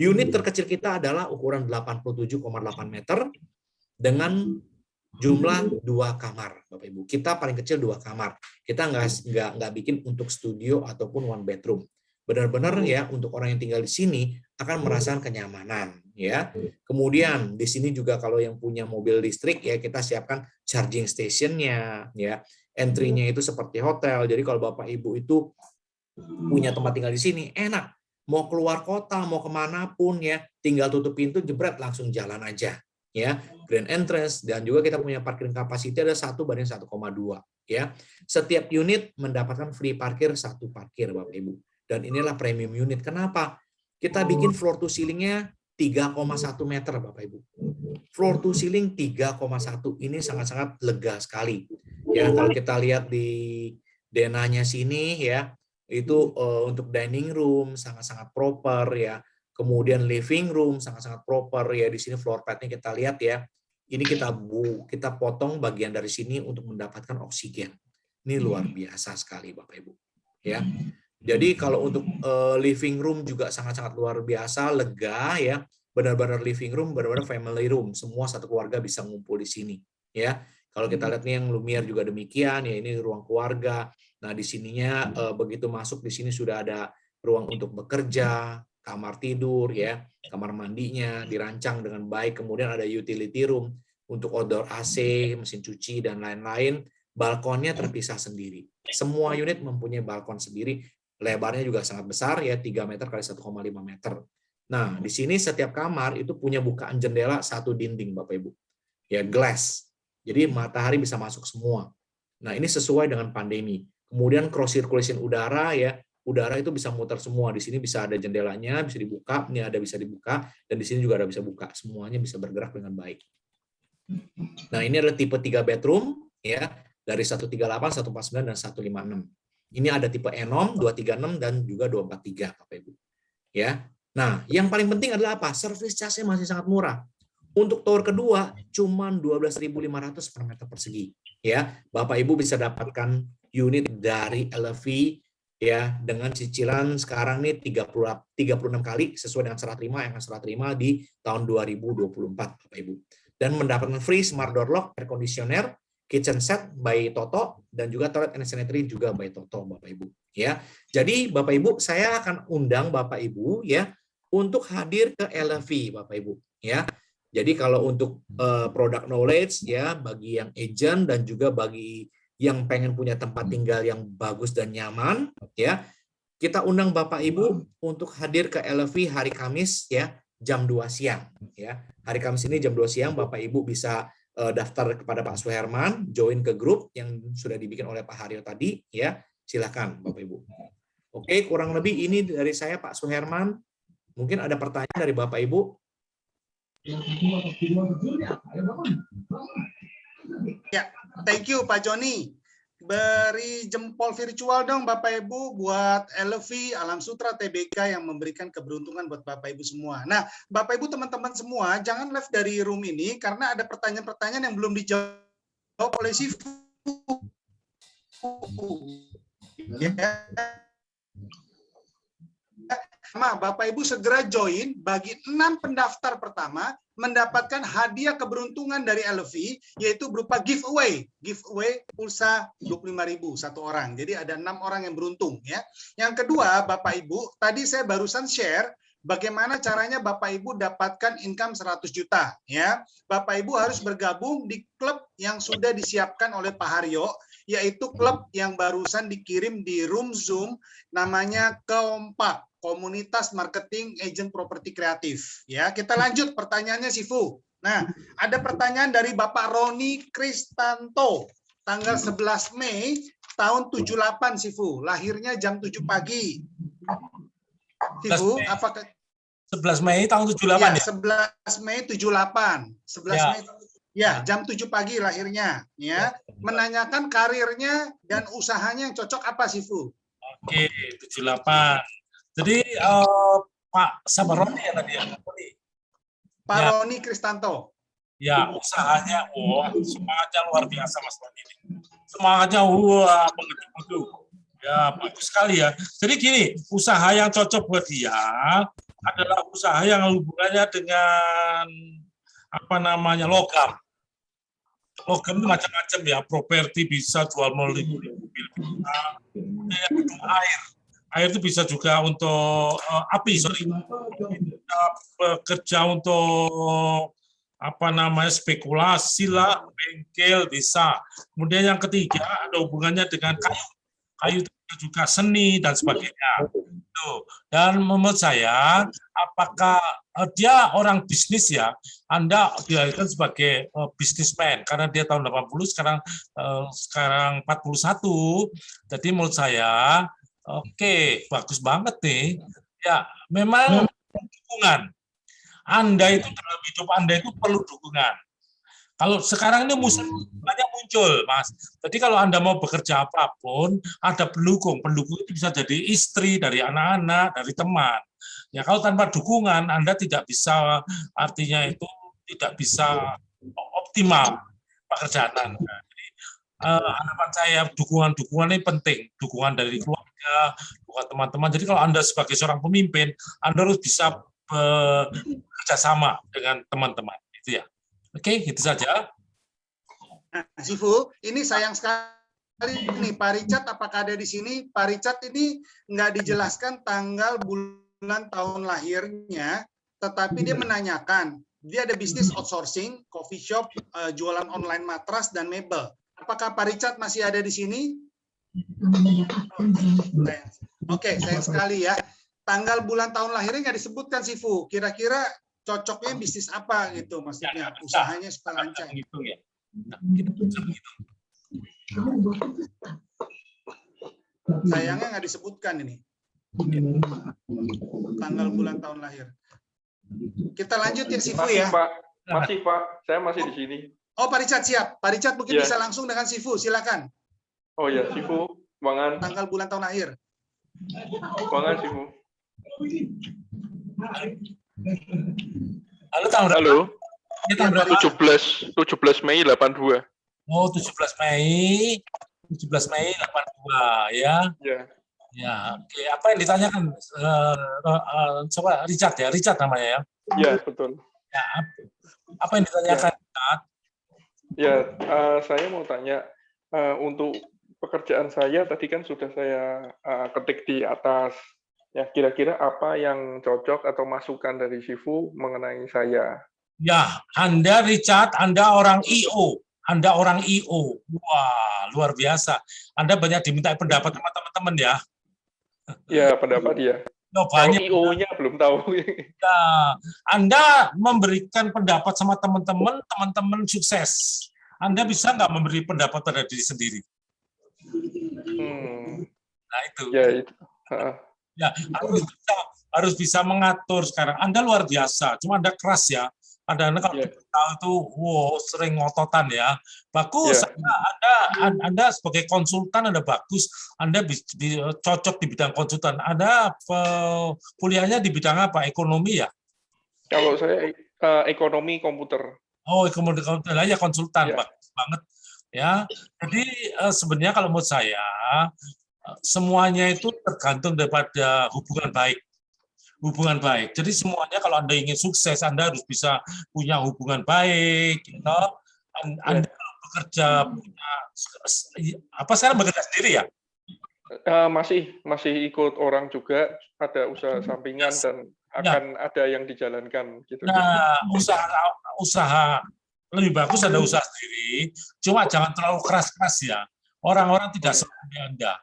Unit terkecil kita adalah ukuran 87,8 meter dengan jumlah 2 kamar Bapak Ibu. Kita paling kecil 2 kamar. Kita nggak bikin untuk studio ataupun 1 bedroom. Benar-benar ya untuk orang yang tinggal di sini akan merasakan kenyamanan ya. Kemudian di sini juga kalau yang punya mobil listrik ya kita siapkan charging station-nya ya. Entry-nya itu seperti hotel. Jadi kalau Bapak Ibu itu punya tempat tinggal di sini enak. Mau keluar kota, mau kemanapun ya, tinggal tutup pintu, jebret langsung jalan aja ya. Grand entrance, dan juga kita punya parking capacity ada 1:1,2. ya. Setiap unit mendapatkan free parkir 1 parkir Bapak Ibu. Dan inilah premium unit. Kenapa? Kita bikin floor to ceiling-nya 3,1 meter Bapak Ibu. Floor to ceiling 3,1 ini sangat-sangat lega sekali. Ya, kalau kita lihat di denanya sini ya, itu untuk dining room sangat-sangat proper ya. Kemudian living room sangat-sangat proper ya. Di sini floor pad-nya kita lihat ya. Ini kita potong bagian dari sini untuk mendapatkan oksigen. Ini luar biasa sekali Bapak Ibu. Ya. Jadi kalau untuk living room juga sangat-sangat luar biasa, lega ya. Benar-benar living room, benar-benar family room. Semua satu keluarga bisa ngumpul di sini. Ya. Kalau kita lihat nih yang Lumiere juga demikian, ya ini ruang keluarga. Nah di sininya begitu masuk di sini sudah ada ruang untuk bekerja, kamar tidur ya, kamar mandinya dirancang dengan baik. Kemudian ada utility room untuk outdoor AC, mesin cuci dan lain-lain. Balkonnya terpisah sendiri. Semua unit mempunyai balkon sendiri. Lebarnya juga sangat besar ya, 3 meter kali 1,5 meter. Nah, di sini setiap kamar itu punya bukaan jendela 1 dinding Bapak Ibu. Ya, glass. Jadi matahari bisa masuk semua. Nah, ini sesuai dengan pandemi. Kemudian cross circulation udara ya, udara itu bisa muter semua. Di sini bisa ada jendelanya, bisa dibuka, ini ada bisa dibuka, dan di sini juga ada bisa buka. Semuanya bisa bergerak dengan baik. Nah, ini adalah tipe 3 bedroom ya, dari 138, 149 dan 156. Ini ada tipe Enom 236 dan juga 243 Bapak Ibu. Ya. Nah, yang paling penting adalah apa? Service charge-nya masih sangat murah. Untuk tower kedua cuma 12.500 per meter persegi. Ya, Bapak Ibu bisa dapatkan unit dari LV ya dengan cicilan sekarang nih 36 kali sesuai dengan serah terima yang akan serah terima di tahun 2024 Bapak Ibu. Dan mendapatkan free smart door lock, air conditioner, kitchen set by Toto dan juga toilet and sanitary juga by Toto Bapak Ibu ya. Jadi Bapak Ibu saya akan undang Bapak Ibu ya untuk hadir ke LV Bapak Ibu ya. Jadi kalau untuk product knowledge ya bagi yang agent dan juga bagi yang pengen punya tempat tinggal yang bagus dan nyaman ya, kita undang Bapak Ibu untuk hadir ke LV hari Kamis ya jam 2 siang ya. Hari Kamis ini jam 2 siang Bapak Ibu bisa daftar kepada Pak Suherman, join ke grup yang sudah dibikin oleh Pak Haryo tadi ya. Silakan Bapak Ibu. Oke, kurang lebih ini dari saya Pak Suherman. Mungkin ada pertanyaan dari Bapak Ibu.
Ya, thank you Pak Joni. Beri jempol virtual dong Bapak Ibu buat LV, Alam Sutra, TBK yang memberikan keberuntungan buat Bapak Ibu semua. Nah, Bapak Ibu teman-teman semua, jangan left dari room ini karena ada pertanyaan-pertanyaan yang belum dijawab oleh Sifu. Ya. Bapak Ibu segera join bagi 6 pendaftar pertama mendapatkan hadiah keberuntungan dari LV yaitu berupa giveaway pulsa 25.000 satu orang. Jadi ada 6 orang yang beruntung ya. Yang kedua Bapak Ibu, tadi saya barusan share bagaimana caranya Bapak Ibu dapatkan income 100 juta ya. Bapak Ibu harus bergabung di klub yang sudah disiapkan oleh Pak Haryo, yaitu klub yang barusan dikirim di room Zoom namanya Kompak, Komunitas Marketing Agent Properti Kreatif. Ya, kita lanjut pertanyaannya Sifu. Nah, ada pertanyaan dari Bapak Roni Kristanto, tanggal 11 Mei tahun 78 Sifu, lahirnya jam 7 pagi. Sifu, apakah
11 Mei tahun 78 ya?
11 Mei 78. 11
Ya.
Mei. Ya, jam 7 pagi lahirnya, ya. Menanyakan karirnya dan usahanya yang cocok apa, Sifu?
Oke, 78. Jadi Pak Sabaroni ya tadi ya?
Pak
Ya.
Roni Kristanto.
Ya, usahanya, wah, semangatnya luar biasa Mas Roni ini. Semangatnya, wah, begitu. Ya, bagus sekali ya. Jadi gini, usaha yang cocok buat dia adalah usaha yang hubungannya dengan logam. Logam itu macam-macam ya, properti bisa, jual beli mobil bisa, air. Air itu bisa juga untuk bekerja untuk spekulasi lah, bengkel bisa. Kemudian yang ketiga ada hubungannya dengan kayu. kayu juga seni dan sebagainya. Tuh. Dan menurut saya, apakah dia orang bisnis ya, Anda dilahirkan sebagai bisnismen karena dia tahun 80 sekarang 41. Jadi menurut saya oke, bagus banget nih. Ya, memang dukungan. Anda itu dalam hidup Anda itu perlu dukungan. Kalau sekarang ini musim banyak muncul, Mas. Jadi kalau Anda mau bekerja apapun, ada pendukung. Pendukung itu bisa jadi istri, dari anak-anak, dari teman. Ya kalau tanpa dukungan, Anda tidak bisa, artinya itu tidak bisa optimal pekerjaan Anda. Jadi harapan saya dukungan-dukungan ini penting. Dukungan dari keluarga, dukungan teman-teman. Jadi kalau Anda sebagai seorang pemimpin, Anda harus bisa bekerja sama dengan teman-teman. Itu ya. Oke, itu saja.
Nah, Sifu, ini sayang sekali nih Pak Richard, apakah ada di sini? Pak Richard ini nggak dijelaskan tanggal, bulan, tahun lahirnya, tetapi dia menanyakan, dia ada bisnis outsourcing, coffee shop, jualan online matras dan mebel. Apakah Pak Richard masih ada di sini? Oke, sayang sekali ya. Tanggal, bulan, tahun lahirnya nggak disebutkan Sifu. Kira-kira cocoknya bisnis apa gitu maksudnya, usahanya supaya lancar.
Gitu ya.
Sayangnya nggak disebutkan ini. Tanggal, bulan, tahun lahir. Kita lanjut ya Sifu
Masih,
ya.
Pak. Masih, Pak. Saya masih di sini.
Oh, Pak Richard siap. Pak Richard mungkin
Ya.
bisa langsung dengan Sifu, silakan.
Oh ya, Sifu. Mangan.
Tanggal, bulan, tahun lahir.
Mangan, Sifu.
Halo, tahun berapa?
Halo.
Ini tahun berapa?
17 Mei 82.
Oh, 17 Mei. 17 Mei 82 ya.
Ya.
Ya, oke. Apa yang ditanyakan? Coba Richard ya, Richard namanya ya.
Ya, betul.
Ya, apa yang ditanyakan? Richard?
Ya, saya mau tanya untuk pekerjaan saya tadi kan sudah saya ketik di atas. Ya, kira-kira apa yang cocok atau masukan dari Sifu mengenai saya?
Ya, Anda Richard, Anda orang IO. Anda orang IO. Wah, luar biasa. Anda banyak diminta pendapat sama teman-teman ya.
Ya, pendapat dia.
Oh,
Kalau
banyak.
IO-nya belum tahu.
Ya, Anda memberikan pendapat sama teman-teman, teman-teman sukses. Anda bisa nggak memberi pendapat pada diri sendiri? Nah, itu.
Ya, itu.
Ya, harus bisa mengatur sekarang. Anda luar biasa, cuma Anda keras ya. Anda kalau tahu itu, wow, sering ngototan ya. Bagus. Anda sebagai konsultan Anda bagus. Anda cocok di bidang konsultan. Anda kuliahnya di bidang apa? Ekonomi ya?
Kalau saya ekonomi komputer.
Oh, ekonomi komputer ya, konsultan. Bagus banget ya. Jadi sebenarnya kalau menurut saya semuanya itu tergantung daripada hubungan baik. Hubungan baik. Jadi semuanya kalau Anda ingin sukses, Anda harus bisa punya hubungan baik. Gitu. Anda bekerja punya apa sekarang bekerja sendiri ya?
Masih ikut orang juga, ada usaha sampingan dan akan ada yang dijalankan gitu.
Nah, usaha lebih bagus Anda usaha sendiri, cuma jangan terlalu keras-keras ya. Orang-orang tidak seperti Anda.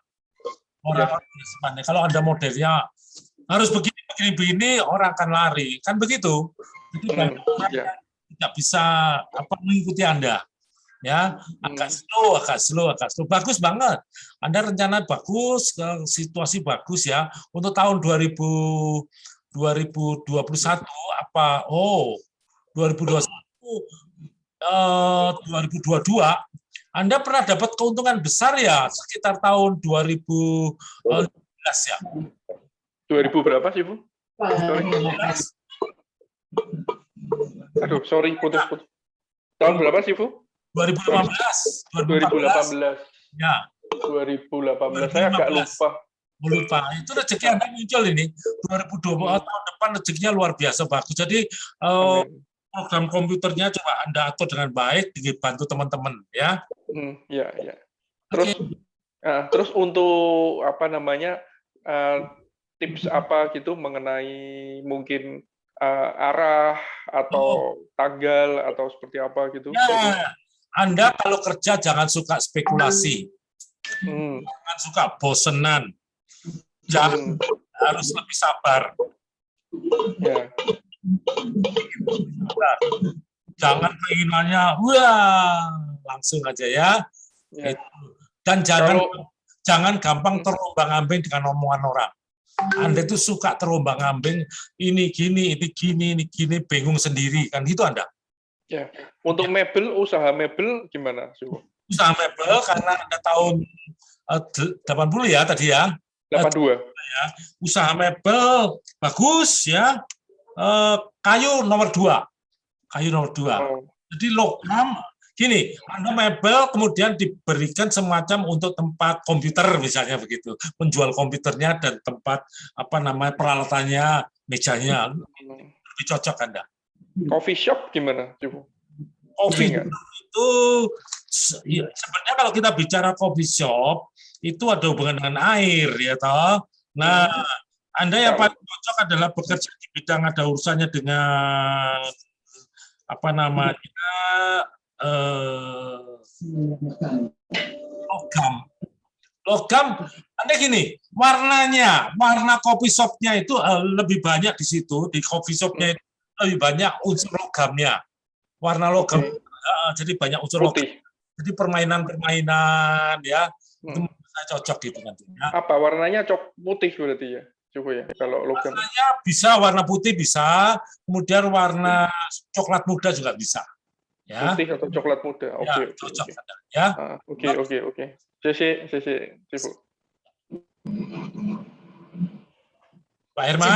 Orang-orang tidak seperti. Kalau Anda modelnya harus begini, orang akan lari, kan begitu. Jadi banyak orang yang tidak bisa mengikuti Anda. Ya, agak slow. Bagus banget. Anda rencana bagus, situasi bagus ya. Untuk tahun 2021 apa? Oh, 2021, 2022. Anda pernah dapat keuntungan besar ya sekitar tahun 2015 ya.
2000 berapa sih, Bu? Aduh, sorry, putus. Tahun berapa sih, Bu?
2018. Ya.
2018. Saya agak lupa.
Itu rezeki Anda muncul ini. 2020 tahun depan rezekinya luar biasa bagus. Jadi program komputernya coba Anda atur dengan baik, dibantu teman-teman ya.
Ya. Terus untuk tips apa gitu mengenai mungkin arah atau tanggal atau seperti apa gitu?
Ya, Anda kalau kerja jangan suka spekulasi. Jangan suka bosenan. Jangan harus lebih sabar.
Ya.
Jangan keinginannya, wah, langsung aja ya.
Ya.
Dan jangan
Kalau
gampang terombang-ambing dengan omongan orang. Anda itu suka terombang-ambing, ini gini, bingung sendiri, kan gitu Anda.
ya, untuk mebel, usaha mebel gimana?
Usaha mebel karena Anda tahun 80 ya tadi ya.
82.
Usaha mebel bagus ya. Kayu nomor 2.
Oh,
Jadi logam gini, Anda mebel kemudian diberikan semacam untuk tempat komputer misalnya begitu, menjual komputernya dan tempat peralatannya, mejanya lebih cocok Anda.
coffee shop gimana?
Coffee
Enggak.
itu sebenarnya kalau kita bicara coffee shop itu ada hubungan dengan air ya toh. Nah, Anda yang paling cocok adalah bekerja di bidang ada urusannya dengan logam. Anda gini, warna coffee shop-nya itu lebih banyak di situ, di coffee shop-nya itu lebih banyak unsur logamnya. Warna logam, jadi banyak unsur logam.
Putih.
Jadi permainan ya, itu saya cocok gitu nantinya.
Apa warnanya putih berarti ya? Coba ya, kalau logam.
Warnanya bisa warna putih bisa, kemudian warna coklat muda juga bisa. Ya.
Putih atau coklat muda.
Ya,
Oke.
cocok ya.
Oke. CC, Cipu.
Pak Herman.